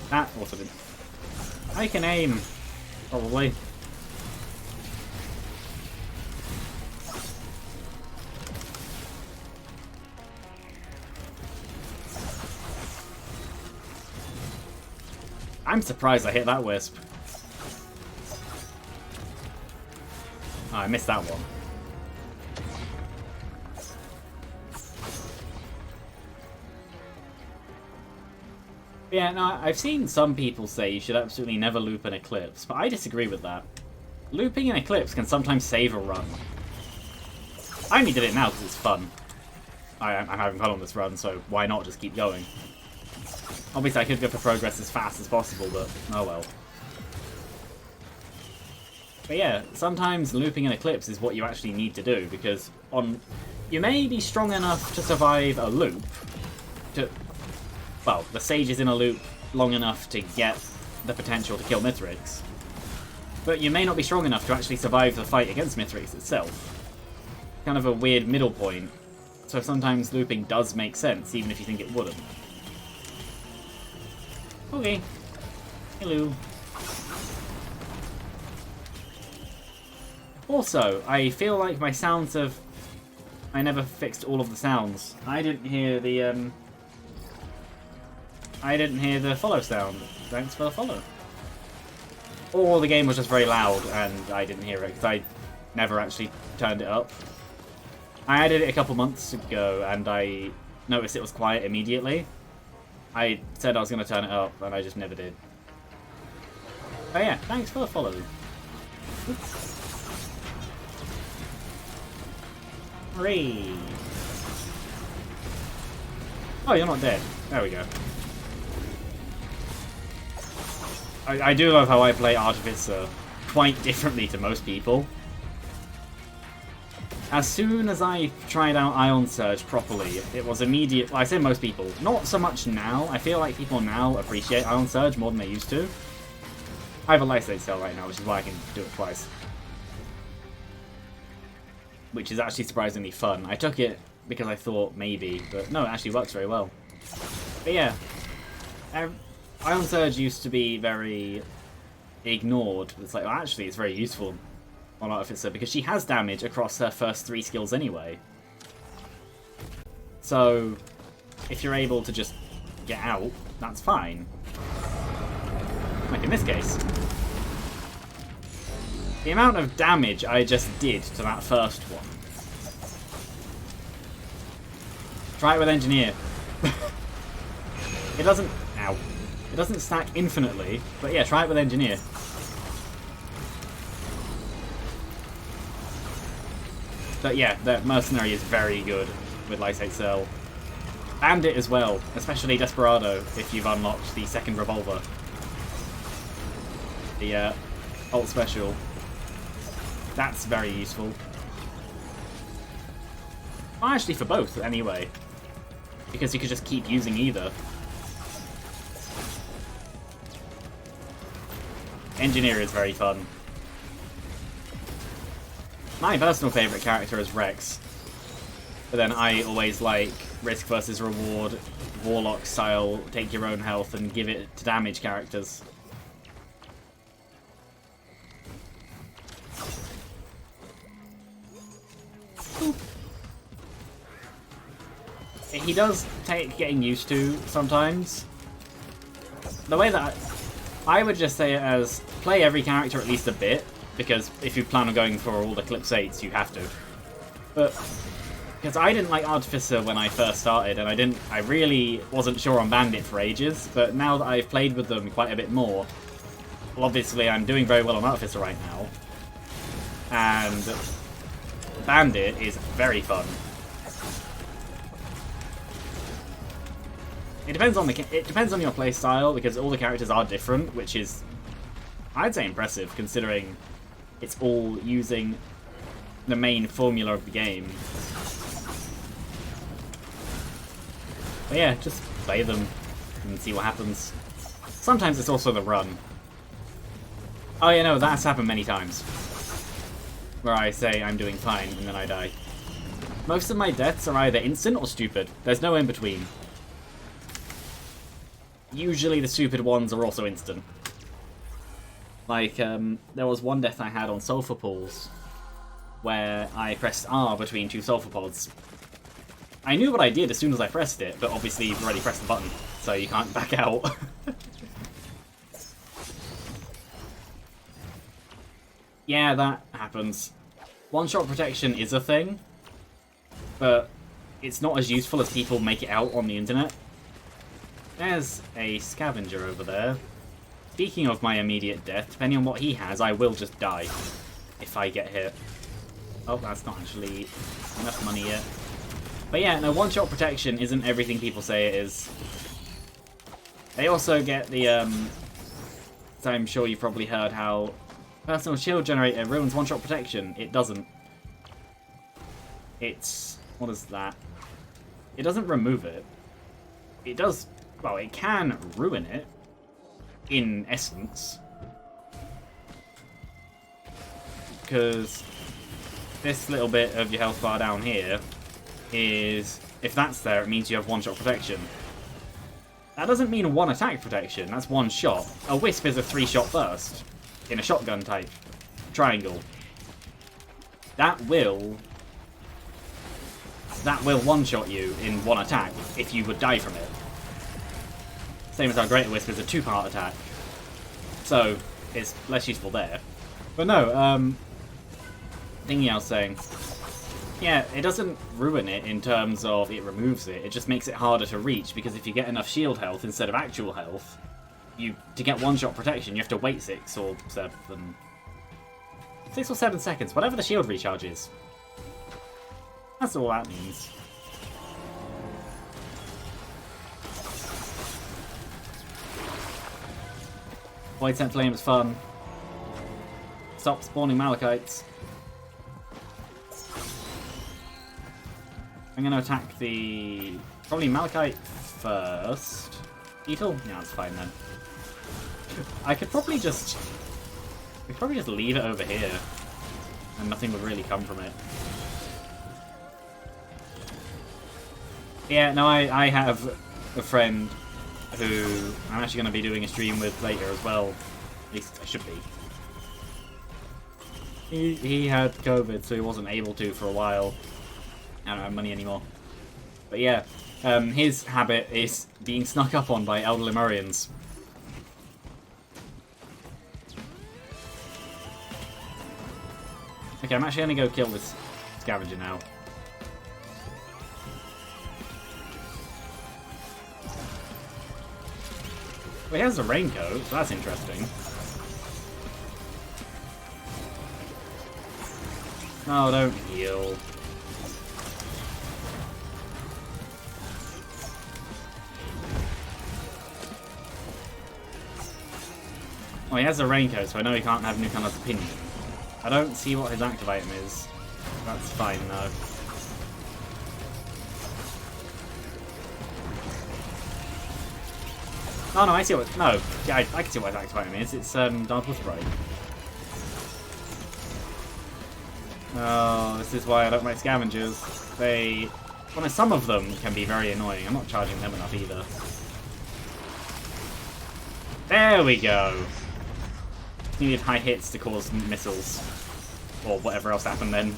That also didn't. I can aim, probably. I'm surprised I hit that wisp. Oh, I missed that one. Yeah, no, I've seen some people say you should absolutely never loop an Eclipse, but I disagree with that. Looping an Eclipse can sometimes save a run. I only did it now because it's fun. I'm having fun on this run, so why not just keep going? Obviously, I could go for progress as fast as possible, but oh well. But yeah, sometimes looping an Eclipse is what you actually need to do, because you may be strong enough to survive a loop, well, the Sage is in a loop long enough to get the potential to kill Mithrix, but you may not be strong enough to actually survive the fight against Mithrix itself. Kind of a weird middle point, so sometimes looping does make sense, even if you think it wouldn't. Okay. Hello. Also, I feel like my sounds have... I never fixed all of the sounds. I didn't hear the follow sound. Thanks for the follow. Or the game was just very loud and I didn't hear it because I never actually turned it up. I added it a couple months ago and I noticed it was quiet immediately. I said I was going to turn it up and I just never did. Oh yeah, thanks for the follow. Oops. Hooray! Oh, you're not dead. There we go. I do love how I play Artificer quite differently to most people. As soon as I tried out Ion Surge properly, it was immediate. Well, I say most people, not so much now. I feel like people now appreciate Ion Surge more than they used to. I have a Lysate Cell right now, which is why I can do it twice. Which is actually surprisingly fun. I took it because I thought maybe, but no, it actually works very well. But yeah, Ion Surge used to be very ignored. It's like, well, actually, it's very useful on Artificer because she has damage across her first 3 skills anyway. So, if you're able to just get out, that's fine. Like in this case. The amount of damage I just did to that first one. Try it with Engineer. It doesn't... Ow. It doesn't stack infinitely, but yeah, try it with Engineer. But yeah, the Mercenary is very good with Lysate Cell. Bandit as well, especially Desperado, if you've unlocked the second revolver. The ult special. That's very useful. Well, actually for both, anyway. Because you could just keep using either. Engineer is very fun. My personal favourite character is Rex. But then I always like risk versus reward, Warlock style, take your own health and give it to damage characters. He does take getting used to sometimes. The way that I would just say it as play every character at least a bit, because if you plan on going for all the Eclipse 8s, you have to. But because I didn't like Artificer when I first started, and I really wasn't sure on Bandit for ages, but now that I've played with them quite a bit more, well, obviously I'm doing very well on Artificer right now, and Bandit is very fun. It depends on your play style, because all the characters are different, which is, I'd say, impressive considering it's all using the main formula of the game. But yeah, just play them and see what happens. Sometimes it's also the run. Oh yeah, no, that's happened many times. Where I say I'm doing fine and then I die. Most of my deaths are either instant or stupid. There's no in between. Usually the stupid ones are also instant. Like, there was one death I had on Sulfur Pools where I pressed R between two Sulfur Pods. I knew what I did as soon as I pressed it, but obviously you've already pressed the button, so you can't back out. Yeah, that happens. One-shot protection is a thing, but it's not as useful as people make it out on the internet. There's a scavenger over there. Speaking of my immediate death, depending on what he has, I will just die if I get hit. Oh, that's not actually enough money yet. But yeah, no, one-shot protection isn't everything people say it is. They also get the, so I'm sure you've probably heard how personal shield generator ruins one-shot protection. It doesn't. It's, what is that? It doesn't remove it. It does, well, it can ruin it, in essence. Because this little bit of your health bar down here is, if that's there, it means you have one-shot protection. That doesn't mean one attack protection, that's one shot. A Wisp is a 3-shot burst in a shotgun type triangle. That will one-shot you in one attack if you would die from it. Same as our Greater Wisp is a 2-part attack. So, it's less useful there. But no, thingy I was saying. Yeah, it doesn't ruin it in terms of it removes it. It just makes it harder to reach, because if you get enough shield health instead of actual health, to get one-shot protection, you have to wait 6 or 7 seconds, whatever the shield recharge is. That's all that means. Void Sent Flame is fun. Stop spawning Malachites. I'm going to attack the... probably Malachite first. Beetle? Yeah, that's fine then. I could probably just... we could probably just leave it over here. And nothing would really come from it. Yeah, no, I have a friend who I'm actually going to be doing a stream with later as well. At least I should be. He had COVID, so he wasn't able to for a while. I don't have money anymore. But yeah, his habit is being snuck up on by Elder Lemurians. Okay, I'm actually going to go kill this scavenger now. Well, he has a raincoat, so that's interesting. No, don't heal. Oh, he has a raincoat, so I know he can't have Nukanna's opinion. I don't see what his active item is. That's fine, though. Oh no, I see what... no, yeah, I can see what his active item is. It's Dark Sprite. Oh, this is why I don't like scavengers. They... well, some of them can be very annoying. I'm not charging them enough either. There we go! Needed high hits to cause missiles. Or whatever else happened then.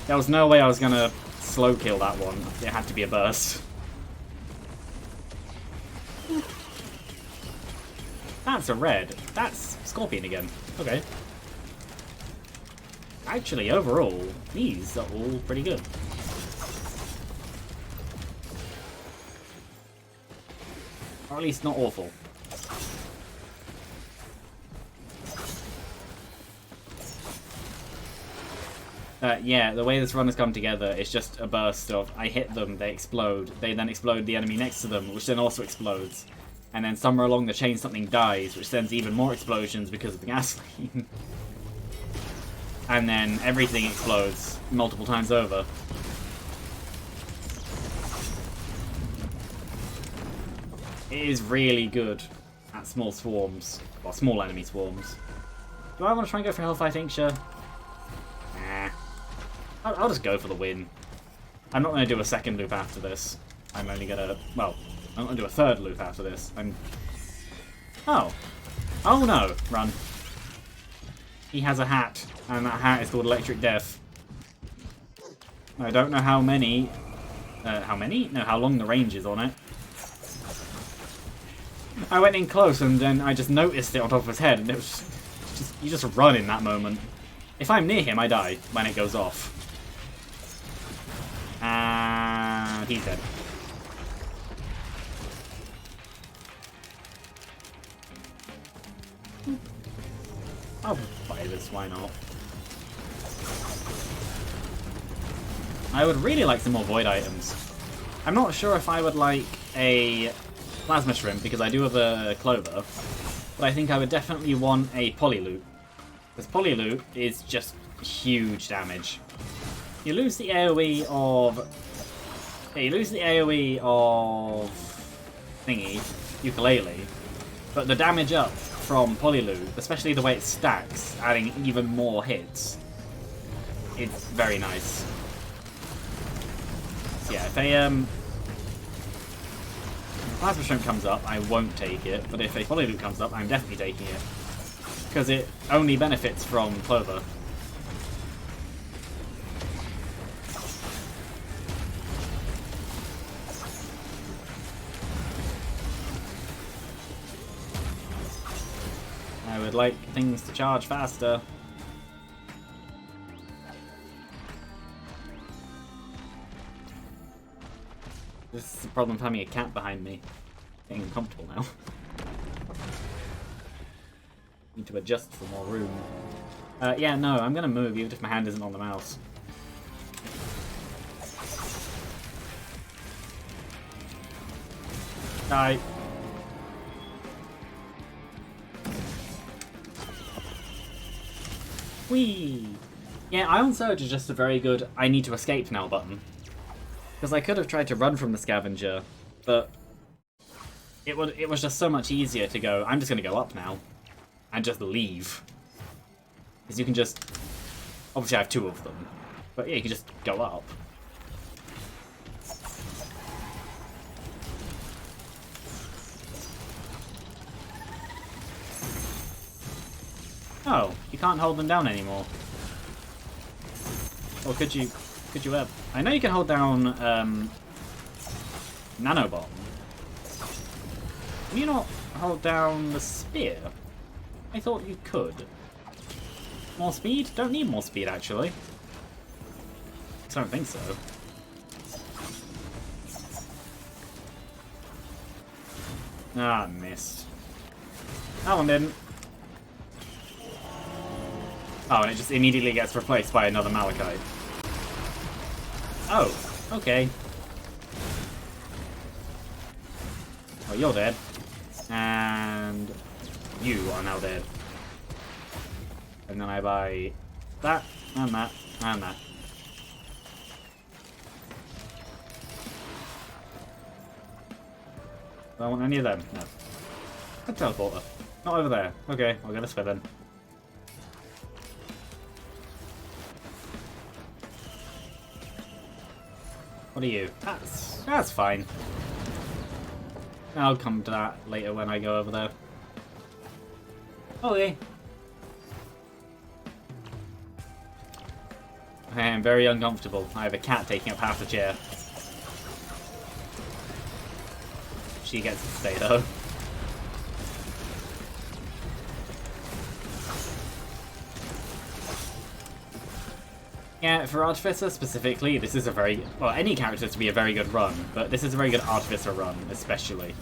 There was no way I was gonna slow kill that one. It had to be a burst. That's a red. That's Scorpion again. Okay. Actually, overall, these are all pretty good. Or at least not awful. Yeah, the way this run has come together is just a burst of I hit them, they explode, they then explode the enemy next to them, which then also explodes. And then somewhere along the chain something dies, which sends even more explosions because of the gasoline. And then everything explodes multiple times over. It is really good at small swarms. Well, small enemy swarms. Do I want to try and go for Hellfire Tincture? Nah. I'll just go for the win. I'm not going to do a second loop after this. I'm only going to... Well, I'm going to do a third loop after this. Oh. Oh no. Run. He has a hat, and that hat is called Electric Death. I don't know how many... how many? No, how long the range is on it. I went in close, and then I just noticed it on top of his head, and it was just... You just run in that moment. If I'm near him, I die when it goes off. And he's dead. I'll buy this, why not? I would really like some more void items. I'm not sure if I would like a plasma shrimp, because I do have a clover, but I think I would definitely want a polyloop. Because polyloop is just huge damage. You lose the AoE of... Yeah, you lose the AoE of... thingy, ukulele, but the damage up from polyloop, especially the way it stacks, adding even more hits, it's very nice. So yeah, if a plasma shrimp comes up, I won't take it, but if a polyloop comes up, I'm definitely taking it. Because it only benefits from clover. I would like things to charge faster. This is the problem of having a cat behind me. Getting uncomfortable now. Need to adjust for more room. Yeah, no, I'm gonna move even if my hand isn't on the mouse. Die. Whee! Yeah, Ion Surge is just a very good I need to escape now button. Because I could have tried to run from the scavenger, but it was just so much easier to go, I'm just going to go up now, and just leave. Because you can just, obviously I have two of them, but yeah, you can just go up. Oh, you can't hold them down anymore. Or could you ever? I know you can hold down Nanobomb. Can you not hold down the spear? I thought you could. More speed? Don't need more speed, actually. I don't think so. Ah, missed. That one didn't. Oh, and it just immediately gets replaced by another Malachite. Oh, okay. Oh, you're dead. And you are now dead. And then I buy that, and that, and that. Do I want any of them? No. A teleporter. Not over there. Okay, I'll go this way then. What are you? That's fine. I'll come to that later when I go over there. Okay. I am very uncomfortable. I have a cat taking up half the chair. She gets to stay though. Yeah, for Artificer specifically, this is a very... Well, any character to be a very good run, but this is a very good Artificer run, especially.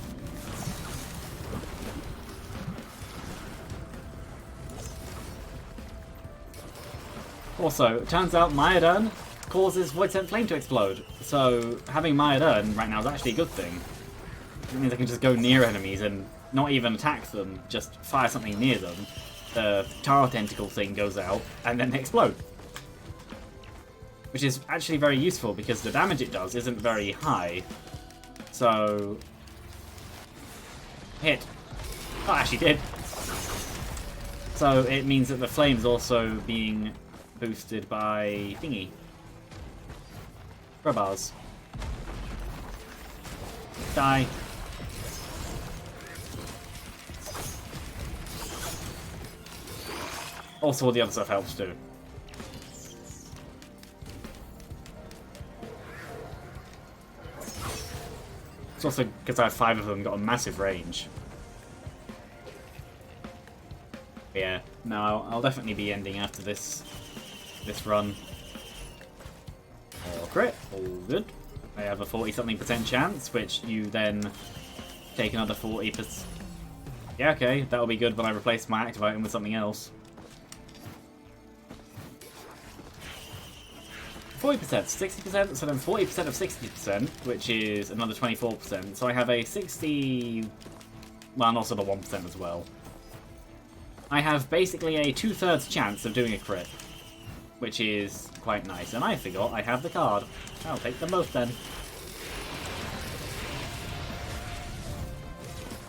Also, it turns out Myodern causes Void Sent Flame to explode. So having Myodern right now is actually a good thing. It means I can just go near enemies and not even attack them, just fire something near them. The Taro Tentacle thing goes out, and then they explode. Which is actually very useful because the damage it does isn't very high. So... hit. Oh, it actually did. So it means that the flame's also being boosted by thingy. Crowbars. Die. Also all the other stuff helps too. It's also because I have 5 of them got a massive range. Yeah, no, I'll definitely be ending after this run. Or crit, all good. I have a 40-something% chance, which you then take another 40%. Yeah, okay, that'll be good when I replace my active item with something else. 40%, 60%, so then 40% of 60%, which is another 24%. So I have a 60... well, and also the 1% as well. I have basically a 2/3 chance of doing a crit, which is quite nice. And I forgot I have the card. I'll take them both then.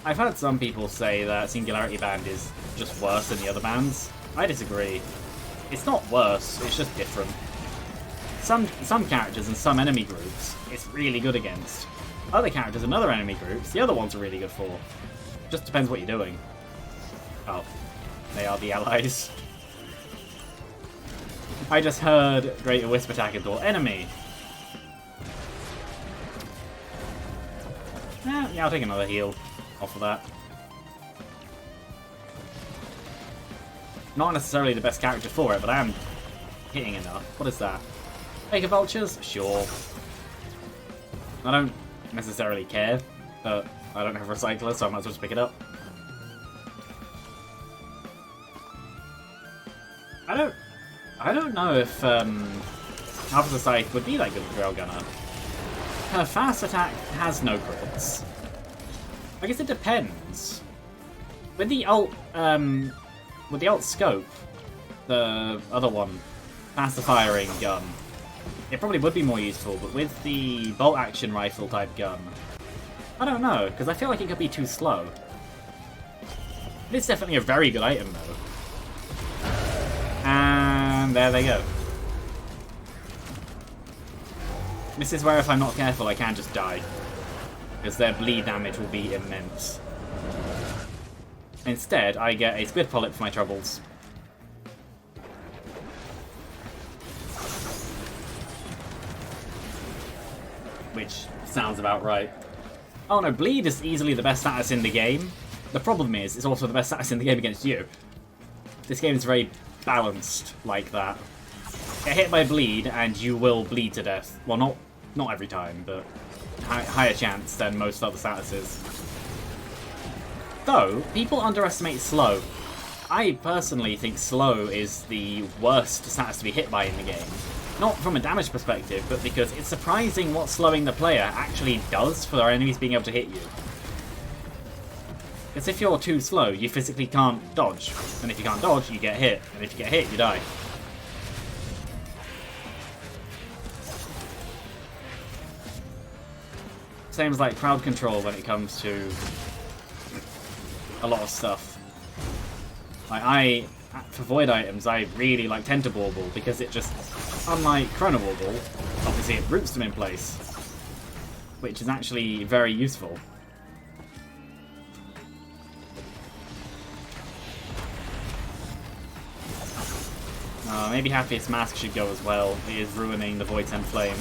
I've heard some people say that Singularity Band is just worse than the other bands. I disagree. It's not worse, it's just different. Some characters and some enemy groups, it's really good against. Other characters and other enemy groups, the other ones are really good for. Just depends what you're doing. Oh, they are the allies. I just heard Greater Wisp attack and thought, enemy! Yeah, I'll take another heal off of that. Not necessarily the best character for it, but I am hitting enough. What is that? Mega Vultures? Sure. I don't necessarily care, but I don't have a Recycler, so I might as well just pick it up. I don't know if Alpha Scythe would be that good with Railgunner. Her fast attack has no crits. I guess it depends. With the alt scope, the other one, faster firing gun, it probably would be more useful, but with the bolt action rifle type gun, I don't know, because I feel like it could be too slow. It's definitely a very good item though. And there they go. This is where if I'm not careful I can just die, because their bleed damage will be immense. Instead, I get a Squid Polyp for my troubles. Which sounds about right. Oh no, bleed is easily the best status in the game. The problem is, it's also the best status in the game against you. This game is very balanced like that. Get hit by bleed and you will bleed to death. Well, not every time, but higher chance than most other statuses. Though, people underestimate slow. I personally think slow is the worst status to be hit by in the game. Not from a damage perspective, but because it's surprising what slowing the player actually does for our enemies being able to hit you. Because if you're too slow, you physically can't dodge. And if you can't dodge, you get hit. And if you get hit, you die. Same as like crowd control when it comes to a lot of stuff. Like for void items, I really like Tentibauble because it just, unlike Chronobauble, obviously it roots them in place, which is actually very useful. Maybe Happiest Mask should go as well. It is ruining the Void Sent Flame.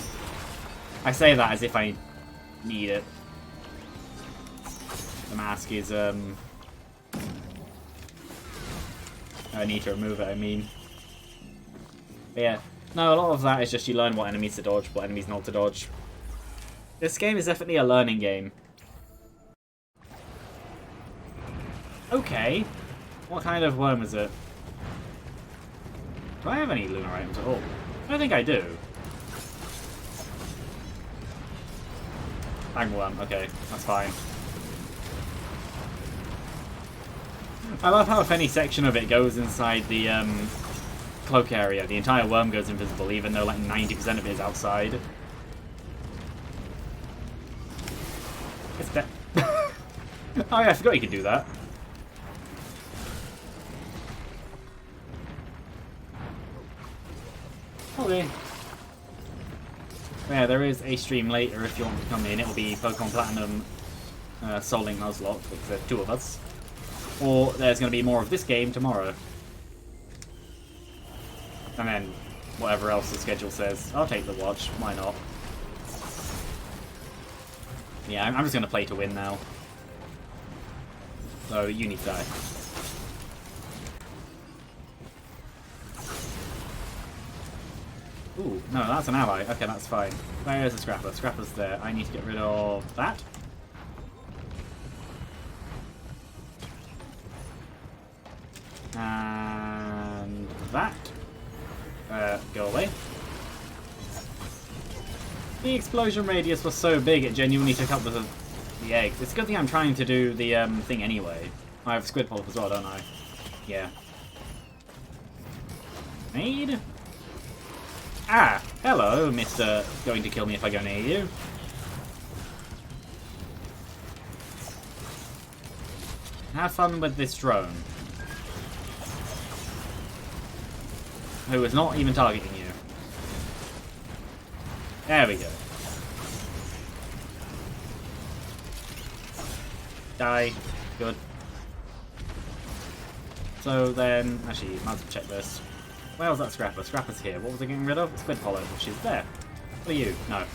I say that as if I need it. The mask is, I need to remove it, I mean. But yeah. No, a lot of that is just you learn what enemies to dodge, what enemies not to dodge. This game is definitely a learning game. Okay. What kind of worm is it? Do I have any lunar items at all? I don't think I do. Magma Worm, okay, that's fine. I love how if any section of it goes inside the cloak area, the entire worm goes invisible, even though like 90% of it is outside. It's dead. Oh yeah, I forgot you could do that. Okay. Yeah, there is a stream later if you want to come in. It will be Pokemon Platinum Soul Link Nuzlocke, because there's 2 of us. Or there's going to be more of this game tomorrow. And then whatever else the schedule says. I'll take the watch, why not? Yeah, I'm just going to play to win now. So you need to die. Ooh, no, that's an ally. Okay, that's fine. Where's the Scrapper? Scrapper's there. I need to get rid of that. And that. Go away. The explosion radius was so big it genuinely took up the eggs. It's a good thing I'm trying to do the thing anyway. I have Squid Polyp as well, don't I? Yeah. Made? Ah, hello, Mr. Going to kill me if I go near you. Have fun with this drone. Who is not even targeting you. There we go. Die. Good. So then, actually, might as well check this. Where was that Scrapper? Scrapper's here. What was I getting rid of? Squid Polyp. She's there. What are you? No.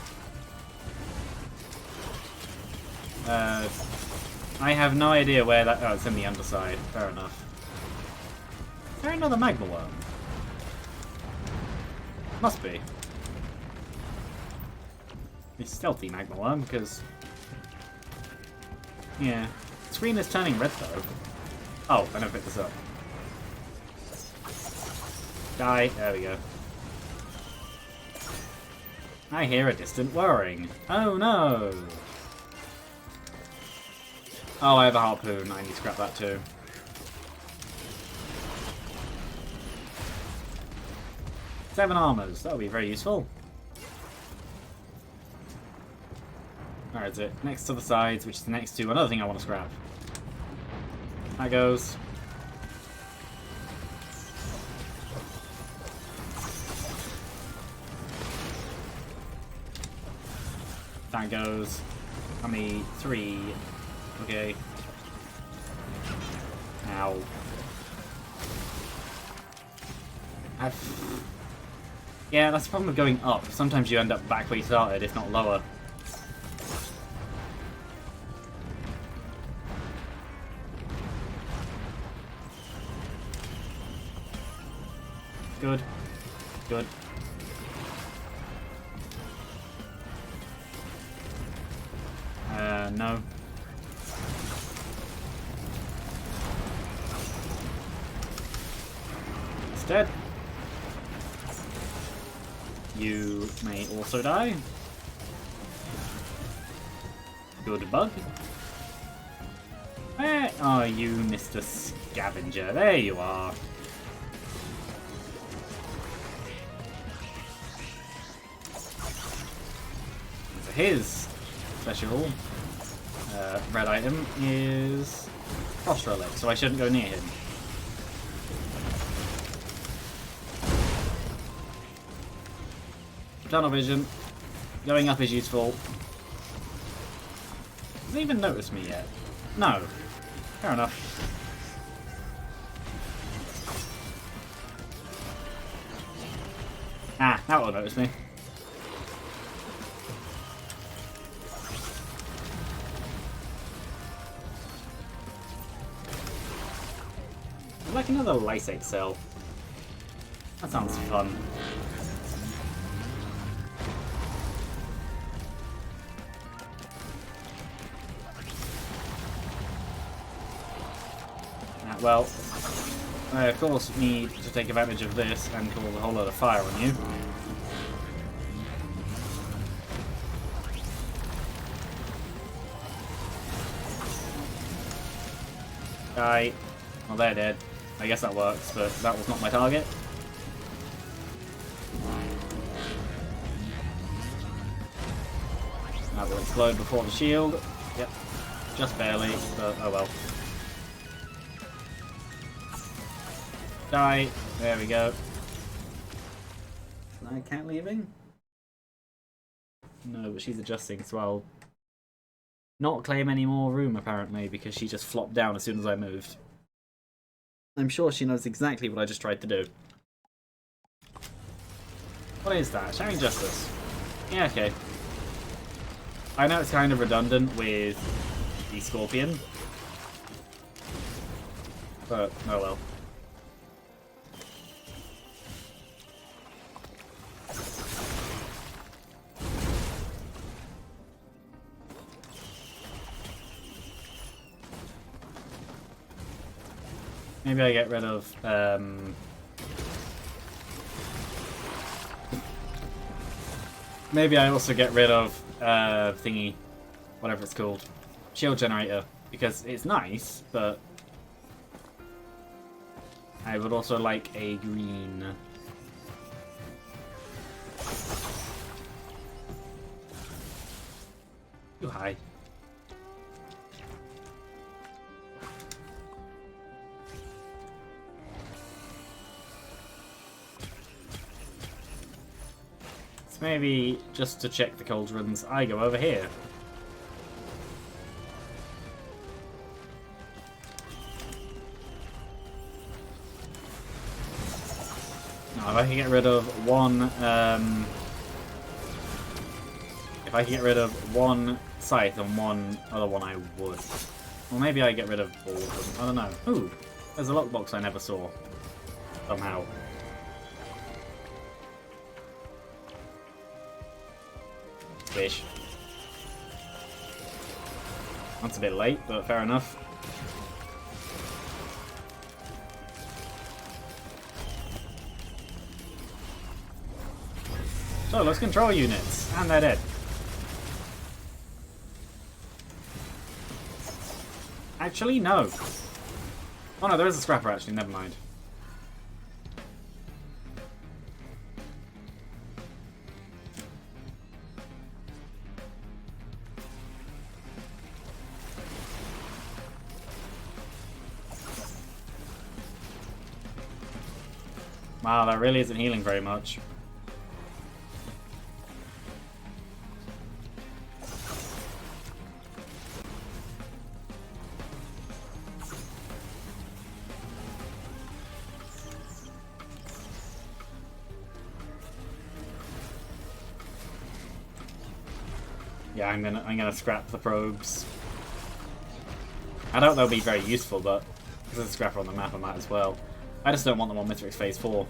I have no idea where that... Oh, it's in the underside. Fair enough. Is there another Magma Worm? Must be. It's stealthy Magma Worm, because... Yeah. The screen is turning red, though. Oh, I never picked this up. Die. There we go. I hear a distant whirring. Oh no! Oh, I have a harpoon. I need to scrap that too. Seven armors. That'll be very useful. Where is it? Next to the sides, which is next to another thing I want to scrap. That goes. That goes. How many? 3. Okay. Ow. Yeah, that's the problem with going up. Sometimes you end up back where you started, if not lower. Good. Good. No. It's dead. You may also die. Good bug. Where are you, Mr. Scavenger? There you are. So his special red item is Frost Relic, so I shouldn't go near him. Tunnel vision. Going up is useful. Has he even noticed me yet? No. Fair enough. Ah, that will notice me. I'd like another Lysate cell. That sounds fun. Well, I of course need to take advantage of this and cause a whole lot of fire on you. Die. Well, they're dead. I guess that works, but that was not my target. That will explode before the shield. Yep. Just barely, but oh well. Die. There we go. Is my cat leaving? No, but she's adjusting, so I'll not claim any more room apparently because she just flopped down as soon as I moved. I'm sure she knows exactly what I just tried to do. What is that? Sharing Justice. Yeah, okay. I know it's kind of redundant with the Scorpion, but oh well. Maybe I get rid of maybe I also get rid of thingy, whatever it's called, shield generator, because it's nice, but I would also like a green. Too high. Maybe, just to check the cauldrons, I go over here. Now, if I can get rid of one, if I can get rid of one scythe and one other one, I would. Or maybe I get rid of all of them. I don't know. Ooh, there's a lockbox I never saw. Somehow. Fish. That's a bit late, but fair enough. So let's control units, and they're dead. Actually, no. Oh no, there is a scrapper actually, never mind. Wow, that really isn't healing very much. Yeah, I'm gonna scrap the probes. I doubt they'll be very useful, but because there's a scrapper on the map, I might as well. I just don't want them on Mithrix Phase 4.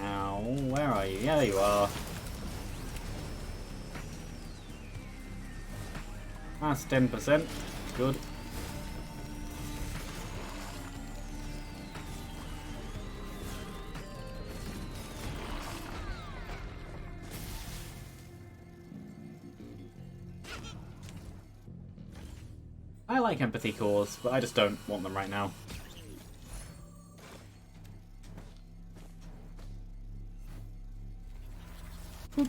Ow, where are you? Yeah, there you are. That's 10%. Good. I like empathy cores, but I just don't want them right now. Boop.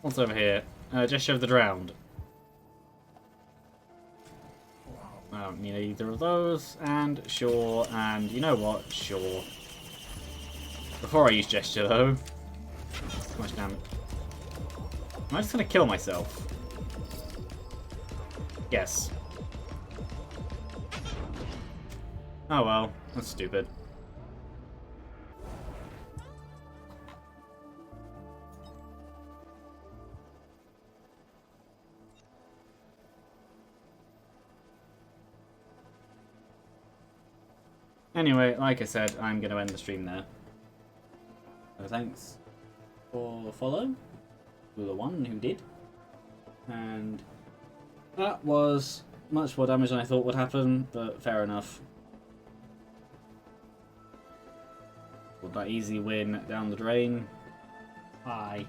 What's over here? Gesture of the Drowned. I don't need either of those, and sure, and you know what? Sure. Before I use Gesture, though. Too much damage. Am I just gonna kill myself? Yes. Oh well, that's stupid. Anyway, like I said, I'm going to end the stream there. So thanks for the follow to the one who did. And that was much more damage than I thought would happen, but fair enough. With that easy win down the drain. Bye.